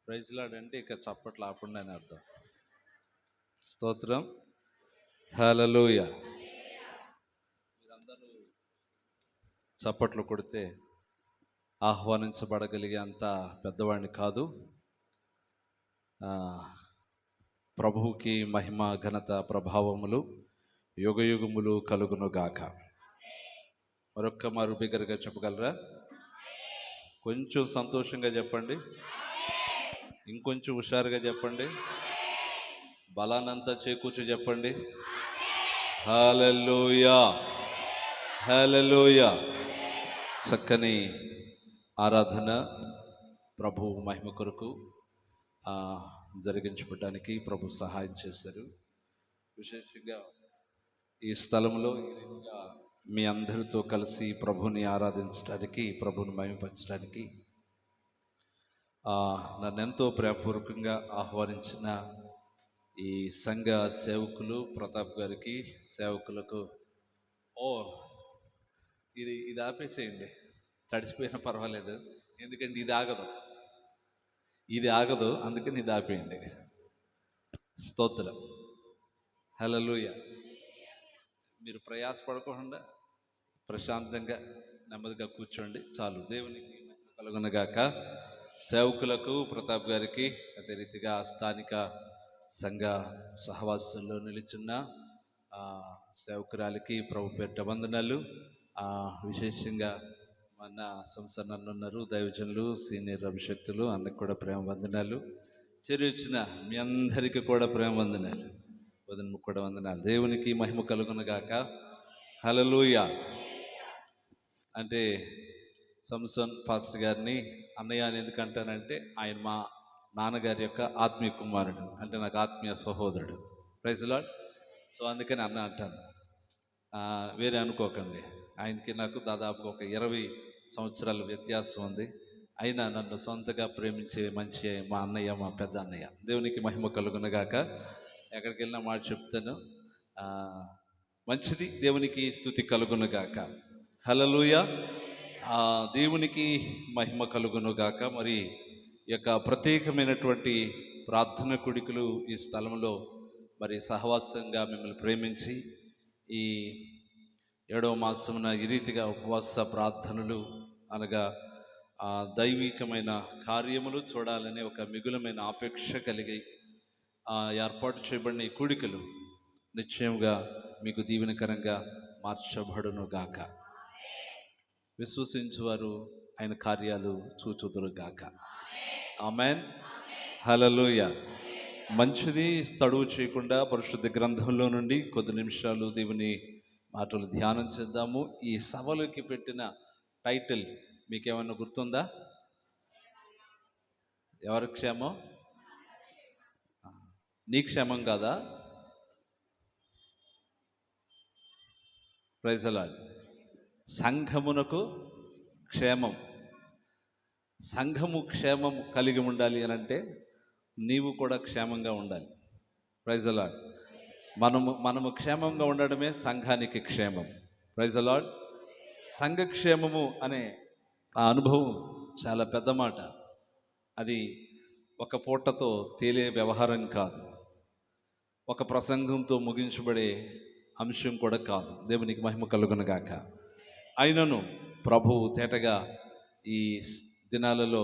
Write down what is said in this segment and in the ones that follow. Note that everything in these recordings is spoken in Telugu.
ప్రైజ్ లార్డ్ అంటే ఇక చప్పట్లు ఆపండి అని అర్థం. స్తోత్రం. హల్లెలూయా. మీరందరూ చప్పట్లు కొడితే ఆహ్వానించబడగలిగే అంత పెద్దవాడిని కాదు. ప్రభువుకి మహిమ, ఘనత, ప్రభావములు యుగయుగములు కలుగును గాక. మరొక్క మారు బిగ్గరగా చెప్పగలరా? కొంచెం సంతోషంగా చెప్పండి, ఇంకొంచెం హుషారుగా చెప్పండి, బలానంతా చేకూర్చి చెప్పండి. హల్లెలూయా, హల్లెలూయా. చక్కని ఆరాధన ప్రభు మహిమ కొరకు జరిగించుకోవడానికి ప్రభు సహాయం చేశారు. విశేషంగా ఈ స్థలంలో మీ అందరితో కలిసి ప్రభుని ఆరాధించడానికి, ప్రభుని మహిమపరచడానికి నన్ను ఎంతో ప్రేమపూర్వకంగా ఆహ్వానించిన ఈ సంఘ సేవకులు ప్రతాప్ గారికి, సేవకులకు ఇది ఆపేసేయండి, తడిసిపోయినా పర్వాలేదు, ఎందుకంటే ఇది ఆగదు, అందుకని ఇది ఆపేయండి. స్తోత్రం. హల్లెలూయా. మీరు ప్రయాసపడకుండా ప్రశాంతంగా నెమ్మదిగా కూర్చోండి, చాలు. దేవునికి కలుగునగాక. సేవకులకు, ప్రతాప్ గారికి, అదే రీతిగా స్థానిక సంఘ సహవాసంలో నిలుచున్న సేవకురాలికి ప్రభు పేరిట వందనాలు. విశేషంగా మన సంసన్న ఉన్నారు, దైవజనులు, సీనియర్ అభిషక్తులు, అన్నకు కూడా ప్రేమ వందనాలు. చేరి వచ్చిన మీ అందరికీ కూడా ప్రేమ వందనాలు, వదనకు కూడా వందనాలు. దేవునికి మహిమ కలుగునగాక. హల్లెలూయా. అంటే సంసన్ పాస్టర్ గారిని అన్నయ్య అని ఎందుకంటానంటే ఆయన మా నాన్నగారి యొక్క ఆత్మీయ కుమారుడు, అంటే నాకు ఆత్మీయ సహోదరుడు. Praise lord. సో అందుకని అన్న అంటాను, వేరే అనుకోకండి. ఆయనకి నాకు దాదాపు ఒక 20 సంవత్సరాల వ్యత్యాసం ఉంది. అయినా నన్ను సొంతగా ప్రేమించే మంచి మా అన్నయ్య, మా పెద్ద అన్నయ్య. దేవునికి మహిమ కలుగునగాక. ఎక్కడికి వెళ్ళినా మాట చెప్తాను, మంచిది. దేవునికి స్తుతి కలుగునుగాక. హల్లెలూయా. దేవునికి మహిమ కలుగునుగాక. మరి ఈ యొక్క ప్రత్యేకమైనటువంటి ప్రార్థన కుడికలు ఈ స్థలంలో మరి సహవాసంగా మిమ్మల్ని ప్రేమించి ఈ 7వ మాసమున ఈ రీతిగా ఉపవాస ప్రార్థనలు అనగా దైవికమైన కార్యములు చూడాలనే ఒక మిగులమైన ఆపేక్ష కలిగి ఏర్పాటు చేయబడిన ఈ కూడికలు నిశ్చయంగా మీకు దీవెనకరంగా మార్చబడునుగాక. విశ్వసించువారు ఆయన కార్యాలు చూచుదురుగాక. ఆమేన్. హల్లెలూయా. మంచిది. తడువు చేయకుండా పరిశుద్ధ గ్రంథంలో నుండి కొద్ది నిమిషాలు దేవుని మాటలు ధ్యానం చేద్దాము. ఈ సభలోకి పెట్టిన టైటిల్ మీకేమన్నా గుర్తుందా? ఎవరి క్షేమం? నీ క్షేమం కాదా? Praise the Lord. సంఘమునకు క్షేమం. సంఘము క్షేమం కలిగి ఉండాలి అని అంటే నీవు కూడా క్షేమంగా ఉండాలి. Praise the Lord. మనము క్షేమంగా ఉండడమే సంఘానికి క్షేమం. Praise the lord. సంఘక్షేమము అనే ఆ అనుభవం చాలా పెద్ద మాట. అది ఒక పూటతో తేలే వ్యవహారం కాదు, ఒక ప్రసంగంతో ముగించబడే అంశం కూడా కాదు. దేవునికి మహిమ కలుగునుగాక. అయినను ప్రభువు తేటగా ఈ దినాలలో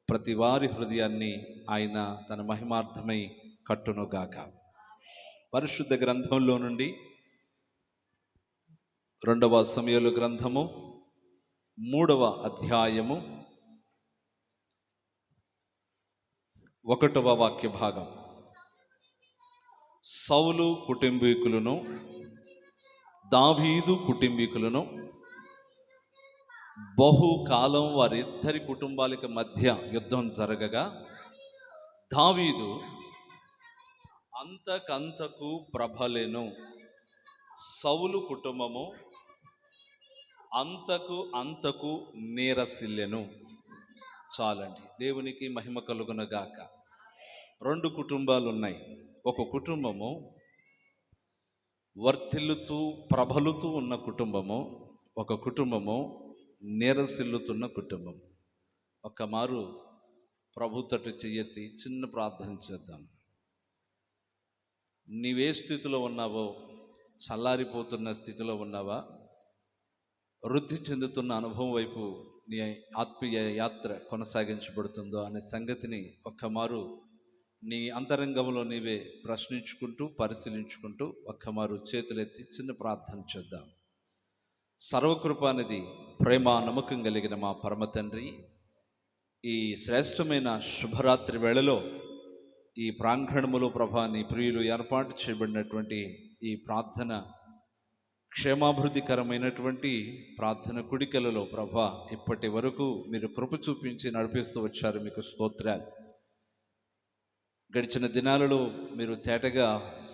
ప్రతి వారి హృదయాన్ని ఆయన తన మహిమార్థమై కట్టునుగాక. పరిశుద్ధ గ్రంథంలో నుండి 2వ సమూయేలు గ్రంథము 3వ అధ్యాయము 1వ వాక్య భాగం. సౌలు కుటుంబీకులను దావీదు కుటుంబీకులను బహుకాలం వారిద్దరి కుటుంబాలకు మధ్య యుద్ధం జరగగా దావీదు అంతకంతకు ప్రబలెను, సౌలు కుటుంబము అంతకు నీరసిల్లెను. చాలండి. దేవునికి మహిమ కలుగునుగాక. 2 కుటుంబాలు ఉన్నాయి. ఒక కుటుంబము వర్ధిల్లుతూ ప్రబలుతూ ఉన్న కుటుంబము, ఒక కుటుంబము నీరసిల్లుతున్న కుటుంబం. ఒక మారు ప్రభు తట్టు చెయ్యెత్తి చిన్న ప్రార్థన చేద్దాం. నీవే స్థితిలో ఉన్నావో, చల్లారిపోతున్న స్థితిలో ఉన్నావా, వృద్ధి చెందుతున్న అనుభవం వైపు నీ ఆత్మీయ యాత్ర కొనసాగించబడుతుందో అనే సంగతిని ఒక్కమారు నీ అంతరంగంలో నీవే ప్రశ్నించుకుంటూ పరిశీలించుకుంటూ ఒక్కమారు చేతులెత్తి చిన్న ప్రార్థన చేద్దాం. సర్వకృపానిధి, ప్రేమ నమ్మకం కలిగిన మా పరమ తండ్రి, ఈ శ్రేష్టమైన శుభరాత్రి వేళలో ఈ ప్రాంగణములో ప్రభా నీ ప్రియులు ఏర్పాటు చేయబడినటువంటి ఈ ప్రార్థన క్షేమాభివృద్ధికరమైనటువంటి ప్రార్థన కుడికలలో ప్రభా ఇప్పటి వరకు మీరు కృప చూపించి నడిపిస్తూ వచ్చారు. మీకు స్తోత్రాలు. గడిచిన దినాలలో మీరు తేటగా,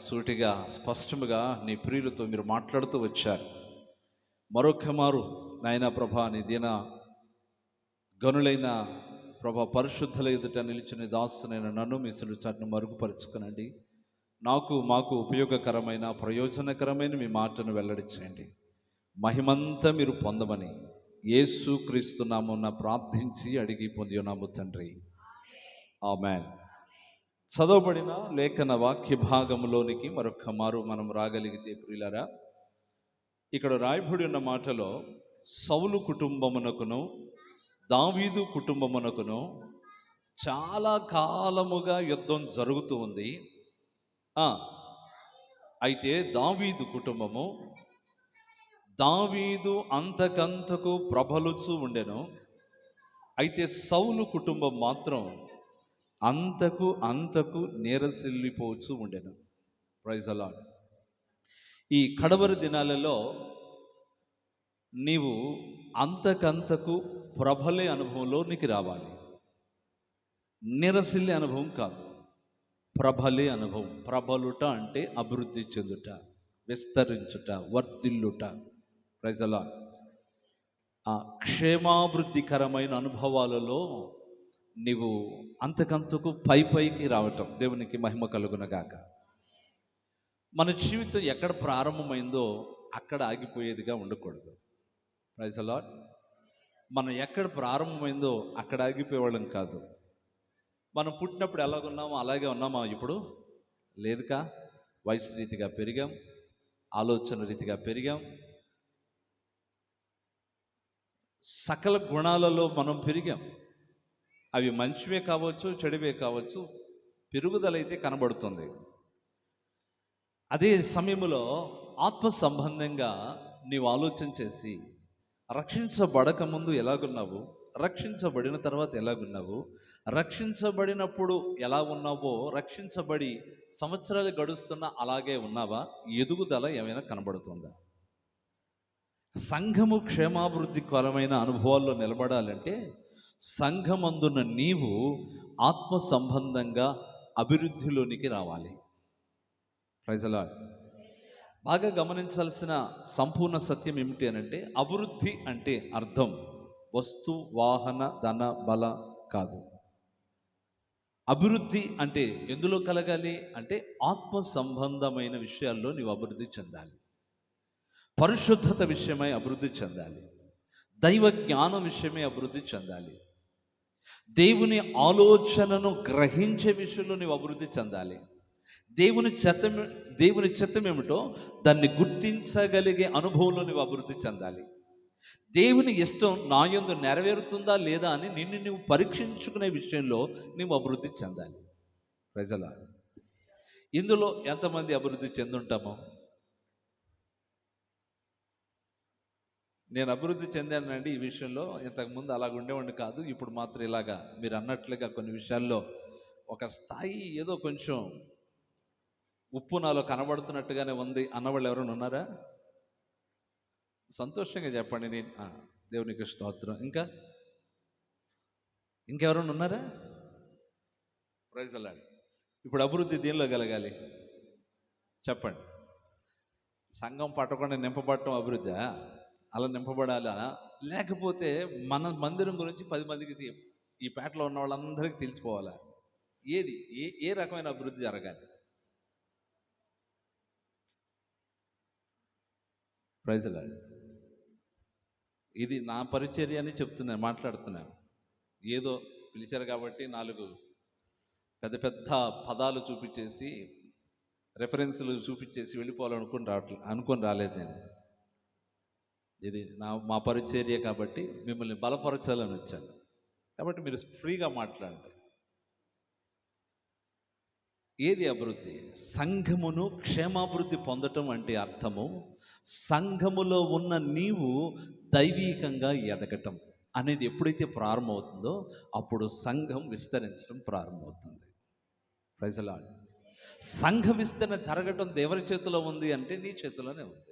సూటిగా, స్పష్టముగా నీ ప్రియులతో మీరు మాట్లాడుతూ వచ్చారు. మరొక మారు నాయన ప్రభా నీ దిన గనులైన ప్రభా పరిశుద్ధుల ఎదుట నిలిచిన దాసునైన నన్ను మీ సులుచాటును మరుగుపరుచుకునండి. మాకు ఉపయోగకరమైన ప్రయోజనకరమైన మీ మాటను వెల్లడి చేయండి. మహిమంతా మీరు పొందమని యేసు క్రీస్తు నామమున ప్రార్థించి అడిగి పొంది ఉన్నాము తండ్రి, ఆమేన్. చదవబడిన లేఖన వాక్య భాగంలోనికి మరొక మారు మనం రాగలిగితే ప్రియులారా, ఇక్కడ రాయబడి ఉన్న మాటలో సౌలు కుటుంబమునకును దావీదు కుటుంబమునకును చాలా కాలముగా యుద్ధం జరుగుతూ ఉంది. అయితే దావీదు కుటుంబము దావీదు అంతకంతకు ప్రబలుచూ ఉండెను. అయితే సౌలు కుటుంబం మాత్రం అంతకు నీరసిల్లిపోచూ ఉండెను. Praise the Lord. ఈ కడవరి దినాలలో నీవు అంతకంతకు ప్రబలే అనుభవంలోనికి రావాలి. నిరసిల్లే అనుభవం కాదు, ప్రబలే అనుభవం. ప్రబలుట అంటే అభివృద్ధి చెందుట, విస్తరించుట, వర్ధిల్లుట. Praise the lord. ఆ క్షేమాభివృద్ధికరమైన అనుభవాలలో నీవు అంతకంతకు పైకి రావటం దేవునికి మహిమ కలుగునగాక. మన జీవితం ఎక్కడ ప్రారంభమైందో అక్కడ ఆగిపోయేదిగా ఉండకూడదు. Praise the Lord. మనం ఎక్కడ ప్రారంభమైందో అక్కడ ఆగిపోయేవాళ్ళం కాదు. మనం పుట్టినప్పుడు ఎలాగున్నామో అలాగే ఉన్నామా? ఇప్పుడు లేదుకా. వయసు రీతిగా పెరిగాం, ఆలోచన రీతిగా పెరిగాం, సకల గుణాలలో మనం పెరిగాం. అవి మంచివే కావచ్చు, చెడువే కావచ్చు, పెరుగుదల అయితే కనబడుతుంది. అదే సమయంలో ఆత్మ సంబంధంగా నీవు ఆలోచన చేసి రక్షించబడక ముందు ఎలాగున్నావు, రక్షించబడిన తర్వాత ఎలాగున్నావు, రక్షించబడినప్పుడు ఎలా ఉన్నావో రక్షించబడి సంవత్సరాలు గడుస్తున్నా అలాగే ఉన్నావా? ఎదుగుదల ఏమైనా కనబడుతుందా? సంఘము క్షేమాభివృద్ధికరమైన అనుభవాల్లో నిలబడాలంటే సంఘమందున్న నీవు ఆత్మ సంబంధంగా అభివృద్ధిలోనికి రావాలి. Praise the Lord. బాగా గమనించాల్సిన సంపూర్ణ సత్యం ఏమిటి అనంటే, అభివృద్ధి అంటే అర్థం వస్తు, వాహన, ధన, బల కాదు. అభివృద్ధి అంటే ఎందులో కలగాలి అంటే ఆత్మ సంబంధమైన విషయాల్లో నీవు అభివృద్ధి చెందాలి. పరిశుద్ధత విషయమై అభివృద్ధి చెందాలి. దైవ జ్ఞానం విషయమై అభివృద్ధి చెందాలి. దేవుని ఆలోచనను గ్రహించే విషయంలో నీవు అభివృద్ధి చెందాలి. దేవుని చిత్తం ఏమిటో దాన్ని గుర్తించగలిగే అనుభవంలో నువ్వు అభివృద్ధి చెందాలి. దేవుని ఇష్టం నా యందు నెరవేరుతుందా లేదా అని నిన్ను నువ్వు పరీక్షించుకునే విషయంలో నువ్వు అభివృద్ధి చెందాలి. Praise the Lord. ఇందులో ఎంతమంది అభివృద్ధి చెందుంటామో? నేను అభివృద్ధి చెందానండి ఈ విషయంలో. ఇంతకుముందు అలాగ ఉండేవాడిని కాదు, ఇప్పుడు మాత్రం ఇలాగా మీరు అన్నట్లుగా కొన్ని విషయాల్లో ఒక స్థాయి ఏదో కొంచెం ఉప్పు నాలో కనబడుతున్నట్టుగానే ఉంది అన్నవాళ్ళు ఎవరైనా ఉన్నారా? సంతోషంగా చెప్పండి. నేను దేవునికి స్తోత్రం. ఇంకెవరైనా ఉన్నారా? Praise the Lord. ఇప్పుడు అభివృద్ధి దేనిలో కలగాలి చెప్పండి. సంఘం పట్టకుండా నింపబడటం అభివృద్ధి? అలా నింపబడాలా? లేకపోతే మన మందిరం గురించి 10 మందికి, ఈ పేటలో ఉన్న వాళ్ళందరికీ తెలిసిపోవాలా? ఏది ఏ రకమైన అభివృద్ధి జరగాలి? Praise the Lord. ఇది నా పరిచర్య అని చెప్తున్నాను, మాట్లాడుతున్నాను. ఏదో పిలిచారు కాబట్టి 4 పెద్ద పెద్ద పదాలు చూపించేసి, రెఫరెన్స్లు చూపించేసి అనుకొని రాలేదు నేను. ఇది మా పరిచర్య కాబట్టి మిమ్మల్ని బలపరచాలని వచ్చాను. కాబట్టి మీరు ఫ్రీగా మాట్లాడండి. ఏది అభివృద్ధి? సంఘమును క్షేమాభివృద్ధి పొందటం అంటే అర్థము సంఘములో ఉన్న నీవు దైవీకంగా ఎదగటం అనేది ఎప్పుడైతే ప్రారంభమవుతుందో అప్పుడు సంఘం విస్తరించడం ప్రారంభమవుతుంది. Praise the Lord. సంఘ విస్తరణ జరగటం ఎవరి చేతిలో ఉంది అంటే నీ చేతిలోనే ఉంది.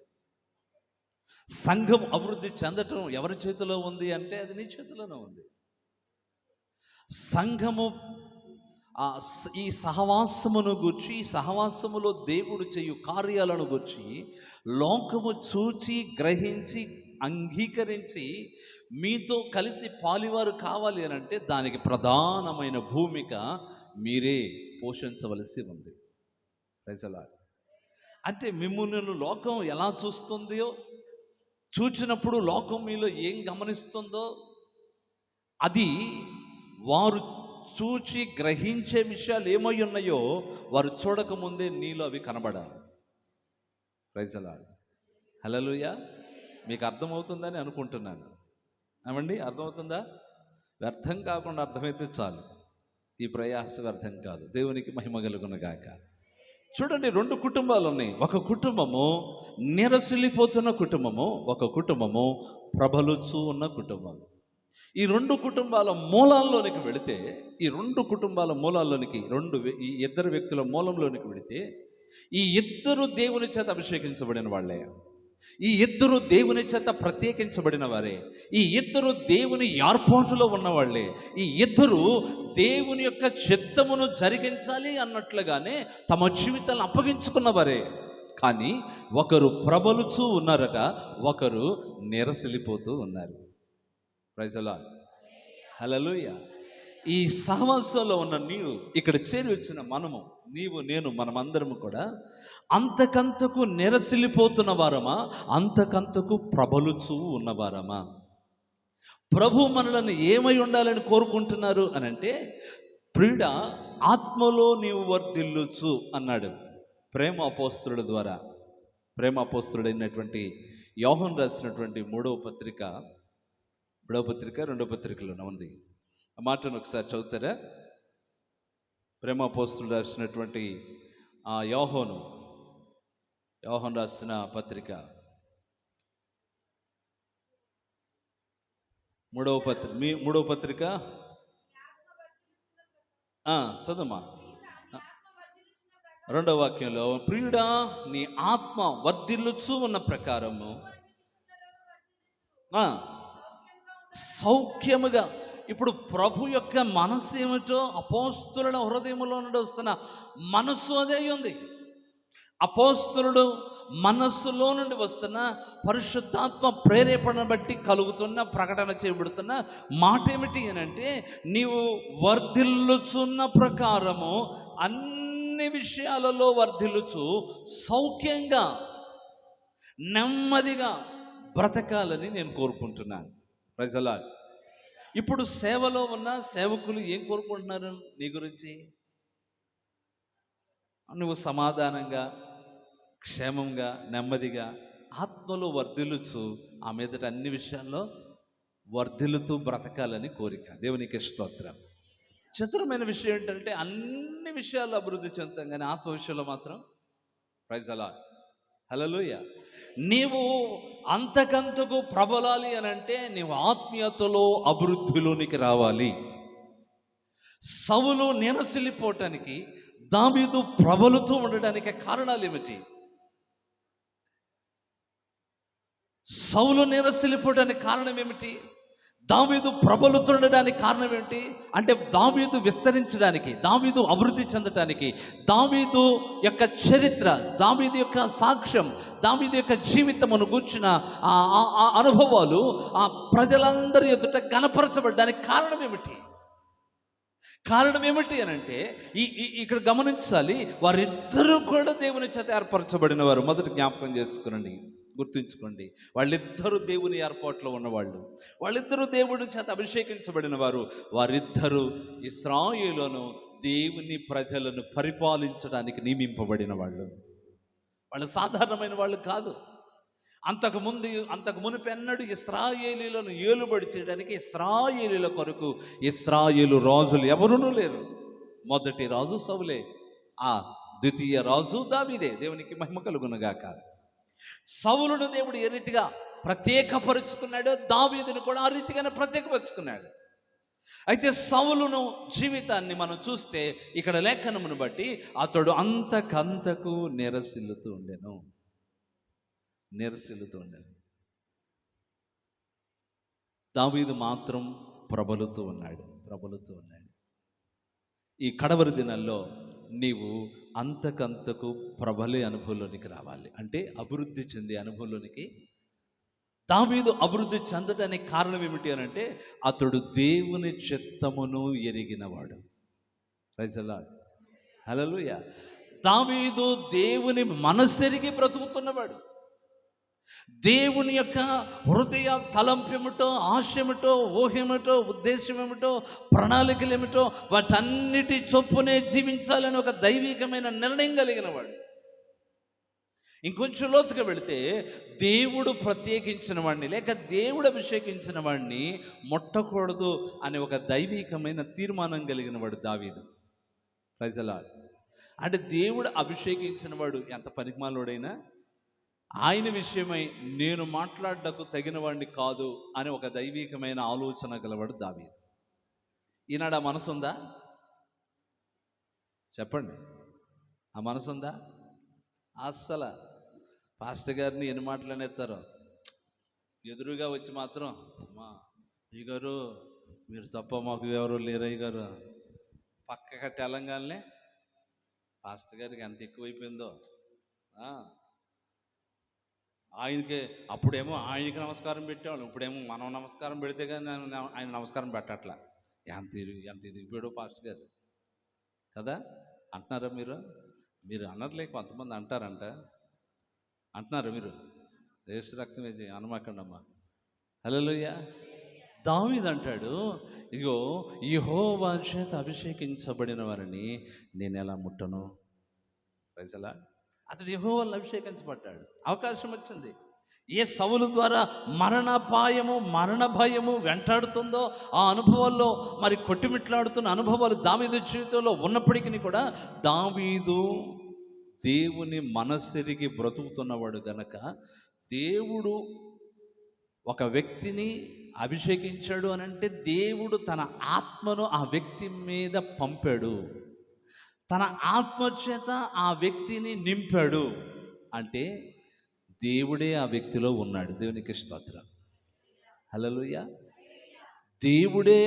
సంఘం అభివృద్ధి చెందటం ఎవరి చేతిలో ఉంది అంటే అది నీ చేతిలోనే ఉంది. సంఘము ఈ సహవాసమును గూర్చి, సహవాసములో దేవుడు చేయు కార్యాలను గూర్చి లోకము చూచి గ్రహించి అంగీకరించి మీతో కలిసి పాలివారు కావాలి అని అంటే దానికి ప్రధానమైన భూమిక మీరే పోషించవలసి ఉంది. Praise the lord. అంటే మిమ్మల్ని లోకం ఎలా చూస్తుందో, చూచినప్పుడు లోకం మీలో ఏం గమనిస్తుందో అది వారు చూచి గ్రహించే విషయాలు ఏమై ఉన్నాయో వారు చూడకముందే నీలో అవి కనబడాలి. Praise the lord. హల్లెలూయా. మీకు అర్థమవుతుందని అనుకుంటున్నాను. ఏమండి, అర్థమవుతుందా? వ్యర్థం కాకుండా అర్థమైతే చాలు. ఈ ప్రయాస వ్యర్థం కాదు. దేవునికి మహిమ కలుగును గాక. చూడండి, 2 కుటుంబాలు ఉన్నాయి. ఒక కుటుంబము నిరసిల్లిపోతున్న కుటుంబము, ఒక కుటుంబము ప్రబలుచూ ఉన్న కుటుంబం. ఈ 2 కుటుంబాల మూలాల్లోనికి వెళితే, ఈ 2 కుటుంబాల మూలాల్లోనికి, ఈ 2 వ్యక్తుల మూలంలోనికి వెళితే, ఈ 2 దేవుని చేత అభిషేకించబడిన వాళ్ళే, ఈ 2 దేవుని చేత ప్రత్యేకించబడిన వారే, ఈ 2 దేవుని ఏర్పాటులో ఉన్నవాళ్లే, ఈ 2 దేవుని యొక్క చిత్తమును జరిగించాలి అన్నట్లుగానే తమ జీవితాలను అప్పగించుకున్నవారే. కానీ ఒకరు ప్రబలుచూ ఉన్నారట, ఒకరు నిరసిల్లిపోతూ ఉన్నారు. Praise the lord. హల్లెలూయా. ఈ సహవాసంలో ఉన్న నీవు, ఇక్కడ చేరి వచ్చిన మనము, నీవు నేను, మనమందరము కూడా అంతకంతకు నిరసిల్లిపోతున్న వారమా, అంతకంతకు ప్రబలుచూ ఉన్నవారమా? ప్రభు మనలను ఏమై ఉండాలని కోరుకుంటున్నారు అని అంటే, ప్రియుడ ఆత్మలో నీవు వర్ధిల్లుచు అన్నాడు ప్రేమ అపోస్తలుల ద్వారా. ప్రేమ అపోస్తలుడైనటువంటి యోహాను రాసినటువంటి 3వ పత్రిక 2వ పత్రికలో ఉంది. ఆ మాటను ఒకసారి చదువుతారా? ప్రేమ అపోస్తలుడు రాసినటువంటి యోహాను రాసిన పత్రిక 3వ పత్రిక చదువుమా. 2వ వాక్యంలో, ప్రియుడా నీ ఆత్మ వర్ధిల్లుచు ఉన్న ప్రకారము సౌఖ్యముగా. ఇప్పుడు ప్రభు యొక్క మనసు ఏమిటో, అపోస్తలుల హృదయంలో నుండి వస్తున్న మనస్సు అదే ఉంది. అపోస్తలుడు మనస్సులో నుండి వస్తున్న పరిశుద్ధాత్మ ప్రేరేపణ బట్టి కలుగుతున్న, ప్రకటన చేయబడుతున్న మాట ఏమిటి అని అంటే, నీవు వర్ధిల్లుచున్న ప్రకారము అన్ని విషయాలలో వర్ధిల్లుచు సౌఖ్యంగా నెమ్మదిగా బ్రతకాలని నేను కోరుకుంటున్నాను. Praise the Lord. ఇప్పుడు సేవలో ఉన్న సేవకులు ఏం కోరుకుంటున్నారు నీ గురించి? నువ్వు సమాధానంగా, క్షేమంగా, నెమ్మదిగా, ఆత్మలో వర్ధిల్లుచు ఆ మీదట అన్ని విషయాల్లో వర్ధిల్లుతూ బ్రతకాలని కోరిక. దేవునికి స్తోత్రం. చతురమైన విషయం ఏంటంటే, అన్ని విషయాల్లో అభివృద్ధి చెందుతాం కానీ ఆత్మ విషయంలో మాత్రం, ప్రైజ్ ది లార్డ్, హల్లెలూయా, నీవు అంతకంతకు ప్రబలాలి అని అంటే నీవు ఆత్మీయతలో అభివృద్ధిలోనికి రావాలి. సౌలు నిరసిల్లిపోవటానికి, దావీదు ప్రబలుతూ ఉండడానికి కారణాలు ఏమిటి? సౌలు నిరసిల్లిపోవడానికి కారణం ఏమిటి? దావీదు ప్రబలుతుండడానికి కారణం ఏంటి అంటే, దావీదు విస్తరించడానికి, దావీదు అభివృద్ధి చెందడానికి, దావీదు యొక్క చరిత్ర, దావీదు యొక్క సాక్ష్యం, దావీదు యొక్క జీవితమును గూర్చిన అనుభవాలు ఆ ప్రజలందరి ఎదుట గణపరచబడడానికి కారణం ఏమిటి? కారణం ఏమిటి అని అంటే, ఇక్కడ గమనించాలి, వారిద్దరూ కూడా దేవుని చేత ఏర్పరచబడిన వారు. మొదటి జ్ఞాపకం చేసుకునండి, గుర్తుంచుకోండి. వాళ్ళిద్దరూ దేవుని ఏర్పాట్లో ఉన్నవాళ్ళు, వాళ్ళిద్దరూ దేవుడి చేత అభిషేకించబడిన వారు. వారిద్దరూ ఇశ్రాయేలును దేవుని ప్రజలను పరిపాలించడానికి నియమింపబడిన వాళ్ళు. వాళ్ళు సాధారణమైన వాళ్ళు కాదు. అంతకు మునుపెన్నడు ఇశ్రాయేలీలను ఏలుబడి చేయడానికి ఇశ్రాయేలీల కొరకు ఇశ్రాయేలు రాజులు ఎవరునూ లేరు. మొదటి రాజు సౌలే, ద్వితీయ రాజు దావీదే. దేవునికి మహిమ కలుగునుగాక. సౌలును దేవుడు ఏ రీతిగా ప్రత్యేకపరుచుకున్నాడో దావీదును కూడా ఆ రీతిగానే ప్రత్యేకపరుచుకున్నాడు. అయితే సౌలును జీవితాన్ని మనం చూస్తే ఇక్కడ లేఖనమును బట్టి అతడు అంతకంతకు నెరసిల్లుతూ ఉండెను. దావీదు మాత్రం ప్రబలుతూ ఉన్నాడు. ఈ కడవరి దినాల్లో నీవు అంతకంతకు ప్రబలే అనుభవంలోనికి రావాలి. అంటే అభివృద్ధి చెందే అనుభవంలోనికి. దావీదు అభివృద్ధి చెందడానికి కారణం ఏమిటి అని అంటే అతడు దేవుని చిత్తమును ఎరిగినవాడు. ప్రైజ్ ది లార్డ్, హల్లెలూయా. దావీదు దేవుని మనసెరిగి బ్రతుకుతున్నవాడు. దేవుని యొక్క హృదయ తలంపేమిటో, ఆశయమిటో, ఊహేమిటో, ఉద్దేశమేమిటో, ప్రణాళికలు ఏమిటో వాటన్నిటి చొప్పునే జీవించాలని ఒక దైవికమైన నిర్ణయం కలిగిన వాడు. ఇంకొంచెం లోతుగా వెళితే దేవుడు ప్రత్యేకించిన వాడిని లేక దేవుడు అభిషేకించిన వాడిని ముట్టకూడదు అనే ఒక దైవికమైన తీర్మానం కలిగిన వాడు దావీదు. Praise the lord. అంటే దేవుడు అభిషేకించిన వాడు ఎంత పనికిమాలోడైనా ఆయన విషయమై నేను మాట్లాడటకు తగిన వాడిని కాదు అని ఒక దైవికమైన ఆలోచన గలవాడు దావీదు. ఈనాడు ఆ మనసుందా? చెప్పండి, ఆ మనసుందా? అస్సలు పాస్టర్ గారిని ఎన్ని మాటలు అనేస్తారో ఎదురుగా వచ్చి మాత్రం అమ్మా ఈ గారు మీరు తప్ప మాకు ఎవరు లేరయ్య గారు పక్కగా తెలంగాణలే పాస్టర్ గారికి ఎంత ఎక్కువైపోయిందో. ఆయనకి అప్పుడేమో ఆయనకి నమస్కారం పెట్టేవాళ్ళు, ఇప్పుడేమో మనం నమస్కారం పెడితే కానీ ఆయన నమస్కారం పెట్టట్లా. ఎంత ఎదిగిపోయాడో పాస్టర్ గారు కదా అంటున్నారా? మీరు అనర్లే, కొంతమంది అంటున్నారు మీరు దేశ రక్తం వేసి అనమాకండమ్మా. హల్లెలూయా. దావీదు అంటాడు, ఇగో యెహోవా చేత అభిషేకించబడిన వారిని నేను ఎలా ముట్టను? Praise the lord. అతడు యెహోవాలో అభిషేకించబడ్డాడు. అవకాశం వచ్చింది. ఏ సౌలు ద్వారా మరణ భయము వెంటాడుతుందో ఆ అనుభవాల్లో మరి కొట్టిమిట్లాడుతున్న అనుభవాలు దావీదు జీవితంలో ఉన్నప్పటికీ కూడా దావీదు దేవుని మనస్సెరిగి బ్రతుకుతున్నవాడు గనక దేవుడు ఒక వ్యక్తిని అభిషేకించాడు అని అంటే దేవుడు తన ఆత్మను ఆ వ్యక్తి మీద పంపాడు, తన ఆత్మ చేత ఆ వ్యక్తిని నింపాడు. అంటే దేవుడే ఆ వ్యక్తిలో ఉన్నాడు. దేవునికి స్తోత్రం, హల్లెలూయా. దేవుడే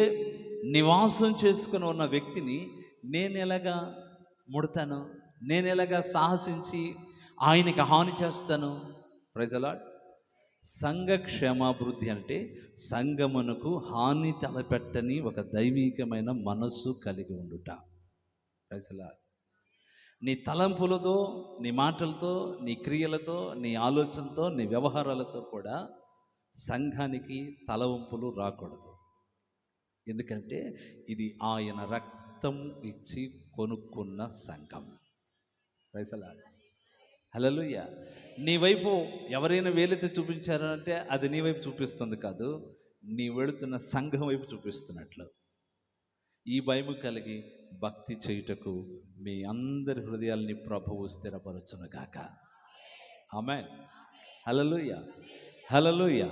నివాసం చేసుకుని ఉన్న వ్యక్తిని నేను ఎలాగా ముడతాను? నేను ఎలాగా సాహసించి ఆయనకి హాని చేస్తాను? Praise the Lord. సంఘ క్షేమాభివృద్ధి అంటే సంఘమునకు హాని తలపెట్టని ఒక దైవికమైన మనస్సు కలిగి ఉండుట. Praise the Lord. నీ తలంపులతో, నీ మాటలతో, నీ క్రియలతో, నీ ఆలోచనతో, నీ వ్యవహారాలతో కూడా సంఘానికి తలవంపులు రాకూడదు. ఎందుకంటే ఇది ఆయన రక్తం ఇచ్చి కొనుక్కున్న సంఘం. Praise the lord, hallelujah. నీ వైపు ఎవరైనా వేలెత్తి చూపించారంటే అది నీ వైపు చూపిస్తుంది కాదు, నీ వెళుతున్న సంఘం వైపు చూపిస్తున్నట్లు. ఈ భయము కలిగి భక్తి చేయుటకు మీ అందరి హృదయాల్ని ప్రభువు స్థిరపరచును గాక. ఆమేన్, హల్లెలూయా, హల్లెలూయా.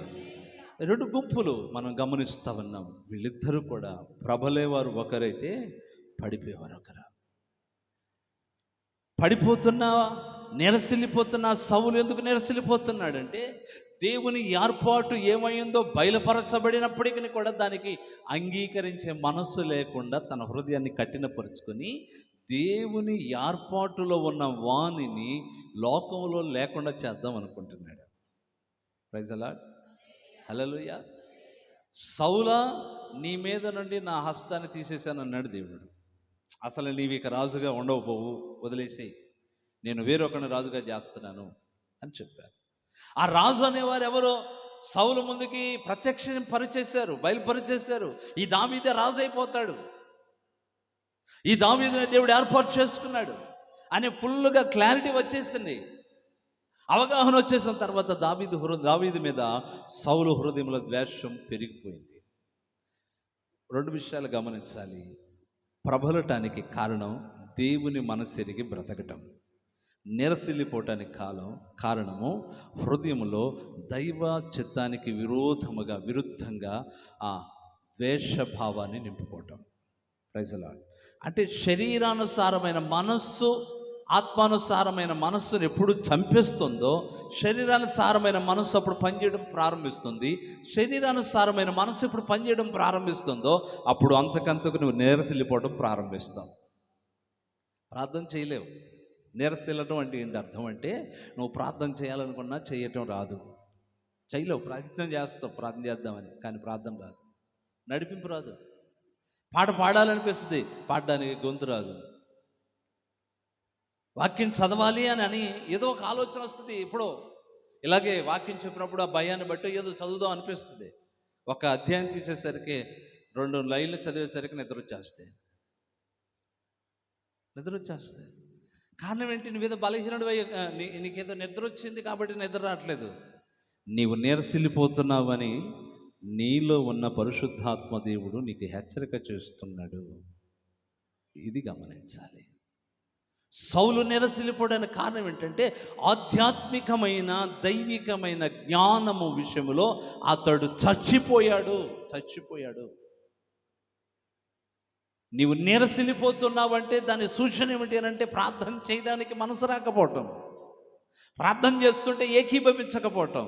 రెండు గుంపులు మనం గమనిస్తూ ఉన్నాం. వీళ్ళిద్దరూ కూడా ప్రబలేవారు ఒకరైతే పడిపోయేవారు ఒకరు. నిరసిల్లిపోతున్న సౌలు ఎందుకు నిరసిల్లిపోతున్నాడంటే దేవుని ఏర్పాటు ఏమైందో బయలుపరచబడినప్పటికీ కూడా దానికి అంగీకరించే మనస్సు లేకుండా తన హృదయాన్ని కఠినపరుచుకొని దేవుని ఏర్పాటులో ఉన్న వాణిని లోకంలో లేకుండా చేద్దాం అనుకుంటున్నాడు. ప్రైజ్ ది లార్డ్, హల్లెలూయా. సౌలా, నీ మీద నుండి నా హస్తాన్ని తీసేశాను అన్నాడు దేవుడు. అసలు నీవు ఇక రాజుగా ఉండవు, వదిలేసి నేను వేరొకరిని రాజుగా చేస్తున్నాను అని చెప్పారు. ఆ రాజు అనేవారు ఎవరో సౌలు ముందుకి ప్రత్యక్షం పరిచేశారు, బయలుపరిచేశారు. ఈ దావీదే రాజు అయిపోతాడు, ఈ దావీదుని దేవుడు ఏర్పాటు చేసుకున్నాడు అని ఫుల్గా క్లారిటీ వచ్చేసింది. అవగాహన వచ్చేసిన తర్వాత దావీదు మీద సౌలు హృదయంలో ద్వేషం పెరిగిపోయింది. రెండు విషయాలు గమనించాలి. ప్రబలటానికి కారణం దేవుని మనసెరిగి బ్రతకటం. నిరసిల్లిపోవటానికి కారణము హృదయంలో దైవ చిత్తానికి విరుద్ధంగా ఆ ద్వేషభావాన్ని నింపుకోవటం. Praise the lord. అంటే శరీరానుసారమైన మనస్సు ఆత్మానుసారమైన మనస్సును ఎప్పుడు చంపేస్తుందో, శరీరానుసారమైన మనస్సు అప్పుడు పనిచేయడం ప్రారంభిస్తుంది. శరీరానుసారమైన మనస్సు ఎప్పుడు పనిచేయడం ప్రారంభిస్తుందో అప్పుడు అంతకంతకు నువ్వు నీరసిల్లిపోవడం ప్రారంభిస్తావు. ప్రార్థన చేయలేవు. నీరసిల్లడం అంటే ఏంటి అర్థం అంటే, నువ్వు ప్రార్థన చేయాలనుకున్నా చేయటం రాదు, చేయలేవు. ప్రయత్నం చేస్తావు ప్రార్థన చేద్దామని, కానీ ప్రార్థన రాదు, నడిపింపు రాదు. పాట పాడాలనిపిస్తుంది, పాడడానికి గొంతు రాదు. వాక్యం చదవాలి అని ఏదో ఒక ఆలోచన వస్తుంది. ఇప్పుడు ఇలాగే వాక్యం చెప్పినప్పుడు ఆ భయాన్ని బట్టి ఏదో చదువుదాం అనిపిస్తుంది. ఒక అధ్యాయం తీసేసరికి 2 లైన్లు చదివేసరికి నిద్ర వచ్చేస్తాయి. కారణం ఏంటి? నువ్వేదో బలహీనుడు, నీకేదో నిద్ర వచ్చింది కాబట్టి నిద్ర రావట్లేదు. నీవు నీరసిల్లిపోతున్నావని నీలో ఉన్న పరిశుద్ధాత్మ దేవుడు నీకు హెచ్చరిక చేస్తున్నాడు. ఇది గమనించాలి. సౌలు నీరసిల్లిపోవడానికి కారణం ఏంటంటే, ఆధ్యాత్మికమైన దైవికమైన జ్ఞానము విషయంలో అతడు చచ్చిపోయాడు. నీవు నీరసిల్లిపోతున్నావంటే దాని సూచన ఏమిటి అంటే, ప్రార్థన చేయడానికి మనసు రాకపోవటం, ప్రార్థన చేస్తుంటే ఏకీభవించకపోవటం,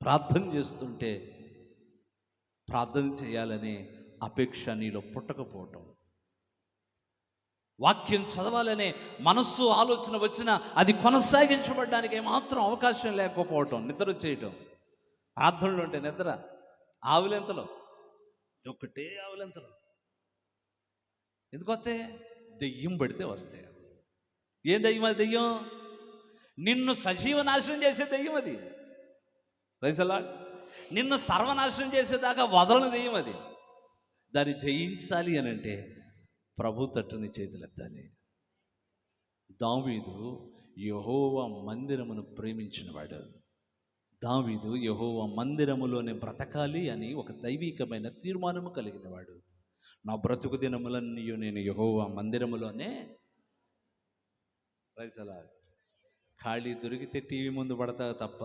ప్రార్థన చేస్తుంటే ప్రార్థన చేయాలనే అపేక్ష నీలో పుట్టకపోవటం, వాక్యం చదవాలనే మనస్సు ఆలోచన వచ్చినా అది కొనసాగించబడడానికి ఏమాత్రం అవకాశం లేకపోవటం, నిద్ర చేయటం. ప్రార్థనలు ఉంటే నిద్ర, ఆవులెంతలో ఒకటే ఆవులెంతలో. ఎందుకు వస్తాయి? దెయ్యం పడితే వస్తాయి. ఏం దెయ్యం? అది దెయ్యం నిన్ను సజీవ నాశనం చేసే దెయ్యం అది. Praise the Lord. నిన్ను సర్వనాశనం చేసేదాకా వదలని దెయ్యం అది. దాన్ని జయించాలి అని అంటే ప్రభు తట్టుని చేతులెత్తాలి. దావీదు యెహోవా మందిరమును ప్రేమించినవాడు. దావీదు యెహోవా మందిరములోనే బ్రతకాలి అని ఒక దైవికమైన తీర్మానము కలిగినవాడు. నా బ్రతుకు దినములన్నీ నేను యెహోవా మందిరములోనే. Praise the lord. ఖాళీ దొరికితే టీవీ ముందు పడతా తప్ప,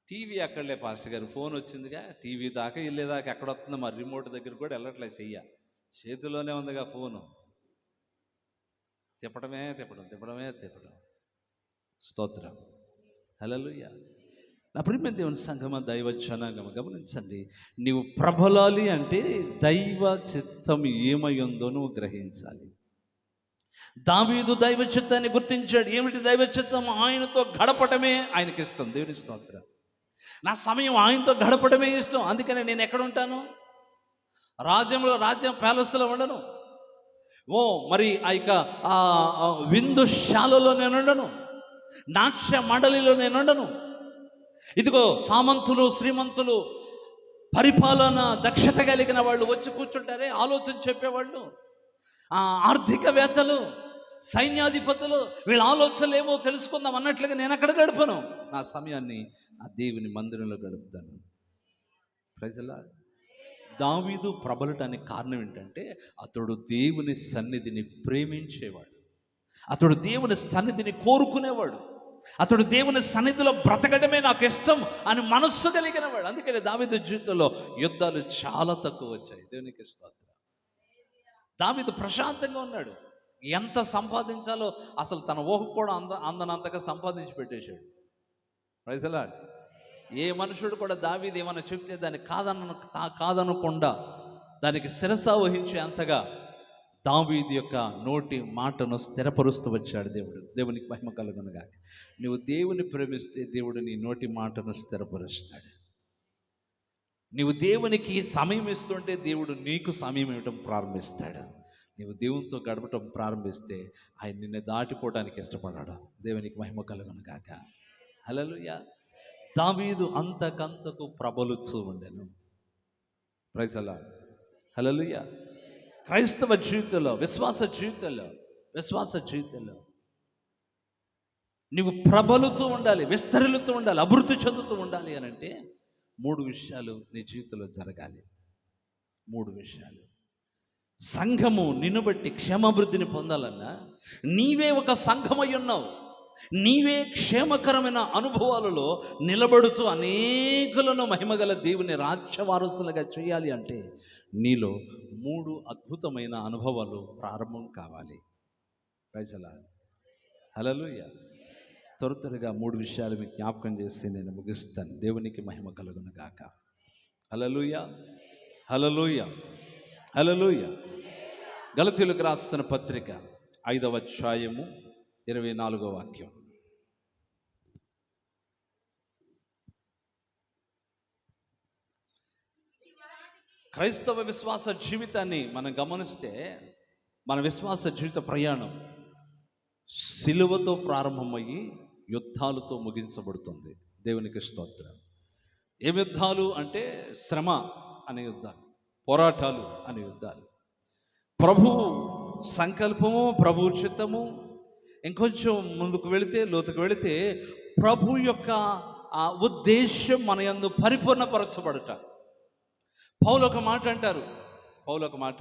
టీవీ అక్కడలే పాస్టర్ గారు, ఫోన్ వచ్చిందిగా, టీవీ దాకా వెళ్ళేదాకా ఎక్కడ వస్తుందో మరి, రిమోట్ దగ్గర కూడా వెళ్ళట్లేదు, చేతిలోనే ఉందిగా ఫోను. తిప్పడమే. స్తోత్రం, హల్లెలూయా. నా ప్రియమైన దేవుని సంగమ, దైవ జనాంగమ, గమనించండి. నీవు ప్రబలాలి అంటే దైవ చిత్తం ఏమై ఉందో నువ్వు గ్రహించాలి. దావీదు దైవ చిత్తాన్ని గుర్తించాడు. ఏమిటి దైవ చిత్తం? ఆయనతో గడపటమే ఆయనకి ఇష్టం. దేవుని స్తోత్రం. నా సమయం ఆయనతో గడపడమే ఇష్టం. అందుకనే నేను ఎక్కడ ఉంటాను? రాజ్యం ప్యాలెస్లో ఉండను. మరి ఆ యొక్క విందుశాలలో నేను ఉండను, నాట్య మండలిలో నేను ఉండను. ఇదిగో సామంతులు, శ్రీమంతులు, పరిపాలన దక్షత కలిగిన వాళ్ళు వచ్చి కూర్చుంటారే, ఆలోచన చెప్పేవాళ్ళు, ఆర్థికవేత్తలు, సైన్యాధిపతులు, వీళ్ళ ఆలోచనలు ఏమో తెలుసుకుందాం అన్నట్లుగా నేను అక్కడ గడపను. నా సమయాన్ని ఆ దేవుని మందిరంలో గడుపుతాను. Praise the Lord. దావీదు ప్రబలటానికి కారణం ఏంటంటే, అతడు దేవుని సన్నిధిని ప్రేమించేవాడు, అతడు దేవుని సన్నిధిని కోరుకునేవాడు, అతడు దేవుని సన్నిధిలో బ్రతకడమే నాకు ఇష్టం అని మనస్సు కలిగిన వాడు. అందుకని దావీదు జీవితంలో యుద్ధాలు చాలా తక్కువ వచ్చాయి. దేవునికి స్తోత్రం. దావీదు ప్రశాంతంగా ఉన్నాడు. ఎంత సంపాదించాలో అసలు తన ఊహకు కూడా అందనంతగా సంపాదించి పెట్టేశాడు. Praise the lord. ఏ మనుషుడు కూడా దావీదు ఏమన్నా చెప్తే దాన్ని కాదనకుండా దానికి శిరస వహించే అంతగా దావీదు యొక్క నోటి మాటను స్థిరపరుస్తూ వచ్చాడు దేవుడు. దేవునికి మహిమ కలుగునుగాక. నువ్వు దేవుని ప్రేమిస్తే దేవుడు నీ నోటి మాటను స్థిరపరుస్తాడు. నువ్వు దేవునికి సమయం ఇస్తుంటే దేవుడు నీకు సమయం ఇవ్వటం ప్రారంభిస్తాడు. నీవు దేవునితో గడపటం ప్రారంభిస్తే ఆయన నిన్ను దాటిపోవడానికి ఇష్టపడ్డాడు. దేవునికి మహిమ కలుగును గాక. హల్లెలూయా. దావీదు అంతకంతకు ప్రబలుచూ ఉండెను. Praise the lord. హల్లెలూయా. క్రైస్తవ జీవితంలో, విశ్వాస జీవితంలో నీవు ప్రబలుతూ ఉండాలి, విస్తరిల్లుతూ ఉండాలి, అభివృద్ధి చెందుతూ ఉండాలి అని అంటే 3 విషయాలు నీ జీవితంలో జరగాలి. 3 విషయాలు. సంఘము నిన్ను బట్టి క్షేమాభివృద్ధిని పొందాలన్నా నీవే ఒక సంఘమై ఉన్నావు. నీవే క్షేమకరమైన అనుభవాలలో నిలబడుతూ అనేకులను మహిమగల దేవుని రాజ్య వారసులుగా చేయాలి అంటే నీలో 3 అద్భుతమైన అనుభవాలు ప్రారంభం కావాలి. Praise the lord. హల్లెలూయా. త్వరగా 3 విషయాలు మీకు జ్ఞాపకం చేసి నేను ముగిస్తాను. దేవునికి మహిమ కలుగును గాక. హల్లెలూయా, హల్లెలూయా, హల్లెలూయా. గలతీయులకు రాసిన పత్రిక 5వ అధ్యాయము 24వ వాక్యం. క్రైస్తవ విశ్వాస జీవితాన్ని మనం గమనిస్తే మన విశ్వాస జీవిత ప్రయాణం సిలువతో ప్రారంభమయ్యి యుద్ధాలతో ముగించబడుతుంది. దేవునికి స్తోత్రం. ఏం యుద్ధాలు అంటే శ్రమ అనే యుద్ధాలు, పోరాటాలు అనే యుద్ధాలు. ప్రభు సంకల్పము, ప్రభు చిత్తము. ఇంకొంచెం ముందుకు వెళితే, లోతుకు వెళితే ప్రభు యొక్క ఆ ఉద్దేశం మన యందు పరిపూర్ణపరచబడుట. పౌలు ఒక మాట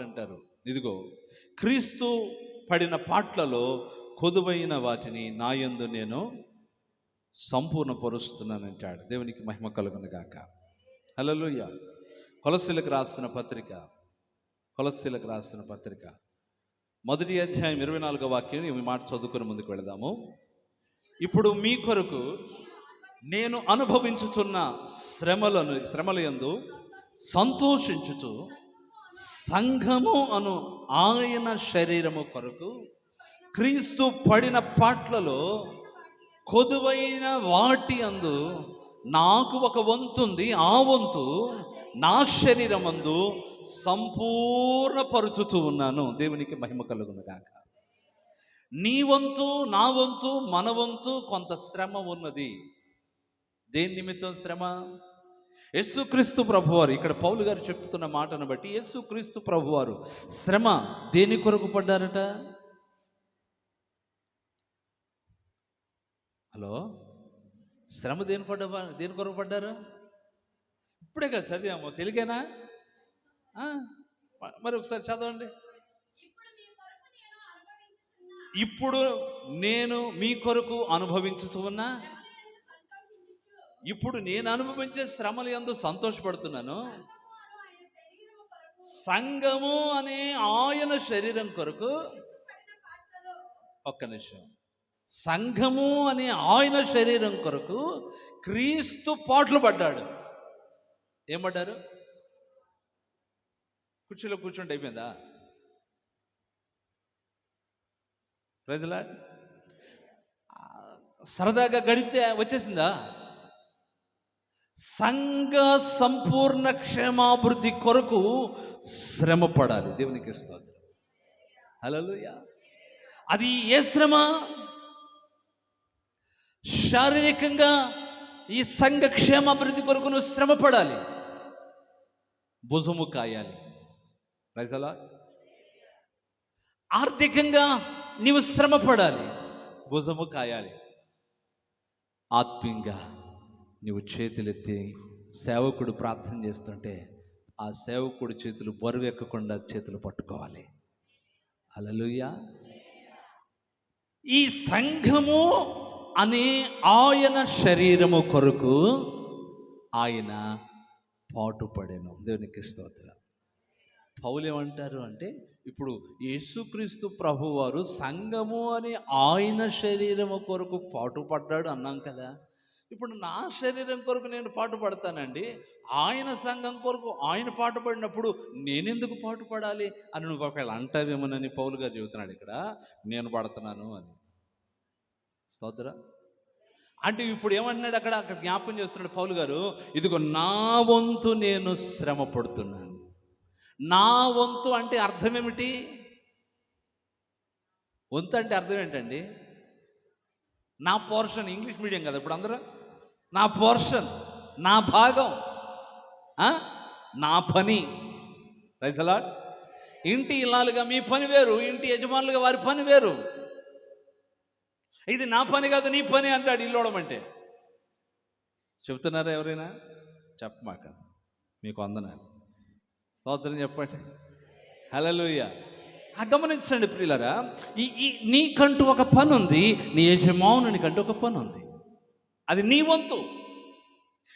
అంటారు, ఇదిగో క్రీస్తు పడిన పాట్లలో కొదువైన వాటిని నా యందు నేను సంపూర్ణపరుస్తున్నానంటాడు. దేవునికి మహిమ కలుగును గాక. హల్లెలూయా. కొలస్సీలకు రాసిన పత్రిక 1వ అధ్యాయం 24వ వాక్యం. ఈ మాట చదువుకుని ముందుకు వెళదాము. ఇప్పుడు మీ కొరకు నేను అనుభవించుచున్న శ్రమల యందు సంతోషించుచు సంఘము అను ఆయన శరీరము కొరకు క్రీస్తు పడిన పాట్లలో కొదువైన వాటి అందు నాకు ఒక వంతుంది. ఆ వంతు నా శరీరమందు సంపూర్ణపరుచుతూ ఉన్నాను. దేవునికి మహిమ కలుగును గాక. నీ వంతు, నా వంతు, మన వంతు కొంత శ్రమ ఉన్నది. దేని నిమిత్తం శ్రమ? యేసుక్రీస్తు ప్రభువారు, ఇక్కడ పౌలు గారు చెప్తున్న మాటను బట్టి యేసుక్రీస్తు ప్రభువారు శ్రమ దేని కొరకు పడ్డారట? హలో, శ్రమ దేని కొరకు పడ్డారు? ఇప్పుడే కదా చదివాము, తెలుగేనా? మరి ఒకసారి చదవండి. ఇప్పుడు నేను మీ కొరకు అనుభవించుచు ఉన్నా, ఇప్పుడు నేను అనుభవించే శ్రమల యందు సంతోషపడుతున్నాను. సంఘము అనే ఆయన శరీరం కొరకు, ఒక్క నిమిషం, సంఘము అనే ఆయన శరీరం కొరకు క్రీస్తు పాట్లు పడ్డాడు. ఏం పడ్డారు? కుర్చీలో కూర్చుంటే అయిపోయిందా? Praise the Lord. సరదాగా గడిపితే వచ్చేసిందా? సంఘ సంపూర్ణ క్షేమాభివృద్ధి కొరకు శ్రమ పడాలి. దేవునికి స్తోత్రం. హల్లెలూయా. అది ఏ శ్రమ? శారీరకంగా ఈ సంఘ క్షేమాభివృద్ధి కొరకు నువ్వు శ్రమ పడాలి, భుజము కాయాలి. Praise the lord. ఆర్థికంగా నీవు శ్రమ పడాలి, భుజము కాయాలి. ఆత్మీయంగా నీవు చేతులెత్తి సేవకుడు ప్రార్థన చేస్తుంటే ఆ సేవకుడు చేతులు బరువు ఎక్కకుండా చేతులు పట్టుకోవాలి. హల్లెలూయా. ఈ సంఘము అనే ఆయన శరీరము కొరకు ఆయన పాటుపడెను. దేవునికి స్తోత్రం. పౌలు ఏమంటారు అంటే, ఇప్పుడు యేసుక్రీస్తు ప్రభువారు సంఘము అని ఆయన శరీరము కొరకు పాటుపడ్డాడు అన్నాం కదా. ఇప్పుడు నా శరీరం కొరకు నేను పాటుపడతానండి, ఆయన సంఘం కొరకు ఆయన పాటుపడినప్పుడు నేనెందుకు పాటుపడాలి అని నువ్వు ఒకవేళ అంటావేమోనని పౌలు గారు చెబుతున్నాడు ఇక్కడ. నేను పడుతున్నాను అని. స్తోత్ర. అంటే ఇప్పుడు ఏమంటున్నాడు అక్కడ జ్ఞాపకం చేస్తున్నాడు పౌలు గారు, ఇదిగో నా వంతు నేను శ్రమ పడుతున్నాను. నా వంతు అంటే అర్థం ఏమిటి? వంతు అంటే అర్థం ఏంటండి? నా పోర్షన్. ఇంగ్లీష్ మీడియం కదా ఇప్పుడు అందరూ. నా పోర్షన్, నా భాగం, నా పని. Praise the Lord. ఇంటి ఇల్లాలుగా మీ పని వేరు, ఇంటి యజమానులుగా వారి పని వేరు. ఇది నా పని కాదు నీ పని అంటాడు ఇల్లోడం అంటే. చెబుతున్నారా ఎవరైనా? చెప్పమాక. మీకు వందనాలు. స్తోత్రం చెప్పండి. హల్లెలూయా. గమనించండి ప్రియులారా, ఈ నీకంటూ ఒక పని ఉంది, నీ యజమానునికంటూ ఒక పని ఉంది. అది నీ వంతు,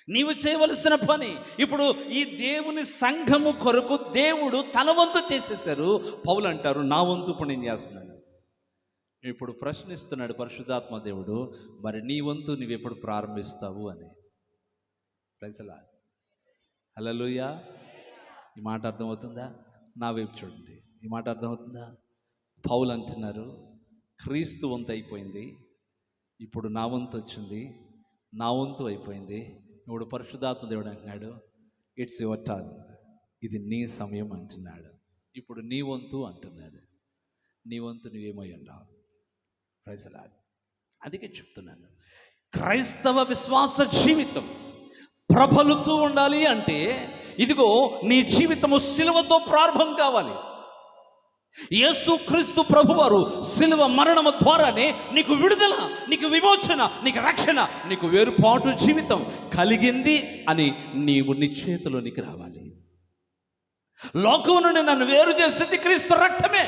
నీవు చేయవలసిన పని. ఇప్పుడు ఈ దేవుని సంఘము కొరకు దేవుడు తన వంతు చేసేసారు. పౌలు అంటారు, నా వంతు ఇప్పుడు నేను చేస్తున్నాను. ఇప్పుడు ప్రశ్నిస్తున్నాడు పరిశుద్ధాత్మ దేవుడు, మరి నీ వంతు నువ్వెప్పుడు ప్రారంభిస్తావు అని. Praise the lord. హల్లెలూయా. ఈ మాట అర్థమవుతుందా? నా వైపు చూడండి. ఈ మాట అర్థమవుతుందా? పౌలు అంటున్నారు, క్రీస్తు వంతు అయిపోయింది, ఇప్పుడు నా వంతు వచ్చింది, నా వంతు అయిపోయింది. ఇప్పుడు పరిశుద్ధాత్మ దేవుడు అంటున్నాడు, ఇట్స్ యువర్ టర్న్, ఇది నీ సమయం అంటున్నాడు. ఇప్పుడు నీ వంతు అంటున్నాడు. నీ వంతు నువ్వేమై ఉన్నావు. Praise the Lord. అందుకే చెప్తున్నాను, క్రైస్తవ విశ్వాస జీవితం ప్రబలుతూ ఉండాలి అంటే ఇదిగో నీ జీవితము సిలువతో ప్రారంభం కావాలి. యేసుక్రీస్తు ప్రభువారు సిలువ మరణము ద్వారానే నీకు విడుదల, నీకు విమోచన, నీకు రక్షణ, నీకు వేరుపాటు జీవితం కలిగింది అని నీవు నిశ్చయితలోనికి రావాలి. లోకం నుండి నన్ను వేరు చేసింది క్రీస్తు రక్తమే,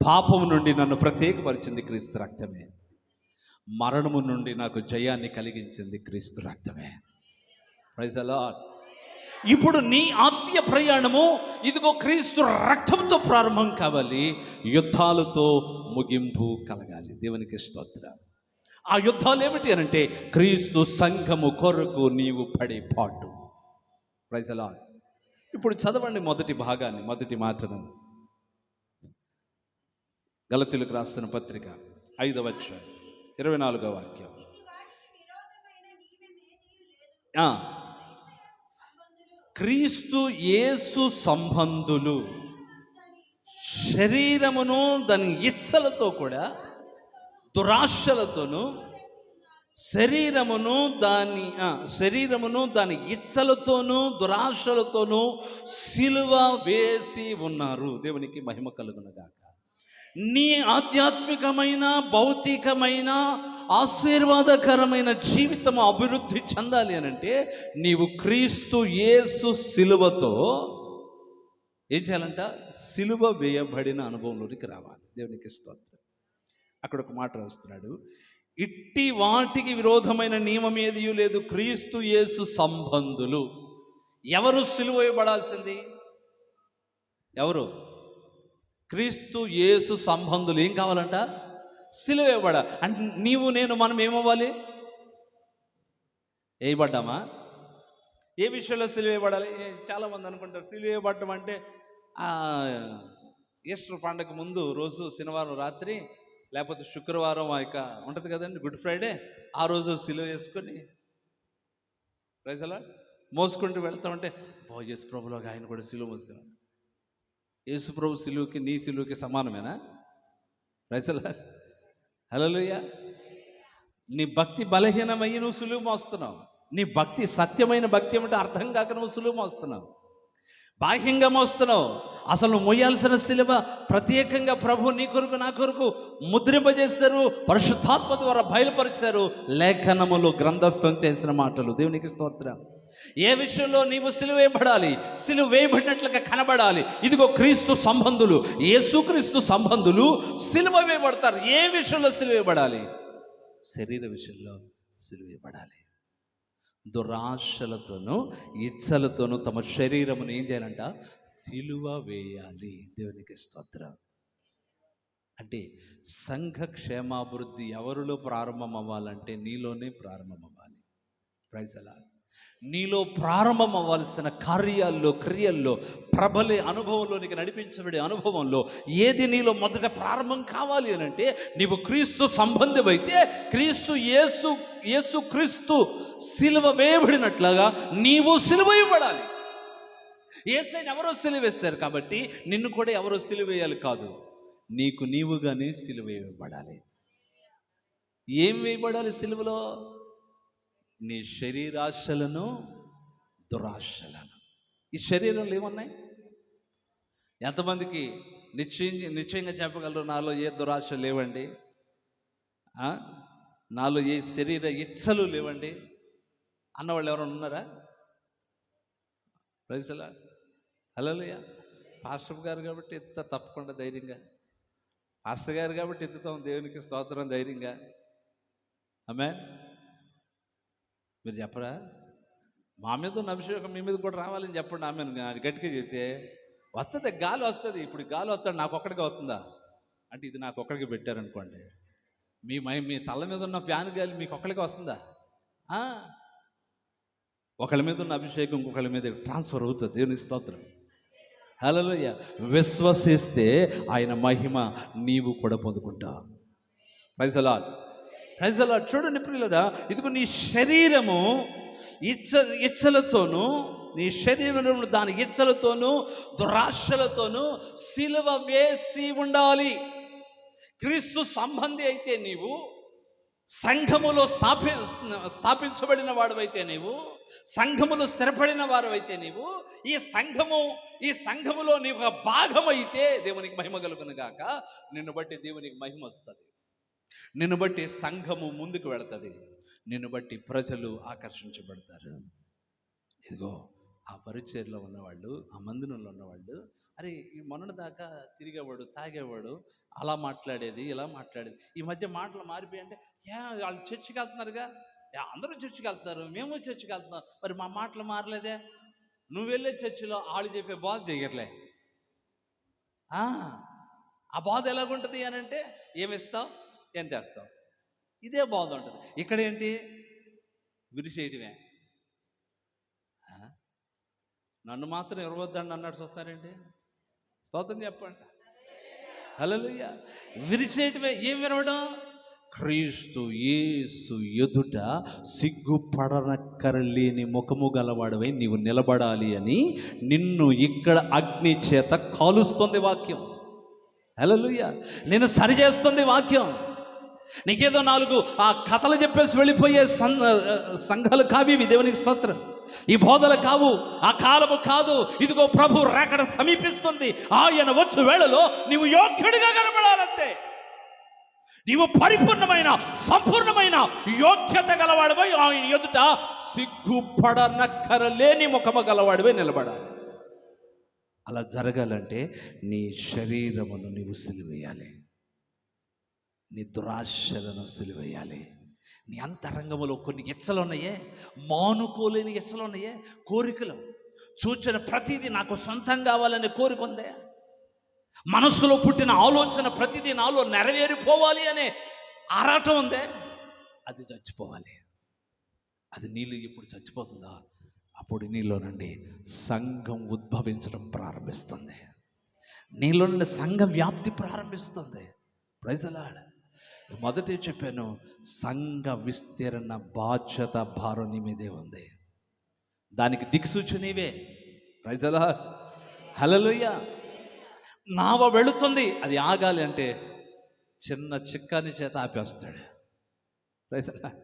పాపము నుండి నన్ను ప్రత్యేకపరిచింది క్రీస్తు రక్తమే, మరణము నుండి నాకు జయాన్ని కలిగించింది క్రీస్తు రక్తమే. Praise the Lord. ఇప్పుడు నీ ఆత్మీయ ప్రయాణము ఇదిగో క్రీస్తు రక్తంతో ప్రారంభం కావాలి, యుద్ధాలతో ముగింపు కలగాలి. దేవునికి స్తోత్రం. ఆ యుద్ధాలు ఏమిటి అని అంటే క్రీస్తు సంఘము కొరకు నీవు పడే పాటు. Praise the Lord. ఇప్పుడు చదవండి మొదటి భాగాన్ని, మొదటి మాటను. గలతీయులకు రాసిన పత్రిక 5వ అధ్యాయం 24వ వాక్యం. క్రీస్తు యేసు సంబంధులు శరీరమును దాని ఇచ్చలతో కూడా దురాశలతోనూ శరీరమును దాని ఇచ్చలతోనూ దురాశలతోనూ సిలువ వేసి ఉన్నారు. దేవునికి మహిమ కలుగునుగాక. నీ ఆధ్యాత్మికమైన భౌతికమైన ఆశీర్వాదకరమైన జీవితం అభివృద్ధి చెందాలి అనంటే నీవు క్రీస్తు యేసు సిలువతో ఏం చేయాలంట? సిలువ వేయబడిన అనుభవంలోనికి రావాలి. దేవునికి స్తోత్రం. అక్కడ ఒక మాట రాస్తున్నాడు, ఇట్టి వాటికి విరోధమైన నియమం ఏదీ లేదు, క్రీస్తు యేసు సంబంధులు. ఎవరు సిలువ వేయబడాల్సింది? ఎవరు? క్రీస్తు యేసు సంబంధులు. ఏం కావాలంట? సిలువ వేయబడ. అంటే నీవు నేను మనం ఏమవ్వాలి? వేయబడ్డామా? ఏ విషయంలో సిలువ వేయబడాలి? చాలామంది అనుకుంటారు సిలువ వేయబడ్డం అంటే ఈస్టర్ పండుగ ముందు రోజు శనివారం రాత్రి లేకపోతే శుక్రవారం ఉంటుంది కదండి, గుడ్ ఫ్రైడే, ఆ రోజు సిలువ వేసుకొని ప్రైజ్ ది లార్డ్ మోసుకుంటూ వెళ్తామంటే యేసు ప్రభులాగా ఆయన కూడా సిలువ మోసుకున్నాడు. యేసు ప్రభు సిలువకి నీ సిలువకి సమానమేనా? Praise the lord. హల్లెలూయా. నీ భక్తి బలహీనమయ్యి నువ్వు సులువు మోస్తున్నావు. నీ భక్తి సత్యమైన భక్తి ఏమంటే అర్థం కాక నువ్వు సులువు మోస్తున్నావు, బాహ్యంగా మోస్తున్నావు. అసలు నువ్వు మోయాల్సిన సిలువ ప్రత్యేకంగా ప్రభు నీ కొరకు నా కొరకు ముద్రింపజేశారు, పరిశుద్ధాత్మ ద్వారా బయలుపరిచారు, లేఖనములు గ్రంథస్థం చేసిన మాటలు. దేవునికి స్తోత్రం. ఏ విషయంలో నీవు సిలువ వేయబడాలి? సిలువ వేయబడినట్లుగా కనబడాలి. ఇదిగో క్రీస్తు సంబంధులు, యేసుక్రీస్తు సంబంధులు సిలువ వేయబడతారు. ఏ విషయంలో సిలువ వేయబడాలి? శరీర విషయంలో సిలువ వేయబడాలి. దురాశలతోనూ ఇచ్చలతోనూ తమ శరీరమును ఏం చేయాలంట? సిలువ వేయాలి. దేవునికి స్తోత్రం. అంటే సంఘ క్షేమాభివృద్ధి ఎవరిలో ప్రారంభం అవ్వాలంటే నీలోనే ప్రారంభం అవ్వాలి. Praise the Lord. నీలో ప్రారంభం అవ్వాల్సిన కార్యాల్లో, క్రియల్లో, ప్రబలే అనుభవంలోనికి నడిపించబడే అనుభవంలో ఏది నీలో మొదట ప్రారంభం కావాలి అని అంటే నీవు క్రీస్తు సంబంధమైతే క్రీస్తు యేసు క్రీస్తు సిలువ వేయబడినట్లుగా నీవు సిలువ వేయబడాలి. యేసయ్యను ఎవరో సిలువ వేస్తారు కాబట్టి నిన్ను కూడా ఎవరో సిలువ వేయాలి కాదు. నీకు నీవుగానే సిలువ వేయబడాలి. ఏం వేయబడాలి సిలువలో? నీ శరీరాశలను, దురాశలను. ఈ శరీరంలో ఏమున్నాయి? ఎంతమందికి నిశ్చయంగా చెప్పగలరు నాలో ఏ దురాశ లేవండి, నాలో ఏ శరీర ఇచ్చలు లేవండి అన్నవాళ్ళు ఎవరైనా ఉన్నారా? Praise Lord. హల్లెలూయా. పాస్టర్ గారు కాబట్టి ఎత్తుతా తప్పకుండా ధైర్యంగా. పాస్టర్ గారు కాబట్టి ఎత్తుతాం, దేవునికి స్తోత్రం ధైర్యంగా. ఆమేన్. మీరు చెప్పరా? మా మీద ఉన్న అభిషేకం మీ మీద కూడా రావాలని చెప్పండి. ఆమెను గట్టిగా చెప్తే వస్తుంది, గాలి వస్తుంది. ఇప్పుడు గాలి వస్తాడు, నాకు ఒక్కడిగా వస్తుందా అంటే ఇది నాకు ఒక్కడికి పెట్టారనుకోండి, మీ తల మీద ఉన్న ఫ్యాన్ గాలి మీకు ఒక్కడికి వస్తుందా? ఒకళ్ళ మీద ఉన్న అభిషేకం ఇంకొకళ్ళ మీద ట్రాన్స్ఫర్ అవుతుంది. దేవునికి స్తోత్రం. హల్లెలూయా. విశ్వసిస్తే ఆయన మహిమ నీవు కూడా పొందుకుంటావు. Praise the lord. Praise the lord. చూడండి ప్రియులారా, ఇదిగో నీ శరీరము ఇచ్చలతోనూ, నీ శరీరంలో దాని ఇచ్చలతోనూ దురాశలతోనూ సిలువ వేసి ఉండాలి. క్రీస్తు సంబంధి అయితే నీవు, సంఘములో స్థాపించబడిన వాడవైతే నీవు, సంఘములో స్థిరపడిన వారవైతే నీవు, ఈ సంఘములో నీవు భాగమైతే దేవునికి మహిమ కలుగును గాక. నిన్ను బట్టి దేవునికి మహిమ వస్తుంది, నిన్ను బట్టి సంఘము ముందుకు వెళుతుంది, నిన్ను బట్టి ప్రజలు ఆకర్షించబడతారు. ఇదిగో ఆ పరిచర్లో ఉన్నవాళ్ళు, ఆ మందిరంలో ఉన్నవాళ్ళు, అరే ఈ మొన్నటి దాకా తిరిగేవాడు, తాగేవాడు, అలా మాట్లాడేది, ఇలా మాట్లాడేది, ఈ మధ్య మాటలు మారిపోయి వాళ్ళు చర్చికి వెళ్తున్నారుగా, అందరూ చర్చికి వెళ్తున్నారు, మేము చర్చికి వెళ్తున్నాం, మరి మా మాటలు మారలేదే? నువ్వు వెళ్ళే చర్చిలో వాళ్ళు చెప్పే బోధ చేయట్లే. ఆ బోధ ఎలాగుంటుంది అని అంటే, ఏమిస్తావు, ఏం తెస్తావు, ఇదే బోధ ఉంటుంది. ఇక్కడ ఏంటి? విరిచేయటమే. నన్ను మాత్రం ఇవ్వద్దండి అన్నాడు చూస్తారేంటి? స్తోత్రం చెప్పండి. హల్లెలూయా. విరిచేయటమే. ఏం వినవడం? క్రీస్తు యేసు ఎదుట సిగ్గుపడనక్కరలేని ముఖము గలవాడవై నీవు నిలబడాలి అని నిన్ను ఇక్కడ అగ్ని చేత కాలుస్తుంది వాక్యం. హల్లెలూయా. నేను సరిచేస్తుంది వాక్యం. నీకేదో 4 ఆ కథలు చెప్పేసి వెళ్ళిపోయే సంఘాలు కావి దేవునికి స్తోత్రం. ఈ బోధలు కావు, ఆ కాలము కాదు. ఇదిగో ప్రభు రాకడ సమీపిస్తుంది. ఆయన వచ్చు వేళలో నీవు యోగ్యుడిగా కనబడాలంతే. నీవు పరిపూర్ణమైన, సంపూర్ణమైన యోగ్యత గలవాడివై ఆయన ఎదుట సిగ్గుపడనక్కరలేని ముఖము గలవాడివై నిలబడాలి. అలా జరగాలంటే నీ శరీరమును నీవు సిలువేయాలి, నీ దురాశలను సిలువేయాలి. నీ అంతరంగంలో కొన్ని ఎచ్చలు ఉన్నాయే, మానుకోలేని ఎచ్చలు ఉన్నాయే, కోరికలు. చూచిన ప్రతిదీ నాకు సొంతం కావాలనే కోరిక ఉందే, మనస్సులో పుట్టిన ఆలోచన ప్రతిదీ నాలో నెరవేరిపోవాలి అనే ఆరాటం ఉందే, అది చచ్చిపోవాలి. అది నీళ్ళు ఇప్పుడు చచ్చిపోతుందా, అప్పుడు నీలో నుండి సంఘం ఉద్భవించడం ప్రారంభిస్తుంది, నీలో నుండి సంఘ వ్యాప్తి ప్రారంభిస్తుంది. Praise the lord. మొదటే చెప్పాను, సంఘ విస్తీర్ణ బాధ్యత భారం నీ మీదే ఉంది. దానికి దిక్సూచి నీవే. Praise the lord. హల్లెలూయా. నావ వెళుతుంది, అది ఆగాలి అంటే చిన్న చిక్కాని చేత ఆపేస్తాడు. Praise the lord.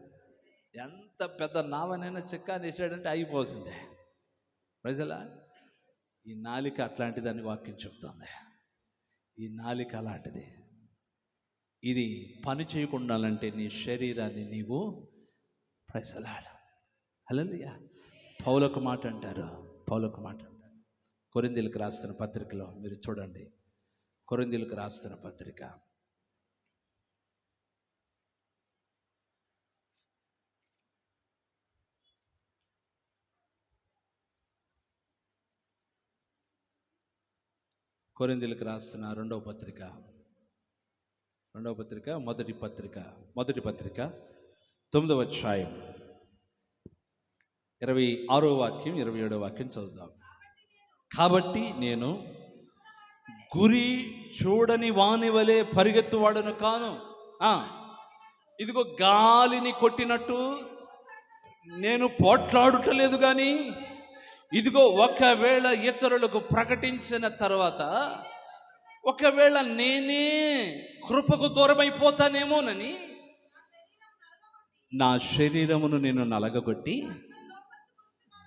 ఎంత పెద్ద నావనైనా చిక్కాని వేసాడంటే అయిపోతుంది. Praise the Lord. ఈ నాలిక అట్లాంటిదని వాక్యం చెప్తుంది. ఈ నాలిక అలాంటిది. ఇది పని చేయకుండాలంటే నీ శరీరాన్ని నీవు ప్రైజ్ ది లార్డ్. హల్లెలూయా. పౌలకు మాట అంటారు, కొరింథీయులకు రాస్తున్న పత్రికలో మీరు చూడండి. కొరింథీయులకు రాస్తున్న పత్రిక 2వ పత్రిక మొదటి పత్రిక 9వ అధ్యాయం 26వ వాక్యం 27వ వాక్యం చదువుదాం. కాబట్టి నేను గురి చూడని వాని వలె పరిగెత్తువాడను కాను, ఇదిగో గాలిని కొట్టినట్టు నేను పోట్లాడుటలేదు, కానీ ఇదిగో ఒకవేళ ఇతరులకు ప్రకటించిన తర్వాత ఒకవేళ నేనే కృపకు దూరమైపోతానేమోనని నా శరీరమును నేను నలగగొట్టి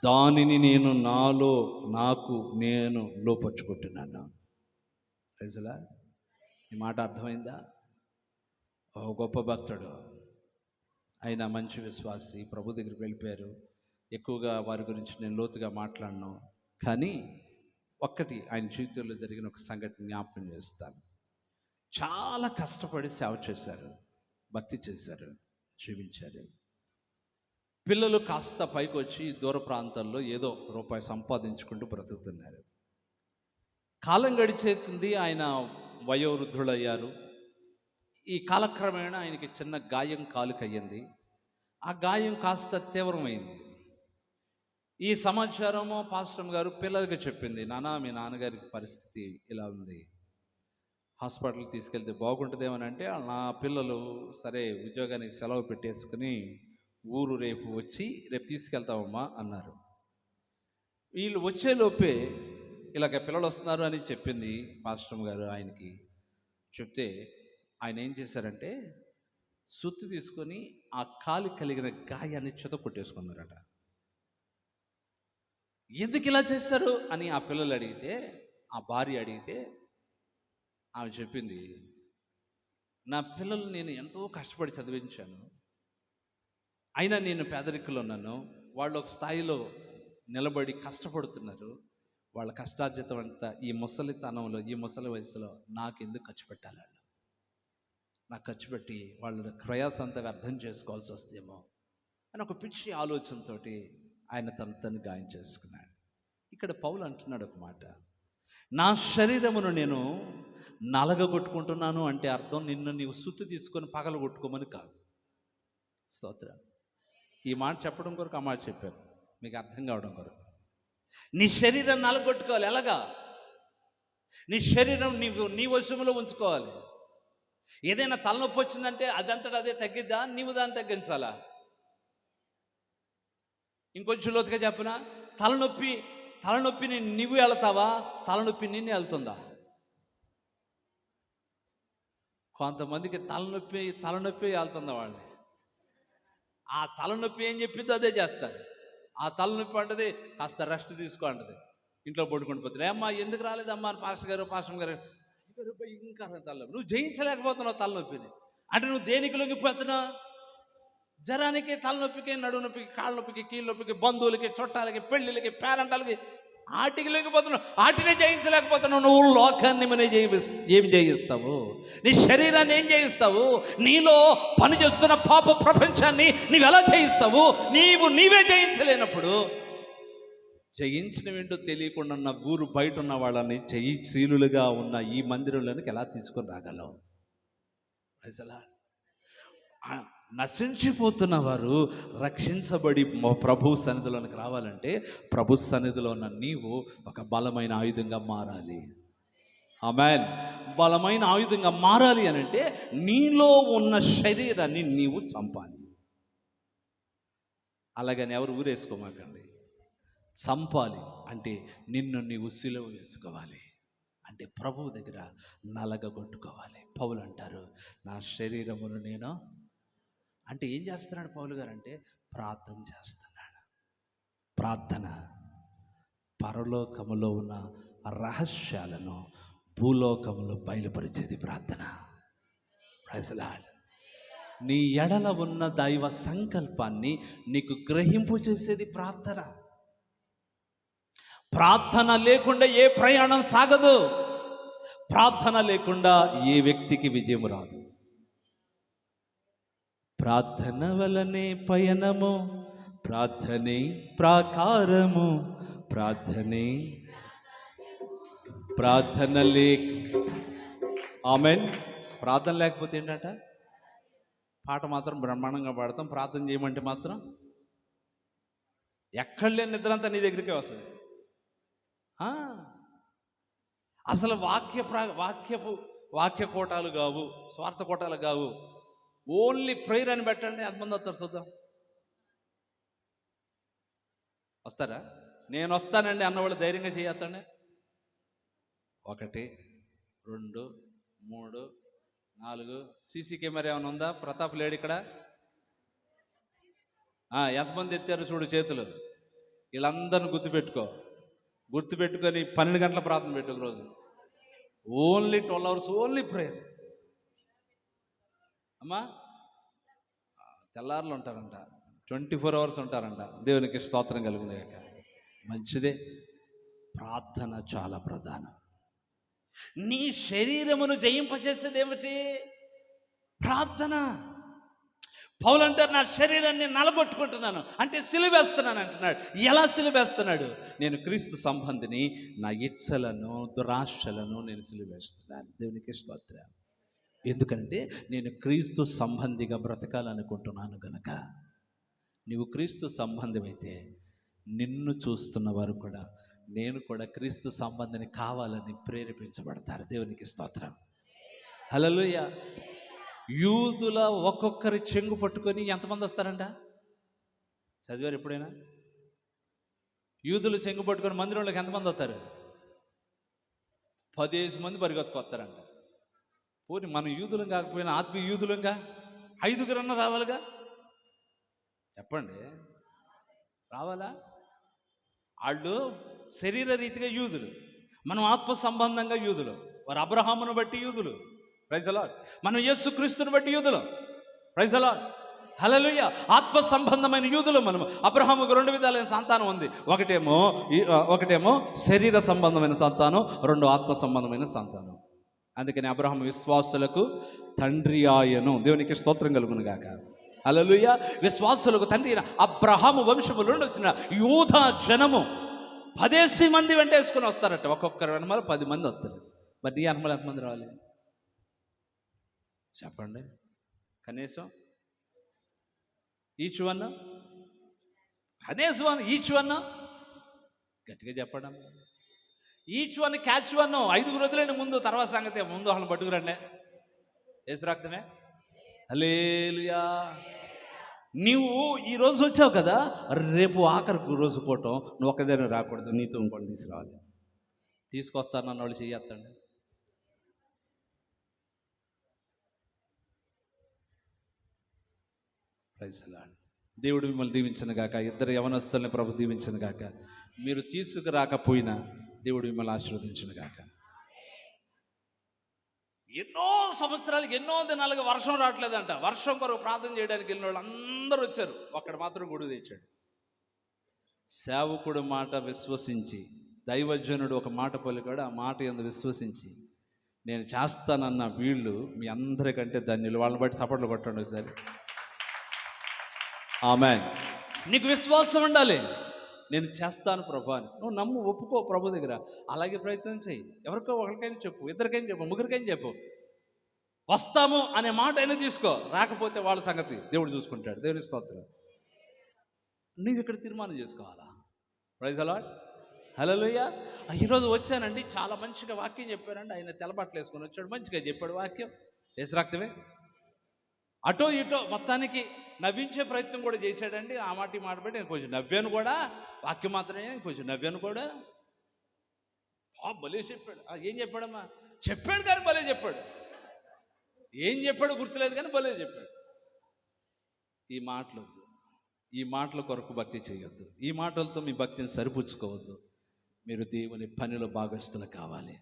దానిని నేను నాకు లోపరుచుకుంటున్నాను. ప్రజలా, ఈ మాట అర్థమైందా? ఓ గొప్ప భక్తుడు, ఆయన మంచి విశ్వాసి, ప్రభు దగ్గరికి వెళ్ళిపోయారు. ఎక్కువగా వారి గురించి నేను లోతుగా మాట్లాడను, కానీ ఒక్కటి ఆయన జీవితంలో జరిగిన ఒక సంఘటన జ్ఞాపకం చేస్తాను. చాలా కష్టపడి సేవ చేశారు, భక్తి చేశారు, జీవించారు. పిల్లలు కాస్త పైకి వచ్చి దూర ప్రాంతాల్లో ఏదో రూపాయి సంపాదించుకుంటూ బ్రతుకుతున్నారు. కాలం గడిచేకుంది, ఆయన వయోవృద్ధులయ్యారు. ఈ కాలక్రమేణా ఆయనకి చిన్న గాయం కాలుకయ్యింది. ఆ గాయం కాస్త తీవ్రమైంది. ఈ సమాచారము పాస్టర్ గారు పిల్లలకి చెప్పింది, నాన్న మీ నాన్నగారికి పరిస్థితి ఇలా ఉంది, హాస్పిటల్కి తీసుకెళ్తే బాగుంటుందేమని. అంటే నా పిల్లలు సరే ఉద్యోగానికి సెలవు పెట్టేసుకుని ఊరు రేపు తీసుకెళ్తామమ్మా అన్నారు. వీళ్ళు వచ్చేలోపే ఇలాగ పిల్లలు వస్తున్నారు అని చెప్పింది పాస్టర్ గారు. ఆయనకి చెప్తే ఆయన ఏం చేశారంటే సుత్తి తీసుకొని ఆ కాలి కలిగిన గాయాన్ని చెత కొట్టేసుకున్నారట. ఎందుకు ఇలా చేస్తారు అని ఆ పిల్లలు అడిగితే, ఆ భార్య అడిగితే ఆమె చెప్పింది, నా పిల్లలు నేను ఎంతో కష్టపడి చదివించాను, అయినా నేను పేదరికంలో ఉన్నాను, వాళ్ళు ఒక స్థాయిలో నిలబడి కష్టపడుతున్నారు, వాళ్ళ కష్టార్జితం అంతా ఈ ముసలితనంలో, ఈ ముసలి వయసులో నాకు ఎందుకు ఖర్చు పెట్టాలి? నాకు ఖర్చు పెట్టి వాళ్ళ ప్రయాసం అంతా అర్థం చేసుకోవాల్సి వస్తుందేమో అని ఒక పిచ్చి ఆలోచనతో ఆయన తను గాయం చేసుకున్నాడు. ఇక్కడ పౌలు అంటున్నాడు ఒక మాట, నా శరీరమును నేను నలగగొట్టుకుంటున్నాను అంటే అర్థం నిన్ను నీవు సుత్తి తీసుకొని పగల కొట్టుకోమని కాదు. స్తోత్రం. ఈ మాట చెప్పడం కొరకు ఆ మాట చెప్పారు, మీకు అర్థం కావడం కొరకు. నీ శరీరం నలగొట్టుకోవాలి. ఎలాగా? నీ శరీరం నీ వశంలో ఉంచుకోవాలి. ఏదైనా తలనొప్పి వచ్చిందంటే అదంతటా అదే తగ్గిద్దా? నీవు దాన్ని తగ్గించాలా? ఇంకొంచెం లోతుగా చెప్పిన, తలనొప్పిని నీవు వెళ్తావా? తలనొప్పి నిన్ను వెళ్తుందా? కొంతమందికి తలనొప్పి వెళ్తుందా వాళ్ళని. ఆ తలనొప్పి ఏం చెప్పిందో అదే చేస్తారు. ఆ తలనొప్పి అంటది కాస్త రెస్ట్ తీసుకో అంటది, ఇంట్లో పడుకుని పోతుంది. అమ్మా ఎందుకు రాలేదమ్మా పాస్టర్ గారు ఇంకా తలనొప్పి. నువ్వు జయించలేకపోతున్నావు తలనొప్పిని. అంటే నువ్వు దేనికి లొంగిపోతున్నావు? జ్వరానికి, తలనొప్పికి, నడుము నొప్పికి, కాళ్ళ నొప్పికి, కీళ్ళ నొప్పికి, బంధువులకి, చుట్టాలకి, పెళ్ళిళ్ళకి, పేరంటాలకి, ఆటికి లొంగిపోతున్నావు. ఆటినే జయించలేకపోతున్నావు. నువ్వు లోకాన్ని ఏమి జయిస్తావు? నీ శరీరాన్ని ఏం జయిస్తావు? నీలో పనిచేస్తున్న పాప ప్రపంచాన్ని నీవు ఎలా జయిస్తావు? నీవే జయించలేనప్పుడు జయించిన ఏంటో తెలియకుండా ఉన్న ఊరు బయట ఉన్న వాళ్ళని జయశీలులుగా ఉన్న ఈ మందిరంలోనికి ఎలా తీసుకొని రాగలవు? అసలు నశించిపోతున్న వారు రక్షించబడి ప్రభు సన్నిధిలోనికి రావాలంటే ప్రభు సన్నిధిలో ఉన్న నీవు ఒక బలమైన ఆయుధంగా మారాలి. ఆమేన్. బలమైన ఆయుధంగా మారాలి అని అంటే నీలో ఉన్న శరీరాన్ని నీవు చంపాలి. అలాగని ఎవరు ఊరేసుకోమాకండి. చంపాలి అంటే నిన్ను నీవు సిలువ వేసుకోవాలి, అంటే ప్రభువు దగ్గర నలగగొట్టుకోవాలి. పౌలు అంటారు, నా శరీరమును నేను అంటే ఏం చేస్తున్నాడు పౌలు గారు అంటే ప్రార్థన చేస్తున్నాడు. ప్రార్థన పరలోకములో ఉన్న రహస్యాలను భూలోకములో బయలుపరిచేది ప్రార్థన. Praise the Lord. నీ ఎడల ఉన్న దైవ సంకల్పాన్ని నీకు గ్రహింపు చేసేది ప్రార్థన. ప్రార్థన లేకుండా ఏ ప్రయాణం సాగదు. ప్రార్థన లేకుండా ఏ వ్యక్తికి విజయం రాదు. ప్రార్థన వలనే పయనము, ప్రార్థనే ప్రాకారము, ప్రార్థన ఆమేన్. ప్రార్థన లేకపోతే ఏంటంట? పాట మాత్రం బ్రహ్మాండంగా పాడతాం, ప్రార్థన చేయమంటే మాత్రం ఎక్కడ లేని నిద్ర అంతా నీ దగ్గరికే వస్తుంది. అసలు వాక్య కోటాలు కావు, స్వార్థ కోటాలు కావు. ఓన్లీ ప్రేయర్ అని పెట్టండి, ఎంతమంది వస్తారు చూద్దాం. వస్తారా? నేను వస్తానండి అన్నవాళ్ళు ధైర్యంగా చేయొద్దండి. 1 2 3 4. సీసీ కెమెరా ఏమైనా ఉందా? ప్రతాప్ లేడు ఇక్కడ. ఎంతమంది ఎత్తారు చూడు చేతులు. వీళ్ళందరిని గుర్తుపెట్టుకొని 12 గంటల ప్రార్థన పెట్టు ఒక రోజు. Only 12 hours only prayer. అమ్మా తెల్లారులు ఉంటారంట, 24 hours ఉంటారంట. దేవునికి స్తోత్రం కలుగునేక. మంచిదే, ప్రార్థన చాలా ప్రధానం. నీ శరీరమును జయింపజేసేది ఏమిటి? ప్రార్థన. పౌలు అంటారు, నా శరీరాన్ని నలగొట్టుకుంటున్నాను అంటే సిలువేస్తున్నాను అంటున్నాడు. ఎలా సిలువేస్తున్నాడు? నేను క్రీస్తు సంబంధిని, నా ఇచ్చలను దురాశలను నేను సిలువేస్తున్నాను. దేవునికి స్తోత్రం. ఎందుకంటే నేను క్రీస్తు సంబంధిగా బ్రతకాలనుకుంటున్నాను గనక. నీవు క్రీస్తు సంబంధమైతే నిన్ను చూస్తున్న వారు కూడా, నేను కూడా క్రీస్తు సంబంధిని కావాలని ప్రేరేపించబడతారు. దేవునికి స్తోత్రం. హల్లెలూయా. యూదుల ఒక్కొక్కరి చెంగు పట్టుకొని ఎంతమంది వస్తారంట? చదివారు ఎప్పుడైనా? యూదులు చెంగు పట్టుకొని మందిరంలోకి ఎంతమంది వస్తారు? 15 మంది పరిగెత్తుకొస్తారంట. పోనీ మనం యూదులం కాకపోయినా ఆత్మీయ యూదులంగా 5గురన్నా రావాలిగా. చెప్పండి, రావాలా? వాళ్ళు శరీర రీతిగా యూదులు, మనం ఆత్మ సంబంధంగా యూదులు. వారు అబ్రహామును బట్టి యూదులు, ప్రైజ్ ది లార్డ్. మనం యేసుక్రీస్తుని బట్టి యూదులు, ప్రైజ్ ది లార్డ్. హల్లెలూయా. ఆత్మ సంబంధమైన యూదులు మనము. అబ్రహాముకు 2 విధాలైన సంతానం ఉంది. ఒకటేమో శరీర సంబంధమైన సంతానం, 2 ఆత్మ సంబంధమైన సంతానం. అందుకని అబ్రహాము విశ్వాసులకు తండ్రి ఆయను. దేవునికి స్తోత్రం కలుగును గాక. హల్లెలూయా. విశ్వాసులకు తండ్రి అయిన అబ్రహాము వంశము నుండి వచ్చిన యూదా జనము 10 మంది వెంటేసుకుని వస్తారట. ఒక్కొక్కరు వెనమాల 10 మంది వస్తారు. మరి నీ వెనమాల ఎంతమంది రావాలి చెప్పండి? కనీసం ఈచ్ వన్, కనీసం ఈచ్ వన్, గట్టిగా చెప్పడం. Each one catch one. 5 వదిలేండి ముందు, తర్వాత సంగతి. ముందు వాళ్ళని పట్టుకురండి. యేసు రక్తమే. హల్లెలూయా. నీవు ఈరోజు వచ్చావు కదా, రేపు ఆఖరికి రోజు పోవటం నువ్వు ఒక్కదాన్ని రాకూడదు, నీతో ఇంకోటి తీసుకురావాలి. తీసుకొస్తానన్న వాళ్ళు చెయ్యొద్దండి. Praise the lord. దేవుడు మిమ్మల్ని దీవించను గాక. 2 యవనస్తుల్ని ప్రభు దీవించను గాక. మీరు తీసుకురాకపోయినా దేవుడు మిమ్మల్ని ఆశీర్వదించను గాక. ఎన్నో సంవత్సరాలకి, ఎన్నో దినాలుగా వర్షం రావట్లేదంట. వర్షం కొరకు ప్రార్థన చేయడానికి వెళ్ళిన వాళ్ళు అందరూ వచ్చారు. ఒక్కడు మాత్రం గొడుగు తెచ్చాడు. సేవకుడు మాట విశ్వసించి, దైవజనుడు ఒక మాట పలికాడు. ఆ మాట యందు విశ్వసించి నేను చేస్తానన్న వీళ్ళు మీ అందరికంటే ధన్యులు. వాళ్ళని బట్టి చప్పట్లు కొట్టండి ఒకసారి. ఆమేన్. నీకు విశ్వాసం ఉండాలి. నేను చేస్తాను ప్రభు అని నువ్వు నమ్ము, ఒప్పుకో ప్రభు దగ్గర. అలాగే ప్రయత్నం చేయి. ఎవరికో ఒకరికైనా చెప్పు, 2కైనా చెప్పు, 3కైనా చెప్పు. వస్తాము అనే మాట అయినా తీసుకో. రాకపోతే వాళ్ళ సంగతి దేవుడు చూసుకుంటాడు. దేవుని స్తోత్రం. నువ్వు ఇక్కడ తీర్మానం చేసుకోవాలా. Praise the lord. హల్లెలూయా. ఈరోజు వచ్చానండి, చాలా మంచిగా వాక్యం చెప్పారండి. ఆయన తెల్లబట్టలు వేసుకొని వచ్చాడు, మంచిగా చెప్పాడు వాక్యం. యేసు రక్తమే. అటో ఇటో మొత్తానికి నవ్వించే ప్రయత్నం కూడా చేశాడండి. ఆ మాట ఈ మాట పెట్టి నేను కొంచెం నవ్వాను కూడా. వాక్యం మాత్రమే కొంచెం నవ్వాను కూడా. భలే చెప్పాడు. ఏం చెప్పాడమ్మా? చెప్పాడు కానీ భలే చెప్పాడు. ఏం చెప్పాడు గుర్తులేదు కానీ భలే చెప్పాడు. ఈ మాటల కొరకు భక్తి చేయొద్దు. ఈ మాటలతో మీ భక్తిని సరిపుచ్చుకోవద్దు. మీరు దేవుని పనిలో భాగస్తులు కావాలి.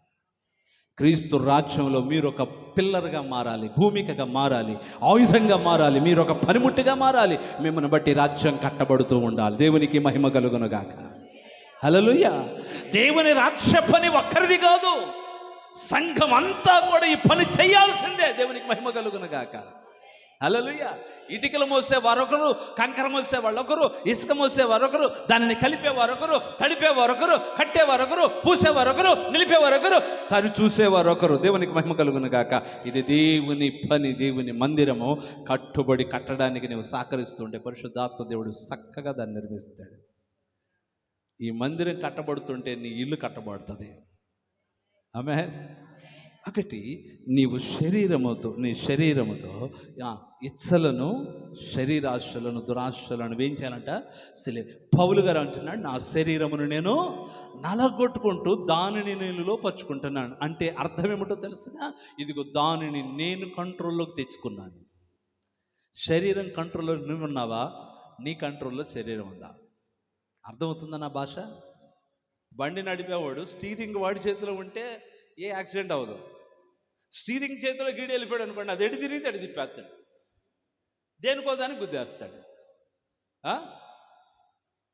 క్రీస్తు రాజ్యంలో మీరు ఒక పిల్లర్గా మారాలి, భూమికగా మారాలి, ఆయుధంగా మారాలి, మీరు ఒక పనిముట్టుగా మారాలి. మిమ్మల్ని బట్టి రాజ్యం కట్టబడుతూ ఉండాలి. దేవునికి మహిమ కలుగును గాక. హల్లెలూయా. దేవుని రాజ్య పని ఒక్కరిది కాదు, సంఘం అంతా కూడా ఈ పని చేయాల్సిందే. దేవునికి మహిమ కలుగును గాక. హల్లెలూయా. ఇటుకలు మోసే వారొకరు, కంకర మోసే వాళ్ళొకరు, ఇసుక మోసే వారొకరు, దానిని కలిపే వారొకరు, తడిపే వారొకరు, కట్టే వారొకరు, పూసే వారొకరు, నిలిపే వారొకరు, సరి చూసే వారొకరు. దేవునికి మహిమ కలుగును గాక. ఇది దేవుని పని, దేవుని మందిరము. కట్టుబడి కట్టడానికి నువ్వు సహకరిస్తుంటే పరిశుద్ధాత్మ దేవుడు చక్కగా దాన్ని నిర్మిస్తాడు. ఈ మందిరం కట్టబడుతుంటే నీ ఇల్లు కట్టబడుతుంది. ఆమేన్. ఒకటి, నీవు నీ శరీరముతో ఇచ్చలను, శరీరాశలను, దురాశలను ఏం చేయాలంట? పౌలు గారు అంటున్నాడు, నా శరీరమును నేను నలగొట్టుకుంటూ దానిని నేను లోపరుచుకుంటున్నాను. అంటే అర్థం ఏమిటో తెలుసునా? ఇదిగో దానిని నేను కంట్రోల్లోకి తెచ్చుకున్నాను. శరీరం కంట్రోల్లో నువ్వు ఉన్నావా? నీ కంట్రోల్లో శరీరం ఉందా? అర్థమవుతుందా నా భాష? బండి నడిపేవాడు స్టీరింగ్ వాడి చేతిలో ఉంటే ఏ యాక్సిడెంట్ అవ్వదు. స్టీరింగ్ చేతిలో గీడి వెళ్ళిపోయాడు అనుకోండి, అది ఎడి తిరిగితే ఎడి తిప్పేస్తాడు, దేనికో దానికి గుద్దేస్తాడు.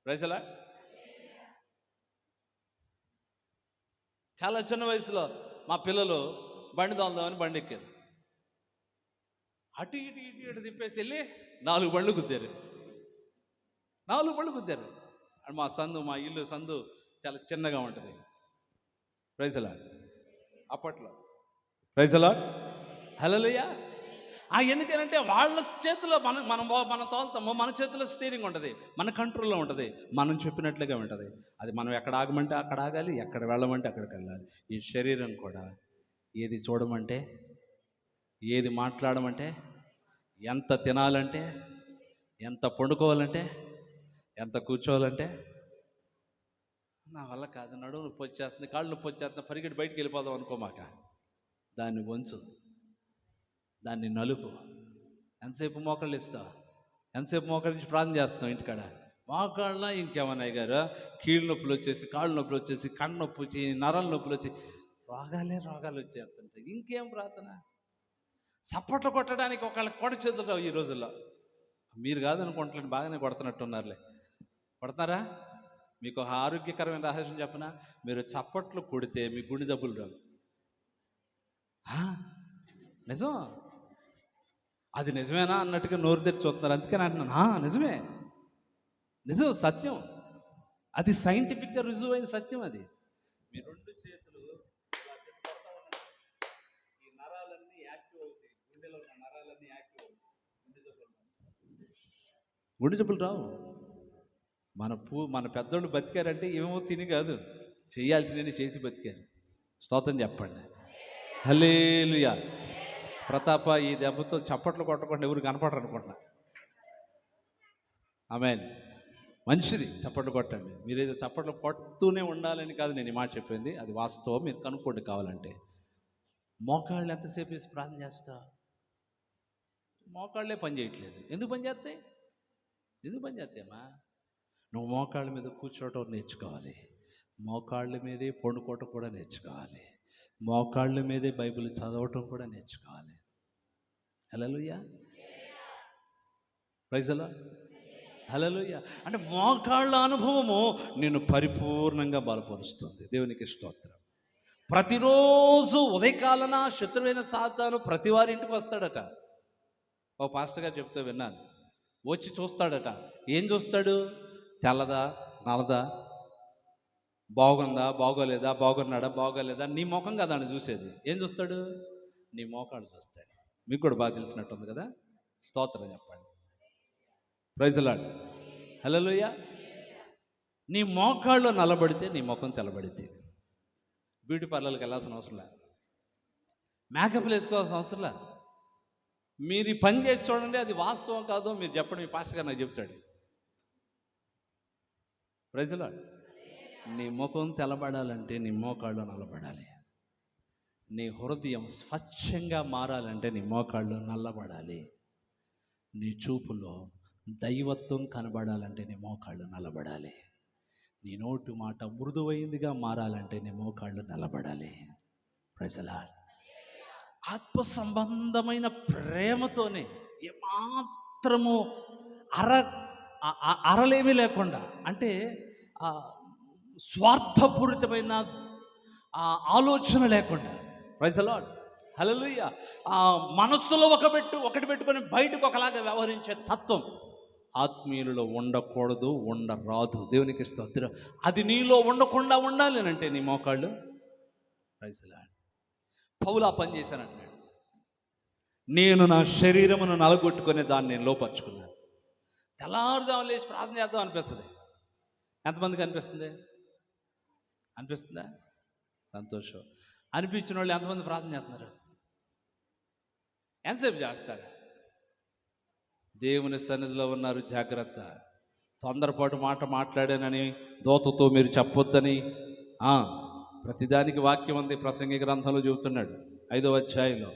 రైసలా చాలా చిన్న వయసులో మా పిల్లలు బండి తోలుదామని బండి ఎక్కారు. అటు ఇటు ఇటు ఇటు తిప్పేసి వెళ్ళి 4 బండ్లు గుద్దారు. 4 బండ్లు గుద్దారు. మా ఇల్లు సందు చాలా చిన్నగా ఉంటుంది. Praise Lord. అప్పట్లో ప్రైజ్ లార్డ్, హల్లెలూయా. ఎందుకంటే వాళ్ళ చేతిలో మనం తోలుతాము, మన చేతిలో స్టీరింగ్ ఉంటుంది, మన కంట్రోల్లో ఉంటుంది, మనం చెప్పినట్లుగా ఉంటుంది. అది మనం ఎక్కడ ఆగమంటే అక్కడ ఆగాలి, ఎక్కడ వెళ్ళమంటే అక్కడికి వెళ్ళాలి. ఈ శరీరం కూడా ఏది చూడమంటే, ఏది మాట్లాడమంటే, ఎంత తినాలంటే, ఎంత పండుకోవాలంటే, ఎంత కూర్చోవాలంటే, నా వల్ల కాదు, నడుము నొప్పి వచ్చేస్తుంది, కాళ్ళు నొప్పి వచ్చేస్తుంది, పరిగెట్టి బయటికి వెళ్ళిపోదాం అనుకోమాక. దాన్ని వంచు, దాన్ని నలుపు. ఎంతసేపు మోకాళ్ళు ఇస్తావు? ఎంతసేపు మోకాళ్ళ నుంచి ప్రార్థన చేస్తాం ఇంటికాడ? మోకాళ్ళ ఇంకేమన్నాయి గారు, కీళ్ళ నొప్పులు వచ్చేసి, కాళ్ళు నొప్పులు వచ్చేసి, కన్ను నొప్పి వచ్చి, నరాల నొప్పులు వచ్చి, రోగాలు వచ్చేస్తుంటాయి. ఇంకేం ప్రార్థన? సపోర్ట్లు కొట్టడానికి ఒకళ్ళకి కూడా చేతులు ఈ రోజుల్లో. మీరు కాదనుకుంటలేండి, బాగానే కొడుతున్నట్టున్నారులే. కొడతారా? మీకు ఒక ఆరోగ్యకరమైన రహస్యం చెప్పనా? మీరు చప్పట్లు కొడితే మీ గుండె జబ్బులు రావు. నిజం. అది నిజమేనా అన్నట్టుగా నోరు తెచ్చి చూస్తున్నారు, అందుకని అంటున్నాను. నిజం, సత్యం. అది సైంటిఫిక్గా రుజువైన సత్యం. అది మీ 2 చేతులు ఈ నరాలన్నీ యాక్టివ్ అవుతాయి, గుండెలో ఉన్న నరాలన్నీ యాక్టివ్ అవుతాయి, గుండె జబ్బులు రావు. మన పెద్దోళ్ళు బతికారంటే ఏమో తిని కాదు, చేయాల్సినవి చేసి బతికారు. స్తోత్రం చెప్పండి. హల్లెలూయా. ప్రతాప, ఈ దెబ్బతో చప్పట్లు కొట్టకుండా ఎవరు కనపడరు అనుకుంటున్నా. ఆమేన్. మంచిది, చప్పట్లు కొట్టండి. మీరేదో చప్పట్లు కొడుతూనే ఉండాలని కాదు నేను ఈ మాట చెప్పింది, అది వాస్తవం. మీరు కనుక్కోండి కావాలంటే. మోకాళ్ళు ఎంతసేపు వేసి ప్రార్థన చేస్తా? మోకాళ్ళే పని చేయట్లేదు. ఎందుకు పని చేస్తాయమ్మా? నువ్వు మోకాళ్ళ మీద కూర్చోవటం నేర్చుకోవాలి, మోకాళ్ళ మీదే పండుకోవటం కూడా నేర్చుకోవాలి, మోకాళ్ళ మీదే బైబిల్ చదవటం కూడా నేర్చుకోవాలి. Hallelujah. Praise the lord. Hallelujah. అంటే మోకాళ్ళ అనుభవము నిన్ను పరిపూర్ణంగా బలపరుస్తుంది. దేవునికి స్తోత్రం. ప్రతిరోజు ఉదయకాలన శత్రువైన సాతాను ప్రతి వారి ఇంటికి వస్తాడట. ఓ పాస్టర్ గారు చెప్తే విన్నాను. వచ్చి చూస్తాడట. ఏం చూస్తాడు? తెల్లదా, నల్లదా, బాగుందా, బాగోలేదా, బాగున్నాడా, బాగోలేదా, నీ ముఖం కదా అని చూసేది. ఏం చూస్తాడు? నీ మోకాళ్ళు చూస్తాడు. మీకు కూడా బాగా తెలిసినట్టుంది కదా. స్తోత్రం చెప్పండి. Praise the lord. హల్లెలూయా. నీ మోకాళ్ళు నల్లబడితే నీ ముఖం తెల్లబడితే. బ్యూటీ పార్లర్కి వెళ్ళాల్సిన అవసరం లేదు, మేకప్లు వేసుకోవాల్సిన అవసరం లేదు. మీరు ఈ పని చేసి చూడండి, అది వాస్తవం కాదో మీరు చెప్పండి, మీ పాస్టర్ గారు నాకు చెప్తాడు. Praise the Lord. నీ ముఖం తెల్లబడాలంటే నీ మోకాళ్ళు నల్లబడాలి. నీ హృదయం స్వచ్ఛంగా మారాలంటే నీ మోకాళ్ళు నల్లబడాలి. నీ చూపులో దైవత్వం కనబడాలంటే నీ మోకాళ్ళు నల్లబడాలి. నీ నోటి మాట మృదువైందిగా మారాలంటే నీ మోకాళ్ళు నల్లబడాలి. Praise the lord. ఆత్మ సంబంధమైన ప్రేమతోనే ఏమాత్రము అరలేమీ లేకుండా, అంటే స్వార్థపూరితమైన ఆలోచన లేకుండా. Praise the lord. హల్లెలూయా. మనస్సులో ఒకటి పెట్టుకొని బయటకు ఒకలాగా వ్యవహరించే తత్వం ఆత్మీయులలో ఉండకూడదు, ఉండరాదు. దేవునికి స్తోత్రం. అది నీలో ఉండకుండా ఉండాలి అంటే నీ మోకాళ్ళు. Praise the lord. పౌలు ఆ పని చేశానంటున్నాడు. నేను నా శరీరమును నలగొట్టుకునే దాన్ని నేను లోపరుచుకున్నాను. తెల్లారుజాము లేచి ప్రార్థన చేద్దాం అనిపిస్తుంది. ఎంతమందికి అనిపిస్తుందా? సంతోషం. అనిపించిన వాళ్ళు ఎంతమంది ప్రార్థన చేస్తున్నారు? ఎంతసేపు చేస్తాడు? దేవుని సన్నిధిలో ఉన్నారు, జాగ్రత్త. తొందరపాటు మాట మాట్లాడానని దోతతో మీరు చెప్పొద్దని ప్రతిదానికి వాక్యం ఉంది, ప్రసంగి గ్రంథంలో చెబుతున్నాడు 5వ అధ్యాయంలో.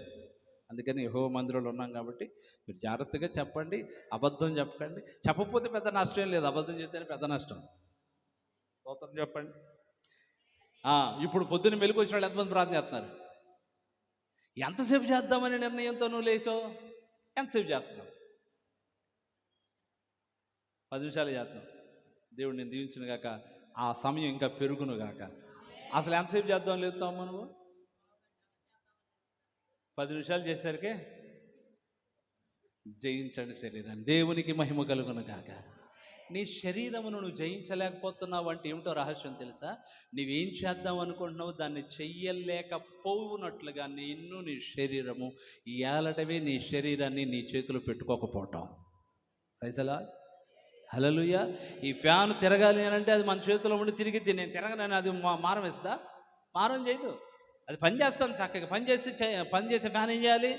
అందుకని యెహోవా మందిరంలో ఉన్నాం కాబట్టి మీరు జాగ్రత్తగా చెప్పండి, అబద్ధం చెప్పకండి. చెప్పకపోతే పెద్ద నష్టం ఏం లేదు, అబద్ధం చెప్తేనే పెద్ద నష్టం. స్తోత్రం చెప్పండి. ఇప్పుడు పొద్దున్న మెలుగు వచ్చిన వాళ్ళు ఎంతమంది ప్రార్థన చేస్తున్నారు? ఎంతసేపు చేద్దామని నిర్ణయంతో నువ్వు లేచావు? ఎంతసేపు చేస్తున్నావు? 10 నిమిషాలు చేస్తున్నావు. దేవుడు నేను దీవించిన గాక, ఆ సమయం ఇంకా పెరుగును గాక. అసలు ఎంతసేపు చేద్దామని లేస్తావు నువ్వు? 10 నిమిషాలు చేసరికి జయించండి శరీరాన్ని. దేవునికి మహిమ కలుగును గాక. నీ శరీరమును నువ్వు జయించలేకపోతున్నావు అంటే ఏమిటో రహస్యం తెలుసా? నువ్వేం చేద్దాం అనుకుంటున్నావు దాన్ని చెయ్యలేకపోవునట్లుగా నీ శరీరము ఏలటవే నీ శరీరాన్ని నీ చేతిలో పెట్టుకోకపోవటం. రైసలా హల్లెలూయా. ఈ ఫ్యాన్ తిరగాలి అని అంటే అది మన చేతిలో ఉండి తిరిగిద్ది. నేను తిరగనని అది మారం వేస్తుందా? మారం చేయదు. అది పని చేస్తాను చక్కగా. పనిచేసే ఫ్యాన్ ఏం చేయాలి?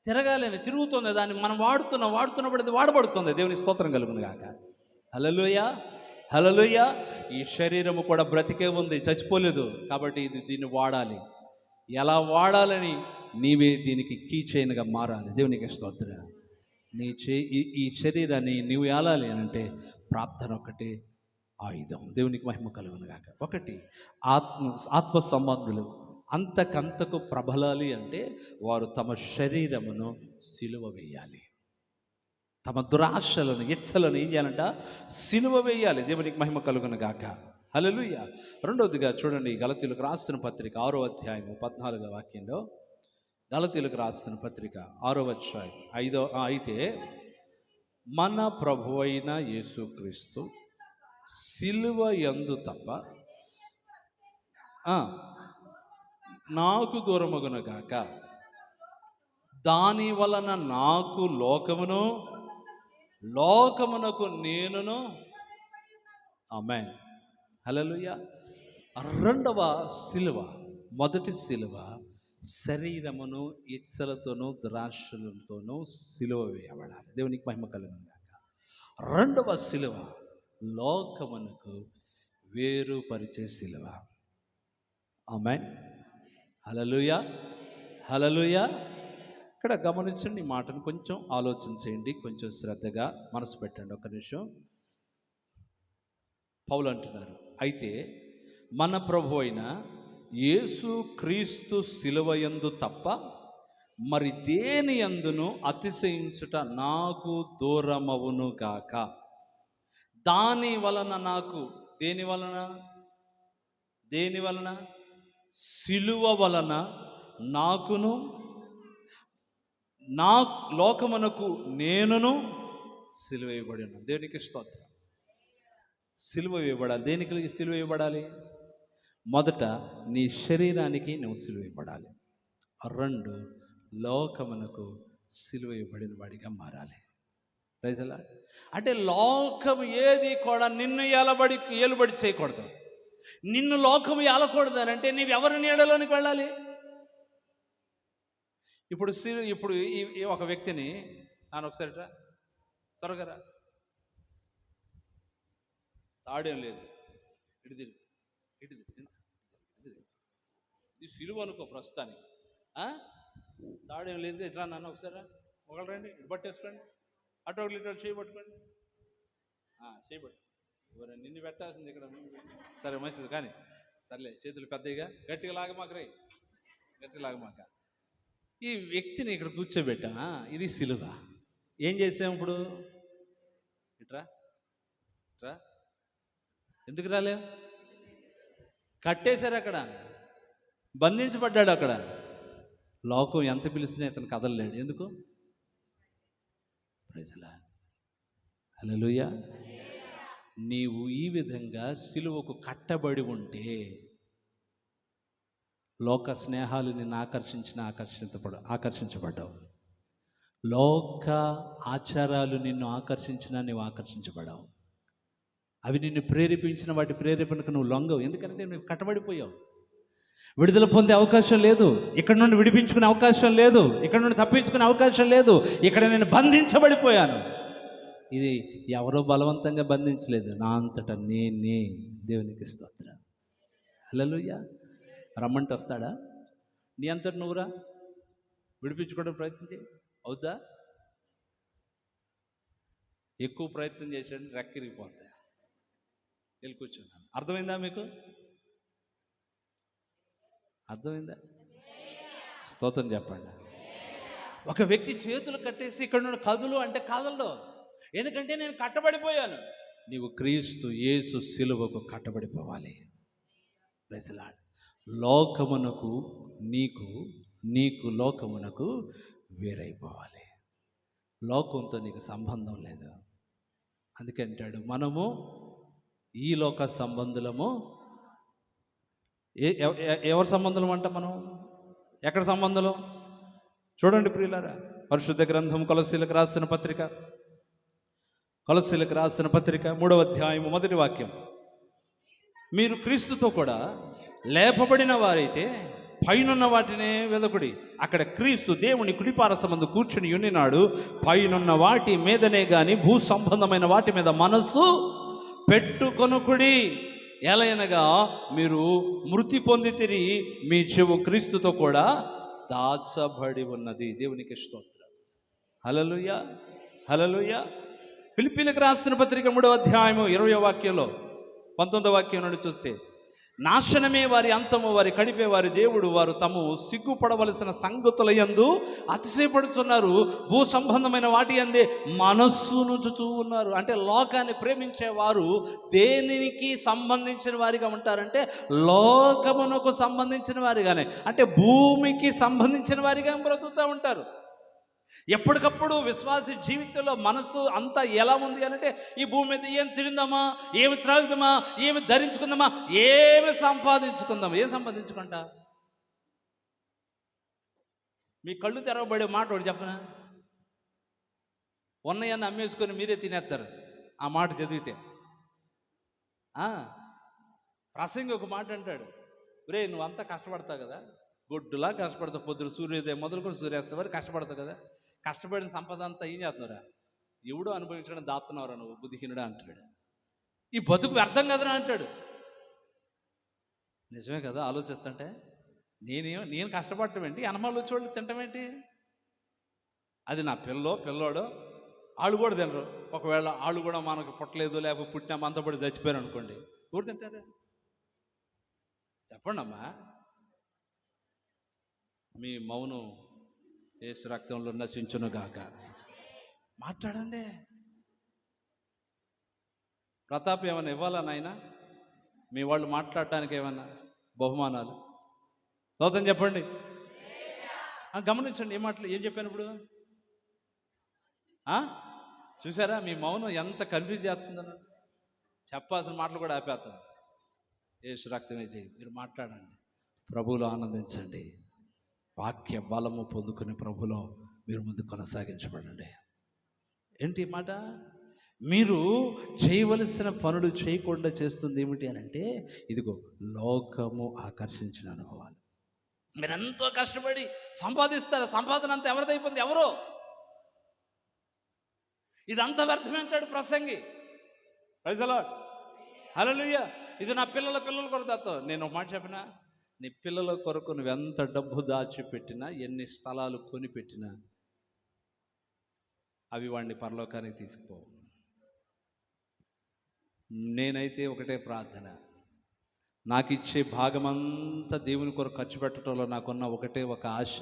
తిరగాలి. తిరుగుతుంది. దాన్ని మనం వాడుతున్నప్పుడు అది వాడబడుతుంది. దేవుని స్తోత్రం కలుగును గాక. హల్లెలూయా, హల్లెలూయా. ఈ శరీరము కూడా బ్రతికే ఉంది, చచ్చిపోలేదు. కాబట్టి దీన్ని వాడాలి. ఎలా వాడాలని నీవే దీనికి కీ చైన్గా మారాలి. దేవునికి స్తోత్రం. ఈ శరీరాన్ని నీవు ఏలాలి అని అంటే ప్రార్థన ఒకటి ఆయుధం. దేవునికి మహిమ కలుగును గాక. ఒకటి ఆత్మ సంబంధులు అంతకంతకు ప్రబలాలి అంటే వారు తమ శరీరమును సిలువ వేయాలి. తమ దురాశలను, ఇచ్చలను ఏం చేయాలంట? సిలువ వేయాలి. దేవునికి మహిమ కలుగును గాక. హల్లెలూయా. రెండవదిగా చూడండి, గలతీయులకు రాసిన పత్రిక 6వ అధ్యాయం 14వ వాక్యంలో, గలతీయులకు రాసిన పత్రిక 6వ అధ్యాయం 5వ అయితే మన ప్రభు అయిన యేసుక్రీస్తు సిలువ యందు తప్ప నాకు దూరమగును గాక, దాని వలన నాకు లోకమునకు నేనును. ఆమేన్, హల్లెలూయా. రెండవ సిలువ, మొదటి సిలువ శరీరమును ఇచ్చలతోనూ దురాశలతోనూ సిలువ వేయబడాలి. దేవునికి మహిమ కలుగును గాక. రెండవ సిలువ లోకమునకు వేరుపరిచే సిలువ. ఆమేన్, హల్లెలూయా, హల్లెలూయా. ఇక్కడ గమనించండి, ఈ మాటను కొంచెం ఆలోచన చేయండి, కొంచెం శ్రద్ధగా మనసు పెట్టండి. ఒక నిమిషం. పౌలు అంటున్నారు, అయితే మన ప్రభు అయిన యేసు క్రీస్తు సిలువ యందు తప్ప మరి దేని యందును అతిశయించుట నాకు దూరమవును గాక. దాని వలన నాకు, దేని వలన? సిలువ వలన నాకును, నా లోకమునకు నేనును సిలువ వేయబడి ఉన్నాను. దేవునికి స్తోత్రం. సిలువ వేయబడాలి. దేనికి సిలువ వేయబడాలి? మొదట నీ శరీరానికి నువ్వు సిలువ వేయబడాలి. 2 లోకమునకు సిలువ వేయబడిన వాడిగా మారాలి. రైజలా అంటే లోకం ఏది కూడా నిన్ను ఏలుబడి చేయకూడదు. నిన్ను లోకం ఏలకూడదు అని అంటే నీవు ఎవరి నీడలోనికి వెళ్ళాలి? ఇప్పుడు ఈ ఒక వ్యక్తిని నాన్న ఒకసారి త్వరగా రా, తాడేం లేదు, ఇటు ఇది సిలువ అనుకో ప్రస్తుతానికి. తాడేం లేదు, ఇట్లా నాన్న ఒకసారి ఒకళ్ళు రండి, ఇటు పట్టేసుకోండి, అటు ఒకళ్ళు ఇటు చేయబట్టుకోండి, చేయబట్టు. నిన్ను పెట్టాల్సింది ఇక్కడ. సరే మంచిది, కానీ సర్లే, చేతులు పెద్దగా గట్టిగా లాగమాక రే, గట్టిగా లాగమాక. ఈ వ్యక్తిని ఇక్కడ కూర్చోబెట్టా, ఇది సిలువ. ఏం చేసాం ఇప్పుడు? ఇట్రా, ఎందుకు రాలే? కట్టేశారు, అక్కడ బంధించబడ్డాడు. అక్కడ లోకం ఎంత పిలిచినా ఇతను కదలలేడు. ఎందుకు? ప్రైజ్ లార్డ్, హల్లెలూయా. నీవు ఈ విధంగా సిలువకు కట్టబడి ఉంటే లోక స్నేహాలు నిన్ను ఆకర్షించబడ్డావు. లోక ఆచారాలు నిన్ను ఆకర్షించినా నువ్వు ఆకర్షించబడావు. అవి నిన్ను ప్రేరేపించిన వాటి ప్రేరేపణకు నువ్వు లొంగవు. ఎందుకంటే నువ్వు కట్టబడిపోయావు. విడుదల పొందే అవకాశం లేదు, ఇక్కడ నుండి విడిపించుకునే అవకాశం లేదు, ఇక్కడ నుండి తప్పించుకునే అవకాశం లేదు. ఇక్కడ నేను బంధించబడిపోయాను. ఇది ఎవరో బలవంతంగా బంధించలేదు, నా అంతటా నేనే. దేవునికి స్తోత్రం. హల్లెలూయా. రమ్మంటే వస్తాడా? నీ అంతట నువ్వురా, విడిపించుకోవడం ప్రయత్నం చేయి. అవుద్దా? ఎక్కువ ప్రయత్నం చేసాడు, రెక్కిరిగిపోతాయి. వెళ్ళి కూర్చున్నాను. అర్థమైందా మీకు? అర్థమైందా? స్తోత్రం చెప్పండి. ఒక వ్యక్తి చేతులు కట్టేసి ఇక్కడ నుండి కదులు అంటే కదలడు. ఎందుకంటే నేను కట్టబడిపోయాను. నీవు క్రీస్తు యేసు సిలువకు కట్టబడిపోవాలి. Praise the lord. లోకమునకు నీకు లోకమునకు వేరైపోవాలి. లోకంతో నీకు సంబంధం లేదు. అందుకే అంటాడు, మనము ఈ లోక సంబంధులము. ఎవరి సంబంధం అంట? మనం ఎక్కడ సంబంధం? చూడండి ప్రియులారా, పరిశుద్ధ గ్రంథం కొలస్సీలకు రాసిన పత్రిక 3వ అధ్యాయం 1వ వాక్యం. మీరు క్రీస్తుతో కూడా లేపబడిన వారైతే పైనున్న వాటినే వెదకుడి. అక్కడ క్రీస్తు దేవుని కుడిపారసమందు కూర్చుని ఉన్ననాడు. పైనున్న వాటి మీదనే గాని భూ సంబంధమైన వాటి మీద మనస్సు పెట్టుకొనుకుడి. ఎలయనగా మీరు మృతి పొందితిరి, మీ చెవు క్రీస్తుతో కూడా దాచబడి ఉన్నది. దేవునికి స్తోత్రం. హల్లెలూయా, హల్లెలూయా. ఫిలిప్పీలకు రాసిన పత్రిక 3వ అధ్యాయము 20వ వాక్యంలో 19వ వాక్యం నుండి చూస్తే, నాశనమే వారి అంతము, వారి కడిపే వారి దేవుడు, వారు తాము సిగ్గుపడవలసిన సంగతుల యందు అతిశయపడుతున్నారు, భూ సంబంధమైన వాటి అందే మనస్సును చూచూ ఉన్నారు. అంటే లోకాన్ని ప్రేమించేవారు దేనికి సంబంధించిన వారిగా ఉంటారంటే లోకమునకు సంబంధించిన వారిగానే, అంటే భూమికి సంబంధించిన వారిగా బ్రతుకుతూ ఉంటారు. ఎప్పటికప్పుడు విశ్వాసి జీవితంలో మనసు అంతా ఎలా ఉంది అంటే, ఈ భూమి మీద ఏం తిందామా, ఏమి త్రాగుదామా, ఏమి ధరించుకుందామా, ఏమి సంపాదించుకుందామా. ఏం సంపాదించుకుంటా? మీ కళ్ళు తెరవబడే మాట ఒకటి చెప్పనా? ఉన్నయన్ని అమ్మేసుకొని మీరే తినేస్తారు ఆ మాట చదివితే. ప్రసంగి ఒక మాట అంటాడు, రే నువ్వంతా కష్టపడతావు కదా, గొడ్డులా కష్టపడతావు, పొద్దున సూర్యోదయం మొదలుకొని సూర్యాస్తం వరకు కష్టపడతావు కదా, కష్టపడిన సంపద అంతా ఏం చేస్తున్నారా, ఎవడో అనుభవించడం దాస్తున్నావురా నువ్వు బుద్ధిహీనుడా అంటాడు. ఈ బతుకు వ్యర్థం కదరా అంటాడు. నిజమే కదా, ఆలోచిస్తుంటే నేను కష్టపడటం ఏంటి, అనమాలు వచ్చేవాళ్ళు తింటం ఏంటి? అది నా పిల్లోడు వాళ్ళు కూడా తినరు. ఒకవేళ వాళ్ళు కూడా మనకు పుట్టలేదు, లేకపోతే పుట్టినా మనతో పడి చచ్చిపోయారు అనుకోండి, ఎవరు తింటారా? చెప్పండి అమ్మా. మీ మౌనం యేసు రక్తంలో నశించునుగాక. మాట్లాడండి. ప్రతాప్ ఏమన్నా ఇవ్వాలా నాయన? మీ వాళ్ళు మాట్లాడటానికి ఏమన్నా బహుమానాలు? స్తోత్రం చెప్పండి. గమనించండి ఏం చెప్పాను ఇప్పుడు. చూసారా మీ మౌనం ఎంత కన్ఫ్యూజ్ చేస్తుందన్న. చెప్పాల్సిన మాటలు కూడా ఆపేస్తుంది. యేసు రక్తమే చేయి. మీరు మాట్లాడండి, ప్రభువులో ఆనందించండి, వాక్య బలము పొందుకుని ప్రభులో మీరు ముందు కొనసాగించబడండి. ఏంటి మాట? మీరు చేయవలసిన పనులు చేయకుండా చేస్తుంది ఏమిటి అని అంటే, ఇదిగో లోకము ఆకర్షించిన అనుభవాలు. మీరు ఎంతో కష్టపడి సంపాదిస్తారు, సంపాదన అంతా ఎవరిదైపోయింది? ఎవరో. ఇదంతా వ్యర్థమేంటాడు ప్రసంగి. ప్రైజ్ ది లార్డ్, హల్లెలూయా. ఇది నా పిల్లల కొరకు. నేను ఒక మాట చెప్పినా, నీ పిల్లల కొరకు నువ్వెంత డబ్బు దాచిపెట్టినా, ఎన్ని స్థలాలు కొనిపెట్టినా అవి వాడిని పరలోకానికి తీసుకుపోవు. నేనైతే ఒకటే ప్రార్థన, నాకు ఇచ్చే భాగమంతా దేవుని కొరకు ఖర్చు పెట్టడంలో నాకున్న ఒకటే ఒక ఆశ,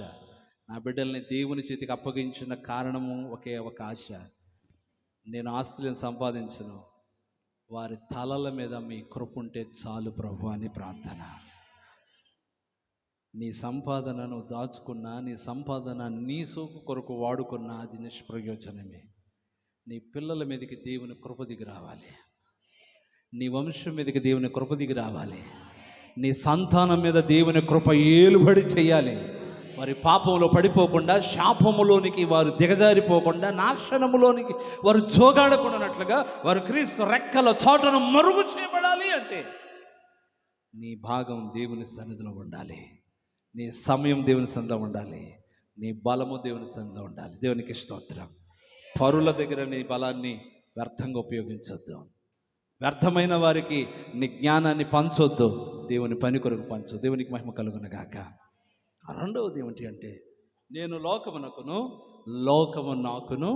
నా బిడ్డల్ని దేవుని చేతికి అప్పగించిన కారణము ఒకే ఒక ఆశ, నేను ఆస్తులను సంపాదించను, వారి తలల మీద మీ కృప ఉంటే చాలు ప్రభు అని ప్రార్థన. నీ సంపాదనను దాచుకున్నా, నీ సంపాదన నీ సోకు కొరకు వాడుకున్నా అది నిష్ప్రయోజనమే. నీ పిల్లల మీదకి దేవుని కృప దిగి రావాలి, నీ వంశం మీదకి దేవుని కృప దిగి రావాలి, నీ సంతానం మీద దేవుని కృప ఏలుబడి చేయాలి. వారి పాపంలో పడిపోకుండా, శాపములోనికి వారు దిగజారిపోకుండా, నాశనములోనికి వారు జోగాడకుండానట్లుగా వారు క్రీస్తు రెక్కల చోటను మరుగు చేయబడాలి. అంటే నీ భాగం దేవుని సన్నిధిలో ఉండాలి, నీ సమయం దేవుని సన్నిధిలో ఉండాలి, నీ బలము దేవుని సన్నిధిలో ఉండాలి. దేవునికి స్తోత్రం. పరుల దగ్గర నీ బలాన్ని వ్యర్థంగా ఉపయోగించొద్దు. వ్యర్థమైన వారికి నీ జ్ఞానాన్ని పంచొద్దు. దేవుని పని కొరకు పంచు. దేవునికి మహిమ కలుగునగాక. రెండవది ఏమిటి అంటే, నేను లోకమునకును లోకము నాకును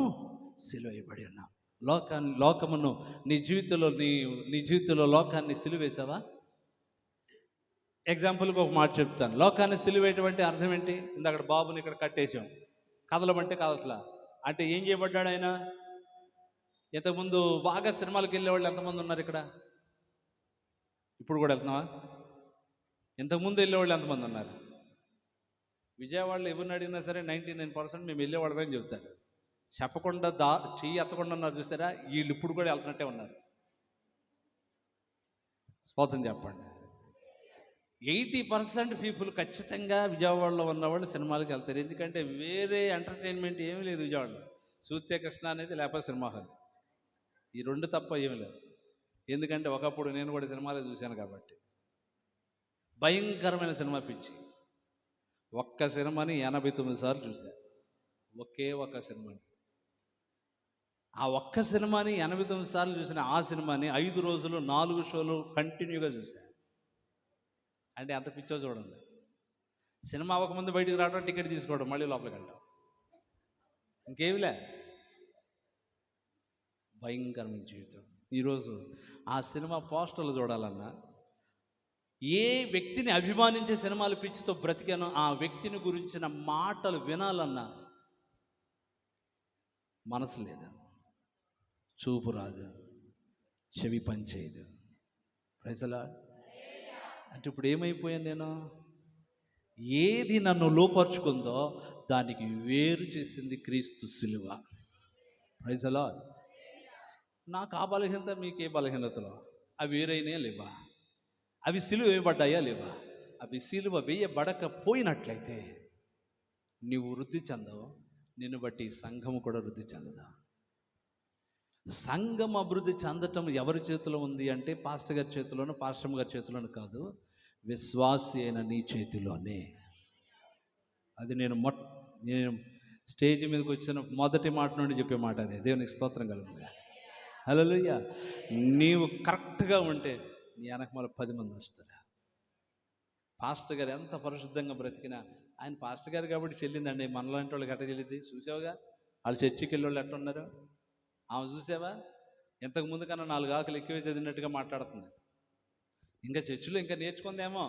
సిలువైబడి ఉన్నాం. లోకమును నీ జీవితంలో లోకాన్ని సిలువేసావా? ఎగ్జాంపుల్కి ఒక మాట చెప్తాను. లోకాన్ని సిలువేటువంటి అర్థం ఏంటి? ఇందాక బాబుని ఇక్కడ కట్టేసాం, కదలమంటే కదలట్లా అంటే ఏం చేయబడ్డాడు ఆయన? ఇంతకుముందు బాగా సినిమాలకు వెళ్ళేవాళ్ళు ఎంతమంది ఉన్నారు ఇక్కడ? ఇప్పుడు కూడా వెళ్తున్నావా? ఇంతకుముందు వెళ్ళేవాళ్ళు ఎంతమంది ఉన్నారు? విజయవాడలో ఎవరిని అడిగినా సరే 99% మేము వెళ్ళేవాళ్ళమే అని చెప్తారు. చెప్పకుండా చెయ్యి ఎత్తకుండా ఉన్నారు చూసారా? వీళ్ళు ఇప్పుడు కూడా వెళ్తున్నట్టే ఉన్నారు. స్తోత్రం చెప్పండి. 80% పీపుల్ ఖచ్చితంగా విజయవాడలో ఉన్నవాళ్ళు సినిమాలకు వెళ్తారు. ఎందుకంటే వేరే ఎంటర్టైన్మెంట్ ఏమీ లేదు విజయవాడలో. సూత్యకృష్ణ అనేది లేకపోతే సినిమా హాల్, ఈ రెండు తప్ప ఏమీ లేదు. ఎందుకంటే ఒకప్పుడు నేను కూడా సినిమాలో చూశాను కాబట్టి. భయంకరమైన సినిమా పిచ్చి. ఒక్క సినిమాని 89 సార్లు చూశాను. ఒకే ఒక్క సినిమాని. ఆ ఒక్క సినిమాని 89 సార్లు చూసిన ఆ సినిమాని 5 రోజులు 4 షోలు కంటిన్యూగా చూశాను. అంటే అంత పిచ్చో చూడండి. సినిమా అవ్వకముందు బయటికి రావడం, టికెట్ తీసుకోవడం, మళ్ళీ లోపలికి వెళ్ళడం, ఇంకేమిలే. భయంకరమైన జీవితం. ఈరోజు ఆ సినిమా పోస్టర్లు చూడాలన్నా, ఏ వ్యక్తిని అభిమానించే సినిమాలు పిచ్చితో బ్రతికానో ఆ వ్యక్తిని గురించిన మాటలు వినాలన్నా మనసు లేదు, చూపు రాదు, చెవి పనిచేయదు. ప్రజలా అంటే ఇప్పుడు ఏమైపోయాను నేను? ఏది నన్ను లోపరుచుకుందో దానికి వేరు చేసింది క్రీస్తు సిలువ. Praise Lord. నాకు ఆ బలహీనత, మీకే బలహీనతలో అవి వేరైనా లేవా? అవి సిలువ వేయబడ్డాయా లేవా? అవి సిలువ వేయబడకపోయినట్లయితే నీవు వృద్ధి చెందవు. నిన్ను బట్టి సంఘము కూడా వృద్ధి చెందదా. సంఘం అభివృద్ధి చెందటం ఎవరి చేతిలో ఉంది అంటే పాస్టర్ గారి చేతిలోనూ, పాస్టర్ గారి చేతిలోనూ కాదు, విశ్వాసి అయిన నీ చేతిలోనే. అది నేను స్టేజ్ మీదకి వచ్చిన మొదటి మాట నుండి చెప్పే మాట అదే. దేవునికి స్తోత్రం కలుగుతుంది. హల్లెలూయా. నీవు కరెక్ట్గా ఉంటే నీ వెనకమాల 10 మంది వస్తారు. పాస్టర్ గారు ఎంత పరిశుద్ధంగా బ్రతికినా, ఆయన పాస్టర్ గారు కాబట్టి చెల్లిందండి. మనలాంటి వాళ్ళకి ఎట్ట చెల్లింది? చూసావుగా వాళ్ళు చర్చికి వెళ్ళేవాళ్ళు ఎట్ట ఉన్నారు? ఆమె చూసావా? ఇంతకుముందు కన్నా 4 ఆకులు ఎక్కువ చదివినట్టుగా మాట్లాడుతుంది. ఇంకా చర్చిలో ఇంకా నేర్చుకుందేమో.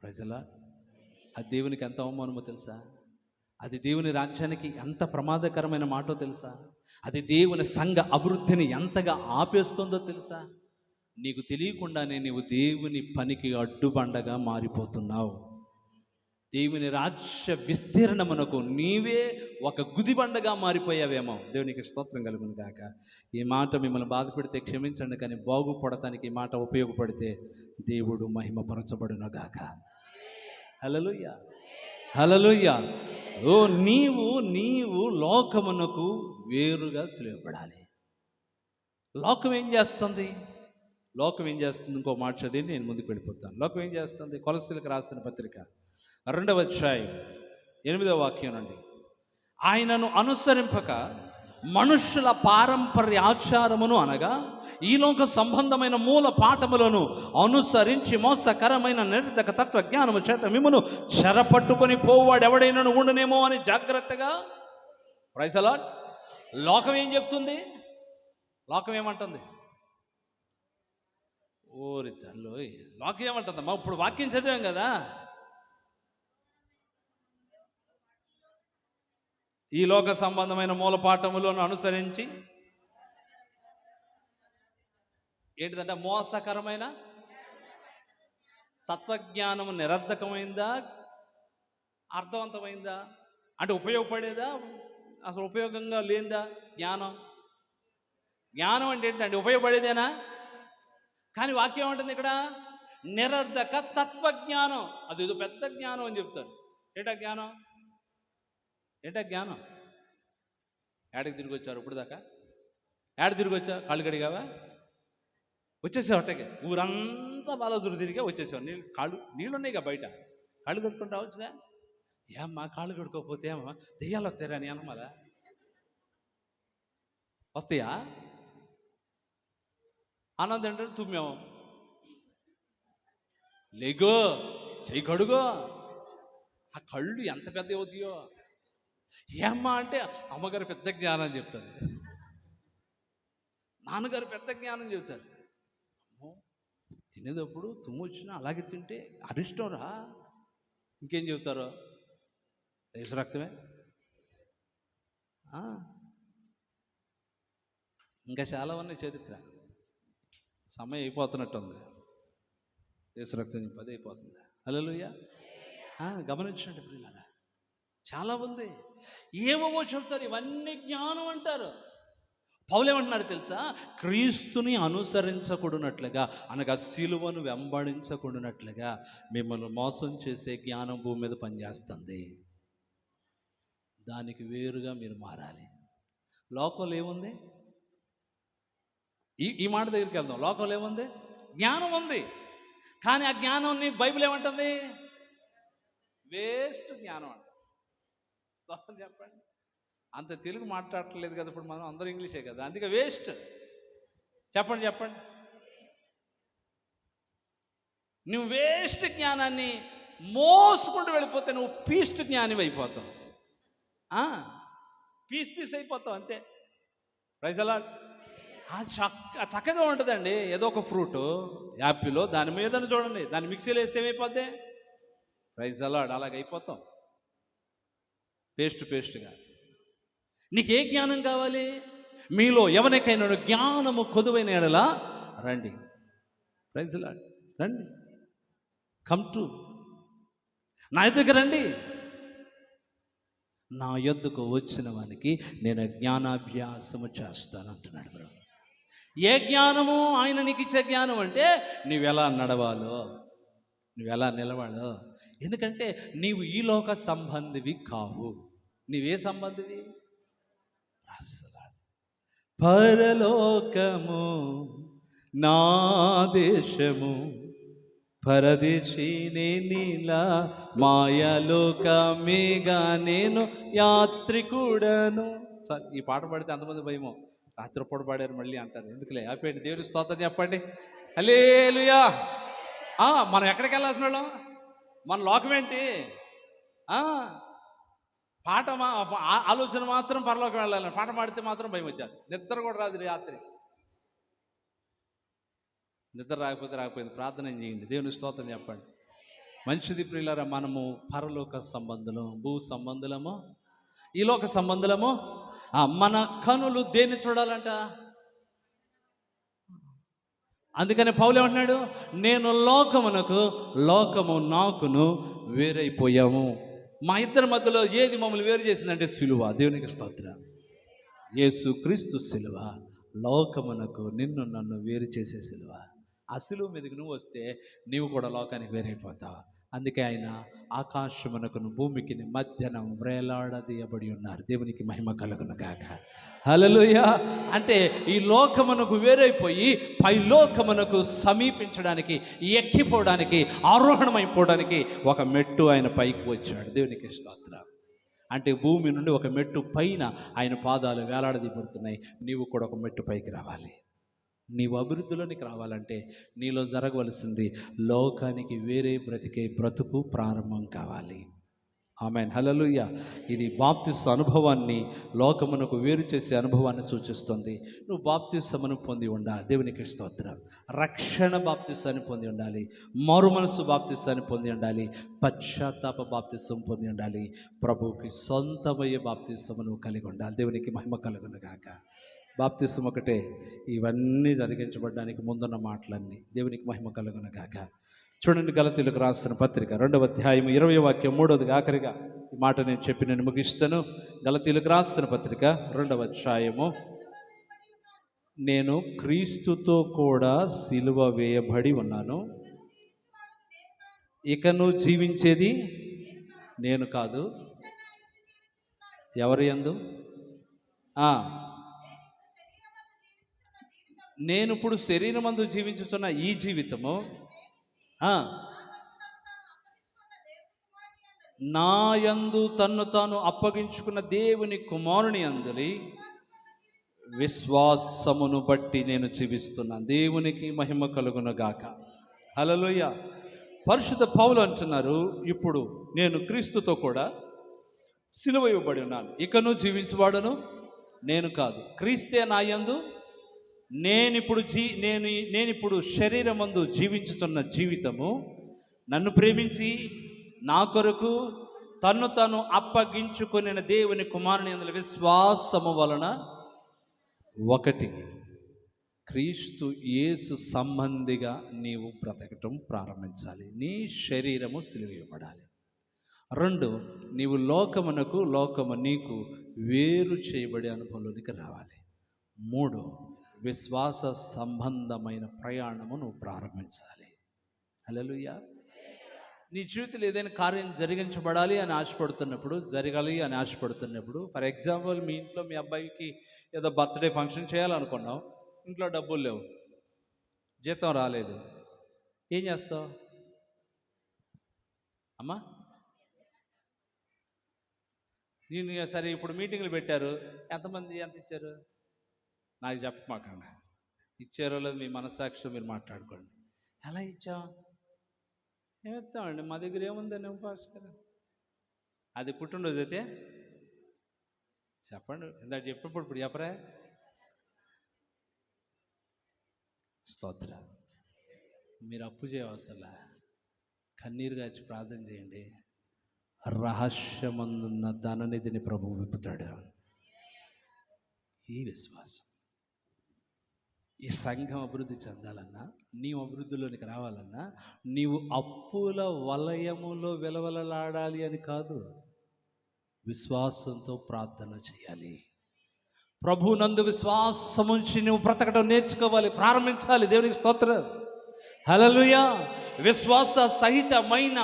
ప్రజలా, అది దేవునికి ఎంత అవమానమో తెలుసా? అది దేవుని రాజ్యానికి ఎంత ప్రమాదకరమైన మాటో తెలుసా? అది దేవుని సంఘ అభివృద్ధిని ఎంతగా ఆపేస్తుందో తెలుసా? నీకు తెలియకుండానే నీవు దేవుని పనికి అడ్డుబండగా మారిపోతున్నావు. దేవుని రాజ్య విస్తీర్ణమునకు నీవే ఒక గుదిబండగా మారిపోయావేమో. దేవునికి స్తోత్రం కలుగును గాక. ఈ మాట మిమ్మల్ని బాధపెడితే క్షమించండి, కానీ బాగుపడటానికి ఈ మాట ఉపయోగపడితే దేవుడు మహిమపరచబడును గాక. హల్లెలూయా, హల్లెలూయా. ఓ నీవు లోకమునకు వేరుగా సిలువబడాలి. లోకం ఏం చేస్తుంది? ఇంకో మాట చదివి నేను ముందుకు వెళ్ళిపోతాను. లోకం ఏం చేస్తుంది? కొలస్సీలకు రాసిన పత్రిక 2వ అధ్యాయం 8వ వాక్యం నుండి, ఆయనను అనుసరింపక మనుష్యుల పారంపర్య ఆచారమును అనగా ఈ లోక సంబంధమైన మూల పాఠములను అనుసరించి మోసకరమైన నిరర్ధక తత్వజ్ఞానము చేత మిమ్మును చెరపట్టుకొని పోవాడు ఎవడైనా ఉండునేమో అని జాగ్రత్తగా. Praise the Lord. లోకం ఏం చెప్తుంది? లోకం ఏమంటుంది? ఓరి తల్లో, లోకం ఏమంటుందమ్మా? ఇప్పుడు వాక్యం చదివాం కదా. ఈ లోక సంబంధమైన మూలపాఠములను అనుసరించి ఏంటిదంటే మోసకరమైన తత్వజ్ఞానము నిరర్ధకమైందా, అర్థవంతమైందా? అంటే ఉపయోగపడేదా, అసలు ఉపయోగంగా లేనిదా? జ్ఞానం అంటే ఏంటంటే ఉపయోగపడేదేనా? కానీ వాక్యం ఉంటుంది ఇక్కడ నిరర్ధక తత్వజ్ఞానం. అది ఏదో పెద్ద జ్ఞానం అని చెప్తారు. ఏంటా జ్ఞానం? ఏడకి తిరిగి వచ్చారు ఇప్పుడు దాకా? ఏడ తిరిగి వచ్చా? కాళ్ళు కడిగావా? వచ్చేసావు అట్టగే ఊరంతా బాలజురు తిరిగా వచ్చేసావు. నీళ్ళు ఉన్నాయిగా బయట, కాళ్ళు కట్టుకుని రావచ్చుగా. ఏమ్మా కాళ్ళు కడుక్కోకపోతే ఏమమ్మా దెయ్యాలు వస్తారా అని అనమాలా? వస్తాయా? ఆనందం అంటే తుమ్మాము, లేగో చెయ్యి కడుగో. ఆ కళ్ళు ఎంత పెద్ద అవుతాయో. ఏమ్మా అంటే అమ్మగారు పెద్ద జ్ఞానం చెప్తారు, నాన్నగారు పెద్ద జ్ఞానం చెప్తారు. అమ్మో, తినేటప్పుడు తుమ్ము వచ్చినా అలాగే తింటే అరిష్టం రా. ఇంకేం చెబుతారో? యేసు రక్తమే. ఇంకా చాలా ఉన్నాయి చరిత్ర. సమయం అయిపోతున్నట్టుంది. యేసు రక్తం 10 అయిపోతుంది. హల్లెలూయా. గమనించండి ప్రియులారా, చాలా ఉంది. ఏమో చెప్తారు, ఇవన్నీ జ్ఞానం అంటారు. పౌలు ఏమంటున్నారు తెలుసా? క్రీస్తుని అనుసరించకూడనట్లుగా, అనగా సిలువను వెంబడించకూడనట్లుగా మిమ్మల్ని మోసం చేసే జ్ఞానం భూమి మీద పనిచేస్తుంది. దానికి వేరుగా మీరు మారాలి. లోకంలో ఏముంది? ఈ మాట దగ్గరికి వెళ్దాం. లోకంలో ఏముంది? జ్ఞానం ఉంది. కానీ ఆ జ్ఞానాన్ని బైబిల్ ఏమంటుంది? వేస్ట్ జ్ఞానం అంట. చెప్పండి, అంత తెలుగు మాట్లాడట్లేదు కదా ఇప్పుడు మనం, అందరూ ఇంగ్లీషే కదా, అందుకే వేస్ట్. చెప్పండి చెప్పండి. నువ్వు వేస్ట్ జ్ఞానాన్ని మోసుకుంటూ వెళ్ళిపోతే నువ్వు పీస్ట్ జ్ఞాని అయిపోతావు. పీస్ అయిపోతావు అంతే. Praise a lot. చక్కగా ఉంటుందండి. ఏదో ఒక ఫ్రూట్, యాపిల్, దాని మీద చూడండి, దాన్ని మిక్సీలో వేస్తే ఏమైపోద్ది? Praise allot. అలాగైపోతాం పేస్ట్గా. నీకే జ్ఞానం కావాలి? మీలో ఎవరికైనా జ్ఞానము కొదువైన ఎడల రండి. Praise lord. రండి, కమ్ టు నా యొద్దకు రండి. నా యొద్దకు వచ్చిన వానికి నేను జ్ఞానాభ్యాసము చేస్తాను అంటున్నాడు బ్రో. ఏ జ్ఞానము? ఆయన నీకు ఇచ్చే జ్ఞానం అంటే నువ్వెలా నడవాలో, నువ్వెలా నిలవాలో. ఎందుకంటే నీవు ఈ లోక సంబంధివి కావు. నీవే సంబంధివి? పరలోకము నా దేశము, పరదేశీ నీలా మాయలోకమేగా నేను యాత్రికుడను. ఈ పాట పాడితే అంతమంది భయమో, రాత్రిపూట పాడారు మళ్ళీ అంటారు. ఎందుకులే, ఆపేయండి. దేవుడి స్తోత్రం చెప్పండి. హల్లెలూయా. మనం ఎక్కడికి వెళ్ళాల్సిన వాళ్ళం? మన లోకం ఏంటి? పాట ఆలోచన మాత్రం పరలోకం వెళ్ళాలని, పాట పాడితే మాత్రం భయం వచ్చారు. నిద్ర కూడా రాదు రాత్రి. నిద్ర రాకపోయింది, ప్రార్థన చేయండి, దేవుని స్తోత్రం చెప్పండి. మంచిది ప్రియులారా. మనము పరలోక సంబంధులము, భూ సంబంధులము, ఈ లోక సంబంధులము. మన కనులు దేన్ని చూడాలంట? అందుకని పౌలు ఏమంటున్నాడు? నేను లోకమునకు, లోకము నాకును వేరైపోయాము. మా ఇద్దరి మధ్యలో ఏది మమ్మల్ని వేరు చేసిందంటే సిలువ. దేవునికి స్తోత్రం. యేసు క్రీస్తు సిలువ లోకమునకు నిన్ను నన్ను వేరు చేసే సిలువ. ఆ సిలువ మీదకి నువ్వు వస్తే నీవు కూడా లోకానికి వేరైపోతావు. అందుకే ఆయన ఆకాశమునకును భూమికి మధ్యన వ్రేలాడదీయబడి ఉన్నారు. దేవునికి మహిమ కలుగును గాక. హల్లెలూయా. అంటే ఈ లోకమునకు వేరైపోయి పై లోకమునకు సమీపించడానికి, ఎక్కిపోవడానికి, ఆరోహణమైపోవడానికి ఒక మెట్టు ఆయన పైకి వచ్చాడు. దేవునికి స్తోత్రం. అంటే భూమి నుండి ఒక మెట్టు పైన ఆయన పాదాలు వేలాడదీయబడుతున్నాయి. నీవు కూడా ఒక మెట్టు పైకి రావాలి. నీవు అభివృద్ధిలోనికి రావాలంటే నీలో జరగవలసింది లోకానికి వేరే బ్రతుకు ప్రారంభం కావాలి. ఆమేన్. హల్లెలూయా. ఇది బాప్తిస్మ అనుభవాన్ని, లోకమునకు వేరు చేసే అనుభవాన్ని సూచిస్తుంది. నువ్వు బాప్తిస్మను పొంది ఉండాలి. దేవునికి స్తోత్రం. రక్షణ బాప్తిస్మాన్ని పొంది ఉండాలి, మారు మనసు బాప్తిస్మాన్ని పొంది ఉండాలి, పశ్చాత్తాప బాప్తిస్మం పొంది ఉండాలి, ప్రభువుకి సొంతమయ్యే బాప్తిస్మను కలిగి ఉండాలి. దేవునికి మహిమ కలుగును గాక. బాప్తిస్మం ఒకటే ఇవన్నీ జరిగించబడడానికి ముందున్న మాటలన్నీ. దేవునికి మహిమ కలుగును గాక. చూడండి, గలతీయులకు రాసిన పత్రిక 2వ అధ్యాయం 20వ వాక్యం 3వది ఆఖరిగా ఈ మాట నేను చెప్పి నేను ముగిస్తాను. గలతీయులకు రాసిన పత్రిక 2వ అధ్యాయము, నేను క్రీస్తుతో కూడా సిలువ వేయబడి ఉన్నాను, ఇకను జీవించేది నేను కాదు. ఎవరి యందు? నేను ఇప్పుడు శరీరమందు జీవించుతున్న ఈ జీవితము ఆ, నా యందు తన్ను తాను అప్పగించుకున్న దేవుని కుమారుని అందులి విశ్వాసమును బట్టి నేను జీవిస్తున్నాను. దేవునికి మహిమ కలుగును గాక. హల్లెలూయా. పరిశుద్ధ పౌలు అంటున్నారు, ఇప్పుడు నేను క్రీస్తుతో కూడా సిలువ ఇవ్వబడి ఉన్నాను, ఇకను జీవించువాడను నేను కాదు, క్రీస్తే నా యందు నేనిప్పుడు శరీరమందు జీవించుతున్న జీవితము నన్ను ప్రేమించి నా కొరకు తన్ను తాను అప్పగించుకుని దేవుని కుమారుని యందు విశ్వాసము వలన ఒకటి క్రీస్తు యేసు సంబంధిగా నీవు బ్రతకటం ప్రారంభించాలి. నీ శరీరము సిలువేయబడాలి. 2, నీవు లోకము నీకు వేరు చేయబడే అనుభవంలోనికి రావాలి. 3, విశ్వాస సంబంధమైన ప్రయాణము నువ్వు ప్రారంభించాలి. హల్లెలూయా. నీ జీవితంలో ఏదైనా కార్యం జరగాలి అని ఆశపడుతున్నప్పుడు ఫర్ ఎగ్జాంపుల్, మీ ఇంట్లో మీ అబ్బాయికి ఏదో బర్త్డే ఫంక్షన్ చేయాలనుకున్నావు, ఇంట్లో డబ్బులు లేవు, జీతం రాలేదు, ఏం చేస్తావు అమ్మా? నేను సరే ఇప్పుడు మీటింగ్లు పెట్టారు, ఎంతమంది ఎంత ఇచ్చారు నాకు చెప్పమాకండి, ఇచ్చారో లేదు మీ మనస్సాక్షిలో మీరు మాట్లాడుకోండి. ఎలా ఇచ్చావు? ఏమిస్తామండి, మా దగ్గర ఏముందని పాస్టర్, అది పుట్టినరోజు అయితే చెప్పండి, ఇందాక చెప్పినప్పుడు చెప్పరా? స్తోత్ర. మీరు అప్పు చేయవసలా, కన్నీరు గాచి ప్రార్థన చేయండి, రహస్యమందున్న ధననిధిని ప్రభువు విప్పుతాడు. ఈ విశ్వాసం, ఈ సంఘం అభివృద్ధి చెందాలన్నా, నీవు అభివృద్ధిలోనికి రావాలన్నా, నీవు అప్పుల వలయములో వెలవలలాడాలి అని కాదు, విశ్వాసంతో ప్రార్థన చేయాలి. ప్రభు నందు విశ్వాసం ఉంచి నువ్వు బ్రతకడం నేర్చుకోవాలి, ప్రారంభించాలి. దేవునికి స్తోత్రం. హల్లెలూయా. విశ్వాస సహితమైన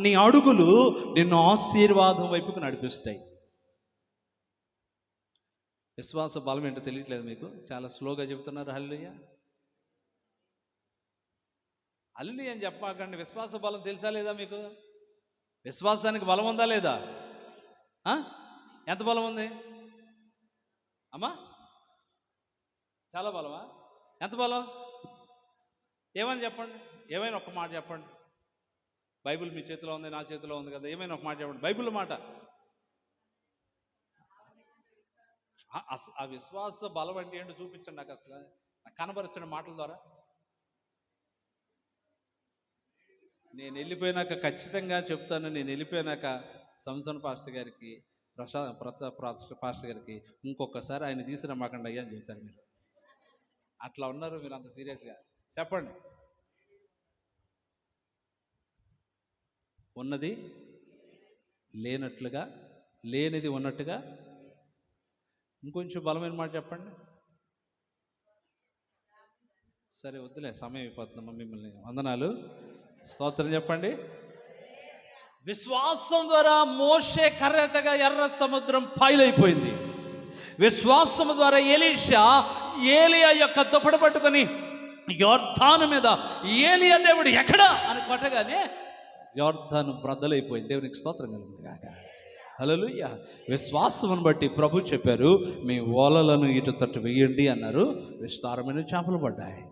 నీ అడుగులు నిన్ను ఆశీర్వాదం వైపుకు నడిపిస్తాయి. విశ్వాస బలం ఏంటో తెలియట్లేదు మీకు, చాలా స్లోగా చెబుతున్నారు. హల్లెలూయా హల్లెలూయా అని చెప్పకండి. విశ్వాస బలం తెలుసా లేదా మీకు? విశ్వాసానికి బలం ఉందా లేదా? ఎంత బలం ఉంది అమ్మా? చాలా బలమా? ఎంత బలం? ఏమని చెప్పండి, ఏమైనా ఒక మాట చెప్పండి. బైబిల్ మీ చేతిలో ఉంది, నా చేతిలో ఉంది కదా, ఏమైనా ఒక మాట చెప్పండి, బైబిల్ మాట. ఆ విశ్వాస బలం అంటే ఏంటో చూపించండి నాకు, అసలు నాకు కనబరచండి మాటల ద్వారా. నేను వెళ్ళిపోయినాక ఖచ్చితంగా చెప్తాను. నేను వెళ్ళిపోయినాక సంసన్ పాస్టర్ గారికి, ప్రతాప్ పాస్టర్ గారికి ఇంకొకసారి ఆయన తీసుకురమ్మకండి అయ్యా అని చెప్తారు. మీరు అట్లా ఉన్నారు, మీరు అంత సీరియస్గా చెప్పండి. ఉన్నది లేనట్లుగా, లేనిది ఉన్నట్టుగా. ఇంకొంచెం బలమైన మాట చెప్పండి. సరే వద్దులే, సమయం అయిపోతుందమ్మా. మిమ్మల్ని వందనాలు, స్తోత్రం చెప్పండి. విశ్వాసం ద్వారా మోషే కర్రెతగా ఎర్ర సముద్రం పాయలైపోయింది. విశ్వాసం ద్వారా ఎలీషా ఏలియా యొక్క దుప్పటి పట్టుకొని యోర్దాను మీద ఏలియా దేవుడు ఎక్కడా అని కొట్టగానే యోర్దాను బ్రద్దలైపోయింది. దేవునికి స్తోత్రం కలుగును గాక. హల్లెలూయా. విశ్వాసమును బట్టి ప్రభు చెప్పారు, మీ ఓలలను ఇటు తట్టు వేయండి అన్నారు, విస్తారమైన చేపలు పడ్డాయి.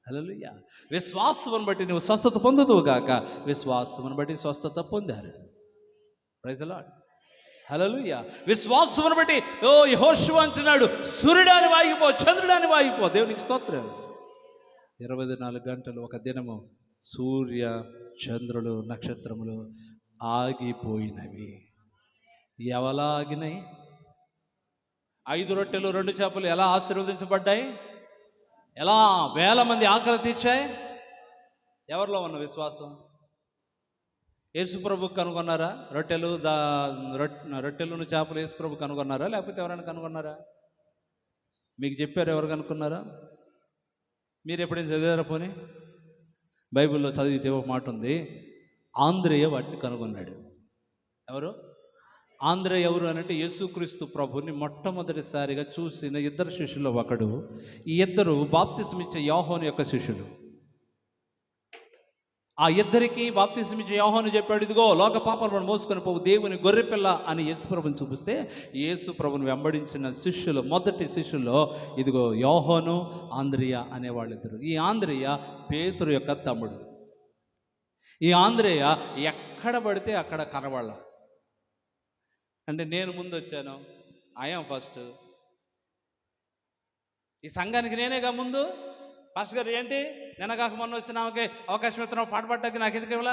హల్లెలూయా. విశ్వాసమును బట్టి నువ్వు స్వస్థత పొందుదువు గాక. విశ్వాసమును బట్టి స్వస్థత పొందారు. Praise the lord. హల్లెలూయా. విశ్వాసమును బట్టి యెహోషువ అంటున్నాడు, సూర్యుడాని వాగిపో, చంద్రుడాని వాగిపో. దేవునికి స్తోత్రం. 24 గంటలు ఒక దినము సూర్య చంద్రులు నక్షత్రములు ఆగిపోయినవి. ఎవలా ఆగినాయి? 5 రొట్టెలు 2 చేపలు ఎలా ఆశీర్వదించబడ్డాయి? ఎలా వేల మంది ఆకలి తీర్చాయి? ఎవరిలో ఉన్న విశ్వాసం? యేసుప్రభుకు కనుగొన్నారా? రొట్టెలను చేపలు యేసుప్రభు కనుగొన్నారా, లేకపోతే ఎవరైనా కనుగొన్నారా? మీకు చెప్పారు, ఎవరు కనుక్కున్నారా? మీరు ఎప్పుడైనా చదివారా? పోనీ బైబిల్లో చదివితే ఒక మాట ఉంది, ఆంద్రేయ వాటిని కనుగొన్నాడు. ఎవరు? ఆంధ్ర ఎవరు అనంటే యేసుక్రీస్తు ప్రభుని మొట్టమొదటిసారిగా చూసిన ఇద్దరు శిష్యులు ఒకడు. ఈ ఇద్దరు బాప్తిస్మిచ్చే యోహాను యొక్క శిష్యులు. ఆ ఇద్దరికి బాప్తిస్మిచ్చే యోహాను చెప్పాడు, ఇదిగో లోక పాపాలను మోసుకొని పోవు దేవుని గొర్రెపిల్ల అని యేసుప్రభుని చూపిస్తే, యేసుప్రభుని వెంబడించిన శిష్యులు, మొదటి శిష్యుల్లో ఇదిగో యోహాను, ఆంద్రియ అనేవాళ్ళిద్దరు. ఈ ఆంద్రియ పేతురు యొక్క తమ్ముడు. ఈ ఆంద్రియ ఎక్కడ పడితే అక్కడ కనబడాల. అంటే నేను ముందు వచ్చాను, ఐఎమ్ ఫస్ట్, ఈ సంఘానికి నేనేగా ముందు. పాస్టర్ గారు ఏంటి నిన్న కాక మొన్న వచ్చిన ఆమెకి అవకాశం ఇస్తున్నావు, పాట పాడటానికి నాకు ఎందుకు ఇవ్వాల?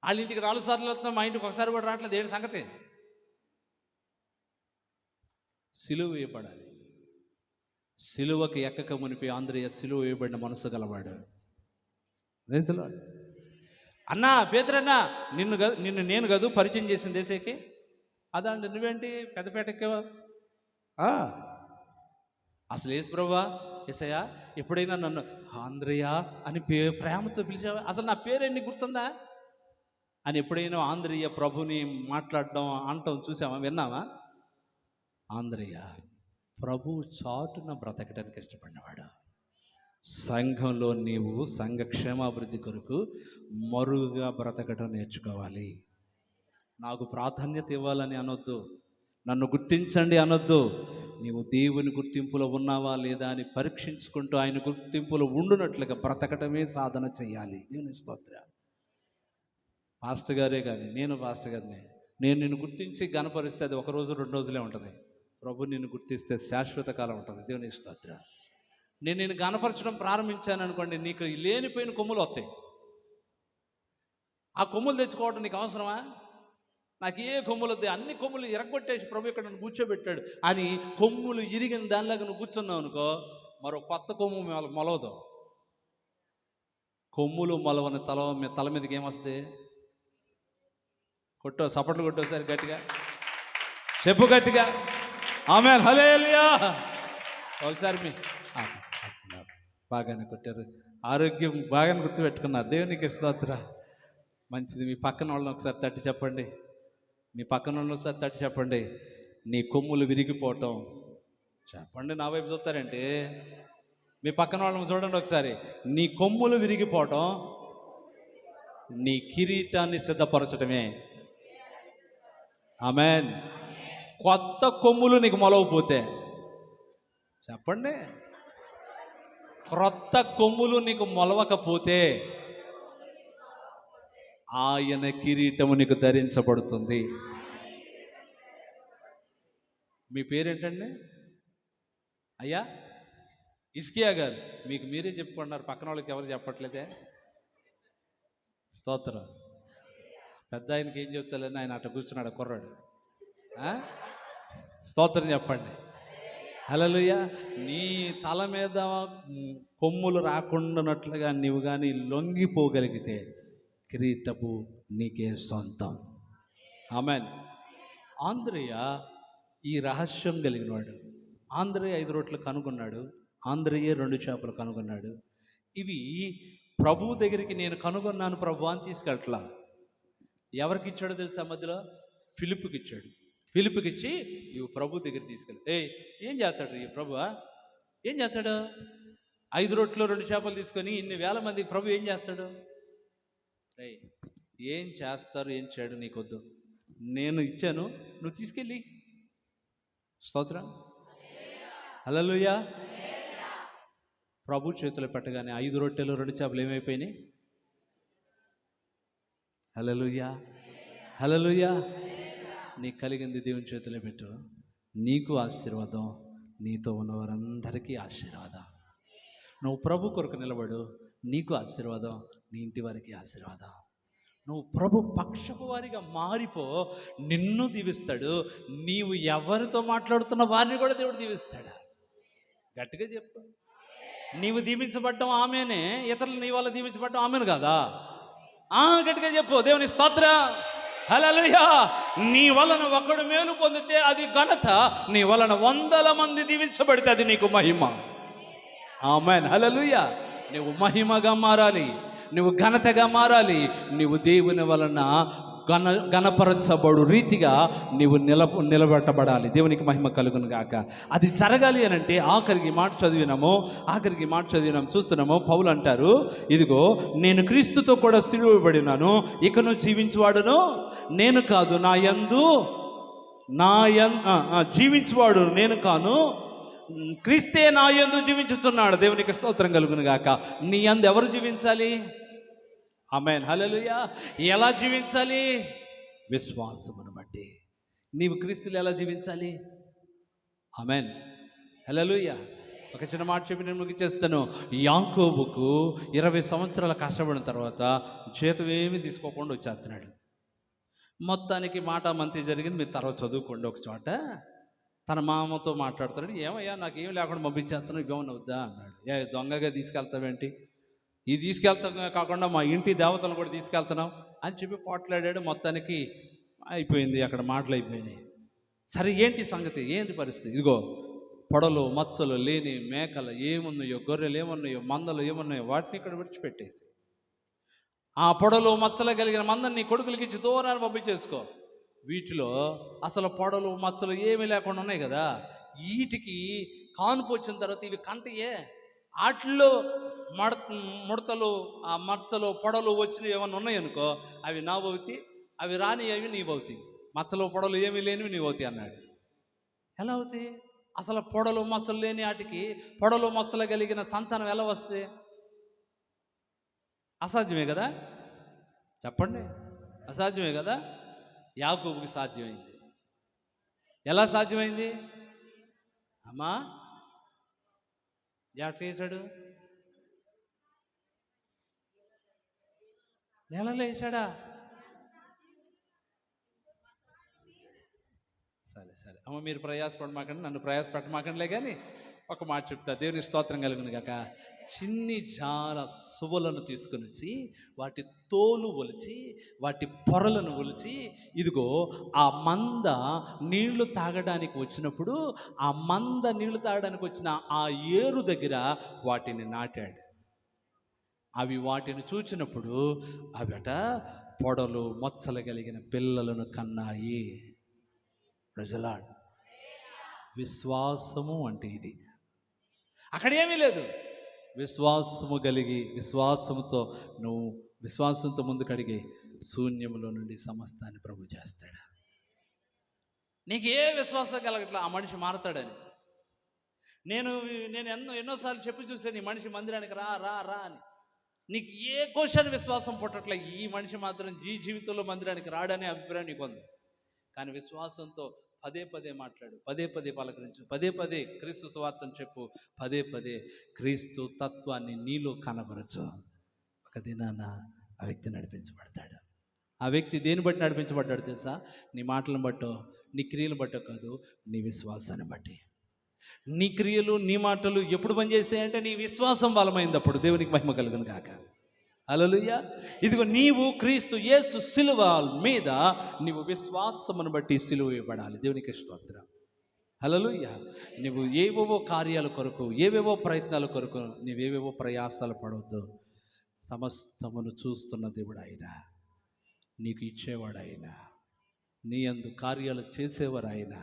వాళ్ళ ఇంటికి 4 సార్లు వెళ్తున్నాం, మా ఇంటికి ఒకసారి కూడా రావట్లేదు, ఏంటి సంగతి? సిలువ వేయబడాలి. సిలువకి ఎక్కక మునిపి ఆంధ్రయ సిలువ వేయబడిన మనసు గలవాడు. అన్నా పేతురన్నా, నిన్ను నేను కాదు పరిచయం చేసిన దేశకి. అదా అండి, నువ్వేంటి పెద్దపేటకి? అసలు యేసు ప్రభువా, యేసయ్యా ఎప్పుడైనా నన్ను ఆంధ్రయ్య అని ప్రేమతో పిలిచావా? అసలు నా పేరేంటి గుర్తుందా అని ఎప్పుడైనా ఆంధ్రయ్య ప్రభుని మాట్లాడడం అంటాం చూసావా, విన్నావా? ఆంధ్రయ్య ప్రభు చాటున బ్రతకడానికి ఇష్టపడినవాడు. సంఘంలో నీవు సంఘ క్షేమాభివృద్ధి కొరకు మరుగుగా బ్రతకడం నేర్చుకోవాలి. నాకు ప్రాధాన్యత ఇవ్వాలని అనొద్దు, నన్ను గుర్తించండి అనొద్దు. నీవు దేవుని గుర్తింపులో ఉన్నావా లేదా అని పరీక్షించుకుంటూ ఆయన గుర్తింపులో ఉండునట్లుగా బ్రతకటమే సాధన చేయాలి. దేవుని స్తోత్రం. పాస్టర్ గారే కానీ నేను పాస్టర్ గారిని, నేను నిన్ను గుర్తించి గణపరిస్తే అది 1 రోజు 2 రోజులే ఉంటుంది. ప్రభు నిన్ను గుర్తిస్తే శాశ్వత కాలం ఉంటుంది. దేవుని స్తోత్రం. నేను గణపరచడం ప్రారంభించాను అనుకోండి, నీకు లేనిపోయిన కొమ్ములు వస్తాయి. ఆ కొమ్ములు తెచ్చుకోవడం నీకు అవసరమా? నాకు ఏ కొమ్ములు వద్దాయి, అన్ని కొమ్ములు ఎరగొట్టేసి ప్రభు ఇక్కడ నన్ను కూర్చోబెట్టాడు అని కొమ్ములు ఇరిగిన దానిలాగా నువ్వు కూర్చున్నావు అనుకో, మరో కొత్త కొమ్ము మొలవదు. కొమ్ములు మొలవని తల మీదకి ఏమొస్తుంది? సపట్లు కొట్టోసారి గట్టిగా చెప్పు, గట్టిగా ఆమేన్ హల్లెలూయా. ఒకసారి బాగానే కొట్టారు, ఆరోగ్యం బాగానే గుర్తుపెట్టుకున్నారు. దేవునికి స్తోత్రం. మంచిది. మీ పక్కన వాళ్ళని ఒకసారి తట్టి చెప్పండి, మీ పక్కన వాళ్ళని ఒకసారి తట్టి చెప్పండి, నీ కొమ్ములు విరిగిపోవటం. చెప్పండి, నా వైపు చూస్తారంటే. మీ పక్కన వాళ్ళని చూడండి ఒకసారి. నీ కొమ్ములు విరిగిపోవటం నీ కిరీటాన్ని సిద్ధపరచడమే. ఆమేన్. కొత్త కొమ్ములు నీకు మొలవపోతే, చెప్పండి, క్రొత్త కొమ్ములు నీకు మొలవకపోతే ఆయన కిరీటము నీకు ధరించబడుతుంది. మీ పేరేంటండి? అయ్యా ఇస్కియా గారు. మీకు మీరే చెప్పుకున్నారు, పక్కన వాళ్ళకి ఎవరు చెప్పట్లేదే. స్తోత్రం. పెద్ద ఆయనకి ఏం చెప్తాలని ఆయన అట్ట కూర్చున్నాడు కుర్రాడు. స్తోత్రం చెప్పండి. హల్లెలూయా. నీ తల మీద కొమ్ములు రాకుండానట్లుగా నీవు కానీ లొంగిపోగలిగితే కిరీటపు నీకే సొంతం. ఆమేన్. ఆంద్రయ ఈ రహస్యం కలిగినవాడు. ఆంద్రయ 5 రొట్టెలు కనుగొన్నాడు, ఆంద్రయ 2 చేపలు కనుగొన్నాడు. ఇవి ప్రభు దగ్గరికి నేను కనుగొన్నాను ప్రభు అని తీసుకెళ్ళట్లా. ఎవరికి ఇచ్చాడో తెలుసా? మధ్యలో ఫిలిప్పుకి ఇచ్చాడు. ఫిలిప్పుకి ఇచ్చి ఇవి ప్రభు దగ్గర తీసుకెళ్ళి, ఏం చేస్తాడు ఈ ప్రభు? ఏం చేస్తాడు? 5 రొట్టెలు 2 చేపలు తీసుకొని ఇన్ని వేల మందికి ప్రభు ఏం చేస్తాడు? ఏం చేస్తారు, ఏం చేయడు నీకొద్దు, నేను ఇచ్చాను, నువ్వు తీసుకెళ్ళి. స్తోత్రం. హల్లెలూయా. ప్రభు చేతులు పెట్టగానే 5 రొట్టెలు 2 చేపలు ఏమైపోయినాయి? హల్లెలూయా, హల్లెలూయా. నీకు కలిగింది దేవుని చేతులే పెట్టు. నీకు ఆశీర్వాదం, నీతో ఉన్నవారందరికీ ఆశీర్వాదం. నువ్వు ప్రభు కొరకు నిలబడు, నీకు ఆశీర్వాదం, నీ ఇంటి వారికి ఆశీర్వాదం. నువ్వు ప్రభు పక్షపు వారిగా మారిపో, నిన్ను దీవిస్తాడు. నీవు ఎవరితో మాట్లాడుతున్న వారిని కూడా దేవుడు దీవిస్తాడు. గట్టిగా చెప్పు. నీవు దీవించబడ్డం ఆమెనే, ఇతరులు నీ వల్ల దీవించబడ్డం ఆమెను కాదా? గట్టిగా చెప్పు. దేవుని స్తోత్రం. హల్లెలూయా. నీ వలన ఒకడు మేలు పొందితే అది ఘనత, నీ వలన 100 మంది దీవించబడితే అది నీకు మహిమ. ఆమేన్. హల్లెలూయా. నువ్వు మహిమగా మారాలి, నువ్వు ఘనతగా మారాలి, నువ్వు దేవుని వలన గణపరచబడు రీతిగా నీవు నిలబెట్టబడాలి. దేవునికి మహిమ కలుగును గాక. అది జరగాలి అని అంటే ఆఖరికి మాట చదివినాం చూస్తున్నాము. పౌలు అంటారు, ఇదిగో నేను క్రీస్తుతో కూడా సిలువబడినాను, ఇకను జీవించువాడును నేను కాదు, జీవించువాడు నేను కాను, క్రీస్తే నా యందు జీవించుచున్నాడు. దేవునికి స్తోత్రం కలుగును గాక. నీ యందు ఎవరు జీవించాలి? ఆమేన్, హల్లెలూయా. ఎలా జీవించాలి? విశ్వాసమును బట్టి. నీవు క్రీస్తులు ఎలా జీవించాలి? ఆమేన్, హల్లెలూయా. ఒక చిన్న మాట చెప్పి నేను ముగించేస్తాను. యాకోబుకు 20 సంవత్సరాల కష్టపడిన తర్వాత జీతం ఏమీ తీసుకోకుండా వచ్చేస్తున్నాడు. మొత్తానికి మాట మంతి జరిగింది. మీరు తర్వాత చదువుకోండి. ఒక చోట తన మామతో మాట్లాడుతున్నాడు. ఏమయ్యా నాకేం లేకుండా పంపించేస్తున్నావు, ఇవేమన్నా వద్దా అన్నాడు. దొంగగా తీసుకెళ్తావేంటి? ఇది తీసుకెళ్తాం కాకుండా మా ఇంటి దేవతలు కూడా తీసుకెళ్తున్నావు అని చెప్పి పోట్లాడాడు. మొత్తానికి అయిపోయింది, అక్కడ మాటలు అయిపోయినాయి. సరే ఏంటి సంగతి, ఏంటి పరిస్థితి? ఇదిగో పొడలు మచ్చలు లేని మేకలు ఏమున్నాయో, గొర్రెలు ఏమున్నాయో, మందలు ఏమున్నాయో వాటిని ఇక్కడ విడిచిపెట్టేసి ఆ పొడలు మచ్చలు కలిగిన మందని నీ కొడుకులకి ఇచ్చి దూరాన్ని పంపించేసుకో. వీటిలో అసలు పొడలు మచ్చలు ఏమీ లేకుండా ఉన్నాయి కదా, వీటికి కానుపు వచ్చిన తర్వాత ఇవి కంటయే, వాటిల్లో ముడతలు ఆ మచ్చలు పొడలు వచ్చినవి ఏమన్నా ఉన్నాయనుకో, అవి నా భౌతి, అవి రాని అవి నీ భౌతి, మచ్చలు పొడలు ఏమీ లేనివి నీ భౌతి అన్నాడు. ఎలా అవుతాయి? అసలు పొడలు మచ్చలు లేని వాటికి పొడలు మచ్చలు కలిగిన సంతానం ఎలా వస్తే? అసాధ్యమే కదా, చెప్పండి, అసాధ్యమే కదా. యాకోబుకి సాధ్యమైంది. ఎలా సాధ్యమైంది? అమ్మా ఎట్లా వేశాడు? నెలలో వేశాడా? సరే అమ్మ, మీరు ప్రయాసపడమాకండి, నన్ను ప్రయాసపెట్టమాకండిలే. కానీ ఒక మాట చెప్తా, దేవుని స్తోత్రం కలుగును గాక. చిన్ని జాల సువ్వలను తీసుకుని వచ్చి వాటి తోలు ఒలిచి వాటి పొరలను ఒలిచి, ఇదిగో ఆ మంద నీళ్లు తాగడానికి వచ్చినప్పుడు ఆ మంద నీళ్లు తాగడానికి వచ్చిన ఆ ఏరు దగ్గర వాటిని నాటాడు. అవి వాటిని చూచినప్పుడు అవిట పొడలు మచ్చలు కలిగిన పిల్లలను కన్నాయి. ప్రజలాడ్, విశ్వాసము అంటే ఇది. అక్కడేమీ లేదు. విశ్వాసము కలిగి విశ్వాసముతో నువ్వు విశ్వాసంతో ముందుకడిగి శూన్యములో నుండి సమస్తాన్ని ప్రభు చేస్తాడు. నీకు ఏ విశ్వాసం కలగట్లా ఆ మనిషి మారతాడని. నేను ఎన్నోసార్లు చెప్పి చూసాను, ఈ మనిషి మందిరానికి రా రా రా అని. నీకు ఏ క్వశ్చన్ విశ్వాసం పుట్టట్లే, ఈ మనిషి మాత్రం ఈ జీవితంలో మందిరానికి రాడనే అభిప్రాయం నీకు ఉంది. కానీ విశ్వాసంతో పదే మాట్లాడు, పదే పలకరించు, పదే క్రీస్తు సువార్తను చెప్పు, పదే క్రీస్తు తత్వాన్ని నీలో కనబరచు. ఒక దినాన ఆ వ్యక్తి నడిపించబడతాడు. ఆ వ్యక్తి దేని బట్టి నడిపించబడ్డాడు తెలుసా? నీ మాటలను బట్టో, నీ క్రియలు బట్టో కాదు, నీ విశ్వాసాన్ని బట్టి. నీ క్రియలు నీ మాటలు ఎప్పుడు పనిచేసాయంటే నీ విశ్వాసం బలమైనప్పుడు. దేవునికి మహిమ కలుగును గాక. హల్లెలూయా. ఇదిగో నీవు క్రీస్తు యేసు సిలువ మీద నీవు విశ్వాసమును బట్టి సిలువ ఇవ్వబడాలి. దేవునికి స్తోత్రం. హల్లెలూయా. నువ్వు ఏవేవో కార్యాల కొరకు, ఏవేవో ప్రయత్నాల కొరకు నీవేవేవో ప్రయాసాలు పడవద్దు. సమస్తమును చూస్తున్న దేవుడు ఆయన, నీకు ఇచ్చేవాడు ఆయన, నీ యందు కార్యాలు చేసేవారు ఆయన,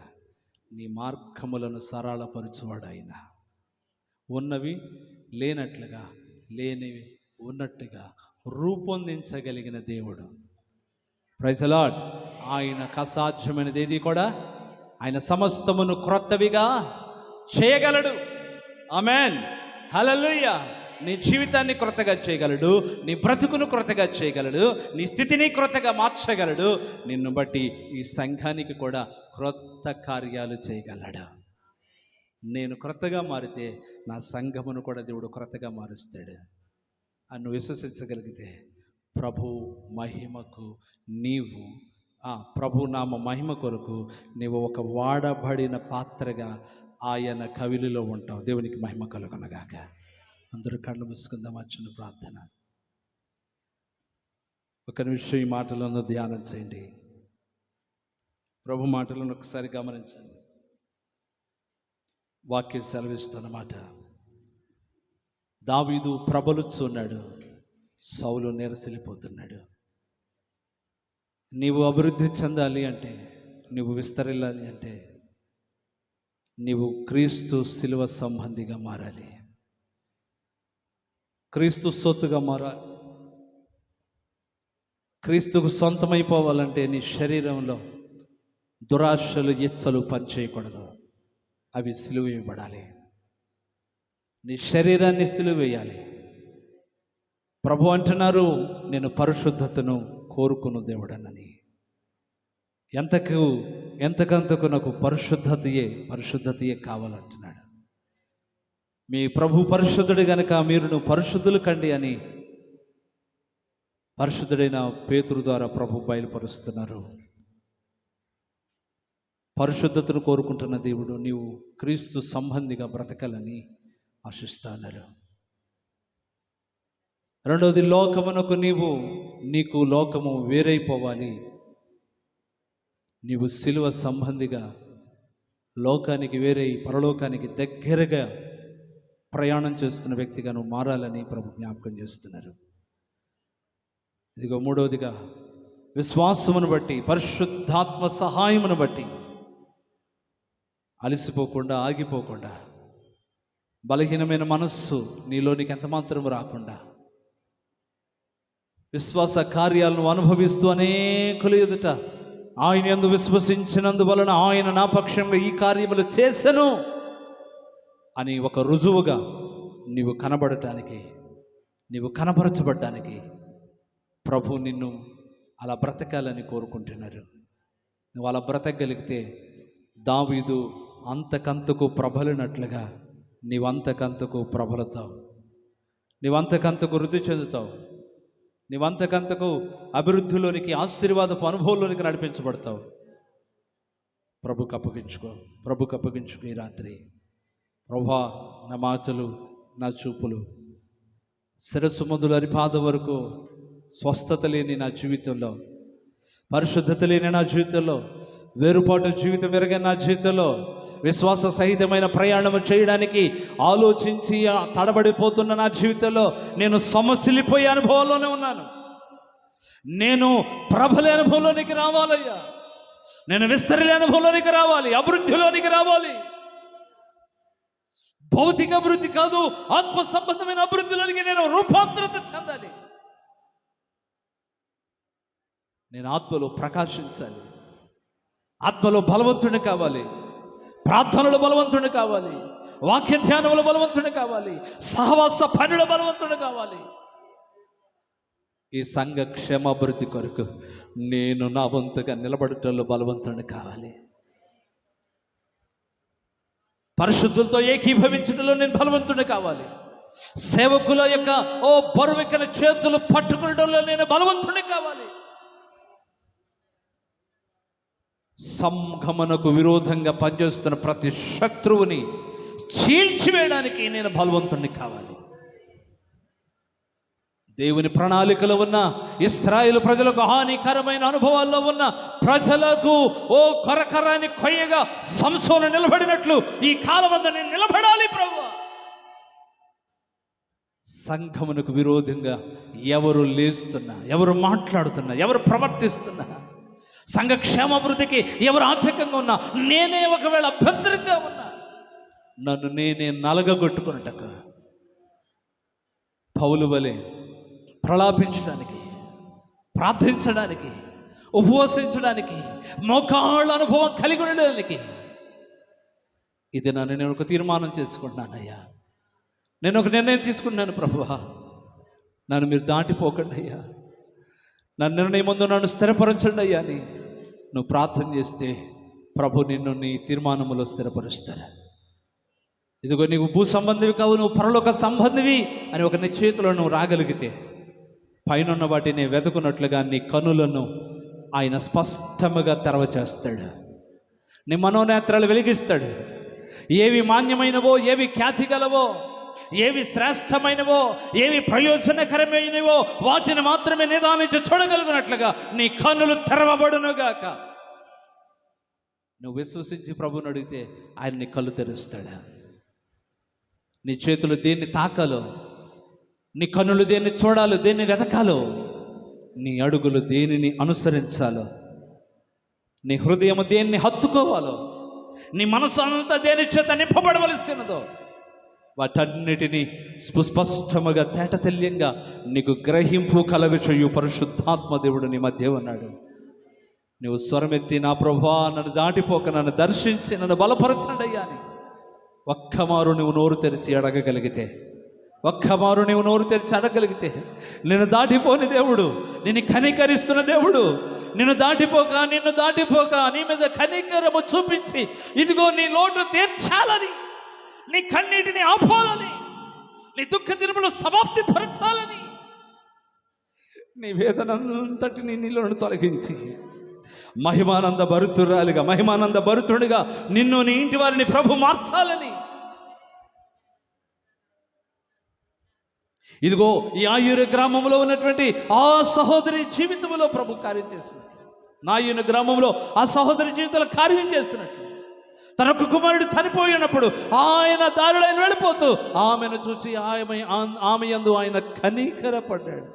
నీ మార్గములను సరళపరచువాడు ఆయన. ఉన్నవి లేనట్లుగా, లేనివి ఉన్నట్టుగా రూపొందించగలిగిన దేవుడు. Praise the lord. ఆయనకు అసాధ్యమైనది ఏది కూడా, ఆయన సమస్తమును క్రొత్తవిగా చేయగలడు. ఆమేన్, హల్లెలూయా. నీ జీవితాన్ని క్రొత్తగా చేయగలడు, నీ బ్రతుకును క్రొత్తగా చేయగలడు, నీ స్థితిని క్రొత్తగా మార్చగలడు. నిన్ను బట్టి ఈ సంఘానికి కూడా క్రొత్త కార్యాలు చేయగలడు. నేను క్రొత్తగా మారితే నా సంఘమును కూడా దేవుడు క్రొత్తగా మారుస్తాడు అని నువ్వు విశ్వసించగలిగితే, ప్రభు మహిమకు నీవు ప్రభు నామ మహిమ కొరకు నీవు ఒక వాడబడిన పాత్రగా ఆయన కవిలిలో ఉంటావు. దేవునికి మహిమ కలుగునగాక. అందరూ కళ్ళు మూసుకుందాం. చిన్న ప్రార్థన. ఒక నిమిషం ఈ మాటలను ధ్యానం చేయండి. ప్రభు మాటలను ఒకసారి గమనించండి. వాక్యం సెలవిస్తున్నమాట. దావీదు ప్రబలుచున్నాడు, సౌలు నిరసిల్లిపోతున్నాడు. నీవు అభివృద్ధి చెందాలి అంటే, నీవు విస్తరిల్లాలి అంటే, నీవు క్రీస్తు శిలువ సంబంధిగా మారాలి, క్రీస్తు సొత్తుగా మారాలి. క్రీస్తుకు సొంతమైపోవాలంటే నీ శరీరంలో దురాశలు, ఇచ్చలు పనిచేయకూడదు, అవి సిలువేయబడాలి. నీ శరీరాన్ని సిలువేయాలి. ప్రభు అంటున్నారు, నేను పరిశుద్ధతను కోరుకును దేవుడనని. ఎంతకంతకు నాకు పరిశుద్ధతయే కావాలంటున్నాడు. మీ ప్రభు పరిశుద్ధుడు గనక మీరును పరిశుద్ధులు కండి అని పరిశుద్ధుడైన పేతురు ద్వారా ప్రభు బయలుపరుస్తున్నారు. పరిశుద్ధతను కోరుకుంటున్న దేవుడు నీవు క్రీస్తు సంబంధిగా బ్రతకాలని ఆశిస్తున్నారు. రెండవది, లోకమునకు నీకు లోకము వేరైపోవాలి. నీవు సిలువ సంబంధిగా లోకానికి వేరై పరలోకానికి దగ్గరగా ప్రయాణం చేస్తున్న వ్యక్తిగా నువ్వు మారాలని ప్రభు జ్ఞాపకం చేస్తున్నారు. ఇదిగో మూడవదిగా, విశ్వాసమును బట్టి, పరిశుద్ధాత్మ సహాయమును బట్టి అలసిపోకుండా, ఆగిపోకుండా, బలహీనమైన మనస్సు నీలోనికి ఎంతమాత్రం రాకుండా, విశ్వాస కార్యాలను అనుభవిస్తూ అనేకుల ఎదుట ఆయన యందు విశ్వసించినందువలన ఆయన నా పక్షంగా ఈ కార్యములు చేసెను అని ఒక రుజువుగా నీవు కనబడటానికి, నీవు కనపరచబడ్డానికి ప్రభు నిన్ను అలా బ్రతకాలని కోరుకుంటున్నారు. నువ్వు అలా బ్రతకగలిగితే దావీదు అంతకంతకు ప్రబలినట్లుగా నీవంతకంతకు ప్రబలుతావు, నీవంతకంతకు వృద్ధి చెందుతావు, నీవంతకంతకు అభివృద్ధిలోనికి, ఆశీర్వాదపు అనుభవంలోనికి నడిపించబడతావు. ప్రభుకు అప్పగించుకో ఈ రాత్రి. ప్రభువా, నా మాటలు, నా చూపులు, శిరస్సు మొదలు అరిపాద వరకు స్వస్థత లేని నా జీవితంలో, పరిశుద్ధత లేని నా జీవితంలో, వేరుపాటు జీవితం ఎరగని నా జీవితంలో, విశ్వాస సహితమైన ప్రయాణం చేయడానికి ఆలోచించి తడబడిపోతున్న నా జీవితంలో నేను సమసిల్లిపోయే అనుభవంలోనే ఉన్నాను. నేను ప్రబలే అనుభవంలోనికి రావాలయ్యా, నేను విస్తరిలే అనుభవంలోనికి రావాలి, అభివృద్ధిలోనికి రావాలి. భౌతిక అభివృద్ధి కాదు, ఆత్మ సంబంధమైన అభివృద్ధిలోనికి నేను రూపాంతరత చెందాలి. నేను ఆత్మలో ప్రకాశించాలి, ఆత్మలో బలవంతుని కావాలి, ప్రార్థనలో బలవంతుని కావాలి, వాక్య ధ్యానంలో బలవంతుని కావాలి, సహవాస పనుల బలవంతుని కావాలి. ఈ సంఘ క్షేమాభివృద్ధి కొరకు నేను నా వంతుగా నిలబడటంలో బలవంతుని కావాలి. పరిశుద్ధులతో ఏకీభవించడంలో నేను బలవంతుని కావాలి. సేవకుల యొక్క బరువెక్కిన చేతులు పట్టుకునడంలో నేను బలవంతుని కావాలి. సంఘమునకు విరోధంగా పనిచేస్తున్న ప్రతి శత్రువుని చీల్చివేయడానికి నేను బలవంతుణ్ణి కావాలి. దేవుని ప్రణాళికలో ఉన్న ఇశ్రాయేలు ప్రజలకు హానికరమైన అనుభవాల్లో ఉన్న ప్రజలకు కొరకరాని కొయ్యగా సంసోను నిలబడినట్లు ఈ కాలమందు నేను నిలబడాలి ప్రభువా. సంఘమునకు విరోధంగా ఎవరు లేస్తున్నా, ఎవరు మాట్లాడుతున్నా, ఎవరు ప్రవర్తిస్తున్నా, సంఘ క్షేమాభివృద్ధికి ఎవరు ఆర్థికంగా ఉన్నా, నేనే ఒకవేళ అభ్యంతరంగా ఉన్నా, నన్ను నేనే నలగగొట్టుకున్నట్టుగా పౌలు వలె ప్రలాపించడానికి, ప్రార్థించడానికి, ఉపవసించడానికి, మోకాళ్ళ అనుభవం కలిగి ఉండడానికి ఇది నేను ఒక తీర్మానం చేసుకుంటున్నానయ్యా. నేను ఒక నిర్ణయం తీసుకున్నాను ప్రభువా, నన్ను మీరు దాటిపోకండి అయ్యా, నా నిర్ణయం ముందు నన్ను స్థిరపరచండి అయ్యా అని నువ్వు ప్రార్థన చేస్తే ప్రభు నిన్ను నీ తీర్మానములో స్థిరపరుస్తాడు. ఇదిగో నీవు భూ సంబంధివి కావు, నువ్వు పరలోక సంబంధివి అని ఒక నిశ్చయితలో నువ్వు రాగలిగితే పైన వాటిని వెతుకున్నట్లుగా నీ కనులను ఆయన స్పష్టముగా తెరవచేస్తాడు. నీ మనోనేత్రాలు వెలిగిస్తాడు. ఏవి మాన్యమైనవో, ఏవి ఖ్యాతి గలవో, ఏవి శ్రేష్టమైనవో, ఏవి ప్రయోజనకరమైనవో వాటిని మాత్రమే నిదానించి చూడగలుగునట్లుగా నీ కన్నులు తెరవబడునుగాక. నువ్వు విశ్వసించి ప్రభువుని అడిగితే ఆయన నీ కళ్ళు తెరుస్తాడు. నీ చేతులు దేన్ని తాకాలో, నీ కన్నులు దేన్ని చూడాలో, దేన్ని వెతకాలో నీ అడుగులు దేనిని అనుసరించాలో, నీ హృదయము దేన్ని హత్తుకోవాలో, నీ మనసు అంతా దేని చేత నింపబడవలసినదో వాటన్నిటినీ సుస్పష్టముగా తేటతెల్యంగా నీకు గ్రహింపు కలుగచేయు పరిశుద్ధాత్మ దేవుడు నీ మధ్య ఉన్నాడు. నువ్వు స్వరమెత్తి, నా ప్రభువా నన్ను దాటిపోక నన్ను దర్శించి నన్ను బలపరచండి అయ్యా అని ఒక్కమారు నువ్వు నోరు తెరిచి అడగగలిగితే, ఒక్కమారు నువ్వు నోరు తెరిచి అడగలిగితే, నేను దాటిపోని దేవుడు, నిన్ను కనికరిస్తున్న దేవుడు, నిన్ను దాటిపోక నీ మీద కనికరము చూపించి ఇదిగో నీ లోటు తీర్చాలని, నీ కన్నీటిని ఆపాలని, నీ దుఃఖ దినములు సమాప్తి పరచాలని, నీ వేదనంతటిని నీలోను తొలగించి మహిమానంద భరితురాలిగా, మహిమానంద భరితుడిగా నిన్ను, నీ ఇంటి వారిని ప్రభు మార్చాలని, ఇదిగో ఈ ఆయూరు గ్రామంలో ఉన్నటువంటి ఆ సహోదరి జీవితంలో ప్రభు కార్యం చేసినట్టు, నాయూరు గ్రామంలో ఆ సహోదరి జీవితంలో కార్యం చేసినట్టు, తనకు కుమారుడు చనిపోయినప్పుడు ఆయన దారిలో ఆయన వెళ్ళిపోతూ ఆమెను చూసి ఆమె యందు ఆయన కనికరపడ్డాడు.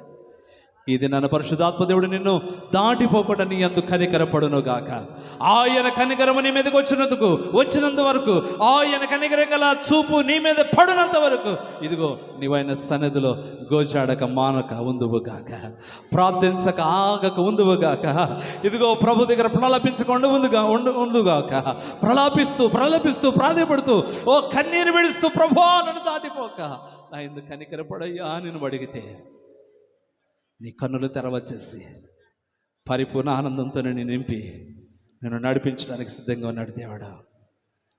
ఇది నన్ను పరిశుద్ధాత్మ దేవుడు నిన్ను దాటిపోకుండా నీ యందు కనికరపడును గాక. ఆయన కనికరము నీ మీదకి వచ్చినంత వరకు, ఆయన కనికర గల చూపు నీ మీద పడినంత వరకు ఇదిగో నీవైన సన్నిధిలో గోచాడక మానక ఉందువు గాక, ప్రార్థించక ఆగక ఉందువు గాక. ఇదిగో ప్రభు దగ్గర ప్రలాపించకుండా ఉందుగాక, ప్రలాపిస్తూ ప్రాధేయపడుతూ ఓ కన్నీరు విడుస్తూ ప్రభు నన్ను దాటిపోక నా యందు కనికరపడయ్యా నేను అడిగితే నీ కన్నులు తెరవచ్చేసి పరిపూర్ణ ఆనందంతో నేను నింపి నేను నడిపించడానికి సిద్ధంగా ఉన్నాడు దేవుడు.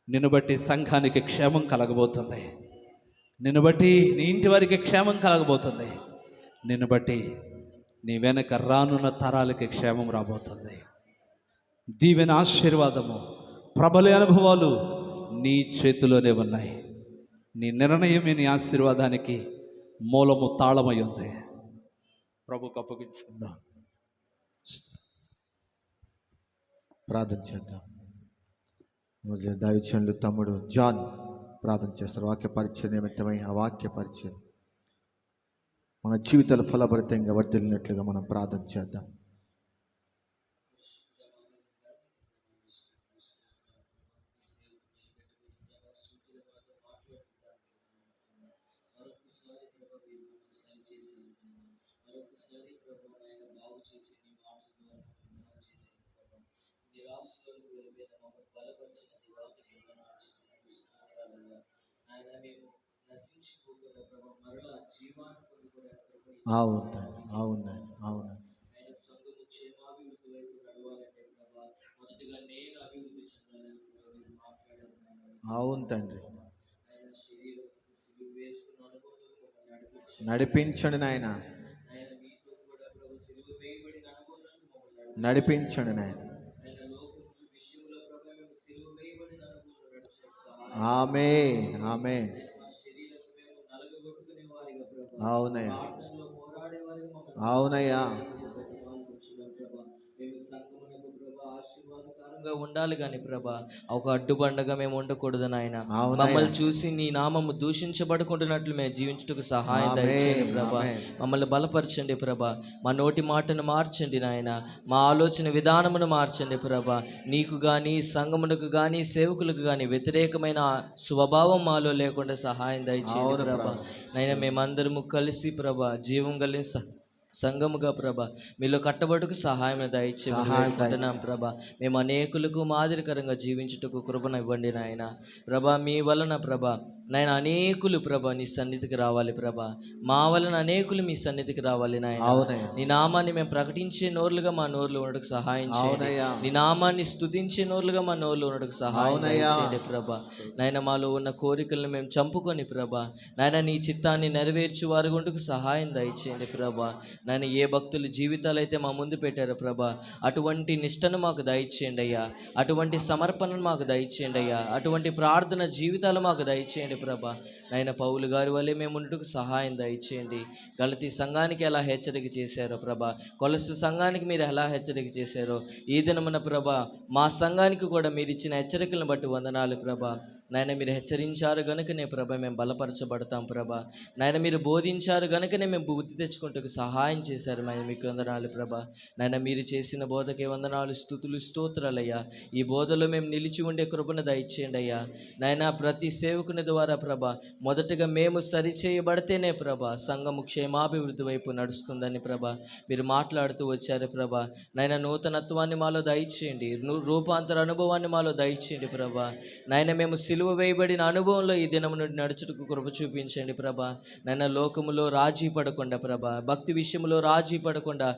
నిన్ను బట్టి సంఘానికి క్షేమం కలగబోతుంది, నిన్ను బట్టి నీ ఇంటి వారికి క్షేమం కలగబోతుంది, నిన్ను బట్టి నీ వెనక రానున్న తరాలకి క్షేమం రాబోతుంది. దీవెన, ఆశీర్వాదము, ప్రబల అనుభవాలు నీ చేతిలోనే ఉన్నాయి. నీ నిర్ణయమే నీ ఆశీర్వాదానికి మూలము, తాళమై ఉంది. ప్రభుకు అప్పగించుకుందాం, ప్రార్థన చేద్దాం. దైవజనులు తమ్ముడు జాన్ ప్రార్థన చేస్తారు. వాక్య పరిచయం నిమిత్తమై ఆ వాక్య పరిచయం మన జీవితాలు ఫలభరితంగా వర్ధిల్లినట్లుగా మనం ప్రార్థన చేద్దాం. అవును తండ్రి, నడిపించండి నాయన, నడిపించండి నాయన. ఆమేన్, ఆమేన్. అవునయ్యా, అవునయ్యా. ఆశీర్వాదకరంగా ఉండాలి కానీ ప్రభా ఒక అడ్డుబండగా మేము ఉండకూడదు నాయన. మమ్మల్ని చూసి నీ నామము దూషించబడుకుంటున్నట్లు మేము జీవించుటకు సహాయం దయచేయండి ప్రభా. మమ్మల్ని బలపరచండి ప్రభా. మా నోటి మాటను మార్చండి నాయన, మా ఆలోచన విధానమును మార్చండి ప్రభా. నీకు కానీ, సంఘమునకు కానీ, సేవకులకు కానీ వ్యతిరేకమైన స్వభావం మాలో లేకుండా సహాయం దయచేయండి ప్రభా. నాయన మేమందరము కలిసి ప్రభా జీవం కలిసి సంఘముగా ప్రభా మీలో కట్టబడుకు సహాయం దయచేస్తున్నాం ప్రభా. మేము అనేకులకు మాదిరికరంగా జీవించుటకు కృపను ఇవ్వండి నాయన ప్రభా. మీ వలన ప్రభా నాయన అనేకులు ప్రభా నీ సన్నిధికి రావాలి ప్రభా. మా వలన అనేకులు మీ సన్నిధికి రావాలి నాయన. నీ నామాన్ని మేము ప్రకటించే నోర్లుగా మా నోర్లు ఉండడానికి సహాయం చేయండి. నీ నామాన్ని స్తుతించే నోర్లుగా మా నోర్లు ఉండడానికి సహాయం చేయండి ప్రభా. నాయన మాలో ఉన్న కోరికలను మేము చంపుకొని ప్రభా నాయన నీ చిత్తాన్ని నెరవేర్చు వారి గుండుకు సహాయం దయచేయండి ప్రభా. నాయన ఏ భక్తుల జీవితాలు అయితే మా ముందు పెట్టారో ప్రభా అటువంటి నిష్టను మాకు దయచేయండి అయ్యా, అటువంటి సమర్పణను మాకు దయచేయండి అయ్యా, అటువంటి ప్రార్థన జీవితాలు మాకు దయచేయండి ప్రభా. నాయన పౌలు గారి వల్లే మేము ఉండుటకు సహాయం దయచేయండి. గలతీ సంఘానికి ఎలా హెచ్చరిక చేశారో ప్రభా, కొలసు సంఘానికి మీరు ఎలా హెచ్చరిక చేశారో ఈ దినమున ప్రభా మా సంఘానికి కూడా మీరు ఇచ్చిన హెచ్చరికలను బట్టి వందనాలు ప్రభా. నాయన మీరు హెచ్చరించారు గనుకనే ప్రభ మేము బలపరచబడతాం ప్రభ. నాయన మీరు బోధించారు గనుకనే మేము బుద్ధి తెచ్చుకుంటూ సహాయం చేశారు నాయన, మీకు వందనాలు ప్రభ. నాయన మీరు చేసిన బోధకే వందనాలు, స్తుతులు, స్తోత్రాలయ్యా. ఈ బోధలో మేము నిలిచి ఉండే కృపను దయచేయండి అయ్యా. నాయన ప్రతి సేవకుని ద్వారా ప్రభ మొదటగా మేము సరిచేయబడితేనే ప్రభ సంఘము క్షేమాభివృద్ధి వైపు నడుస్తుందని ప్రభ మీరు మాట్లాడుతూ వచ్చారు ప్రభ. నాయన నూతనత్వాన్ని మాలో దయచేయండి, రూపాంతర అనుభవాన్ని మాలో దయచేయండి ప్రభ. నాయన మేము సిలువ వేయబడిన అనుభవంలో ఈ దినం నుండి నడుచుటకు కృప చూపించండి ప్రభ. నాయన లోకములో రాజీ పడకుండా ప్రభ, భక్తి విషయంలో రాజీ పడకుండా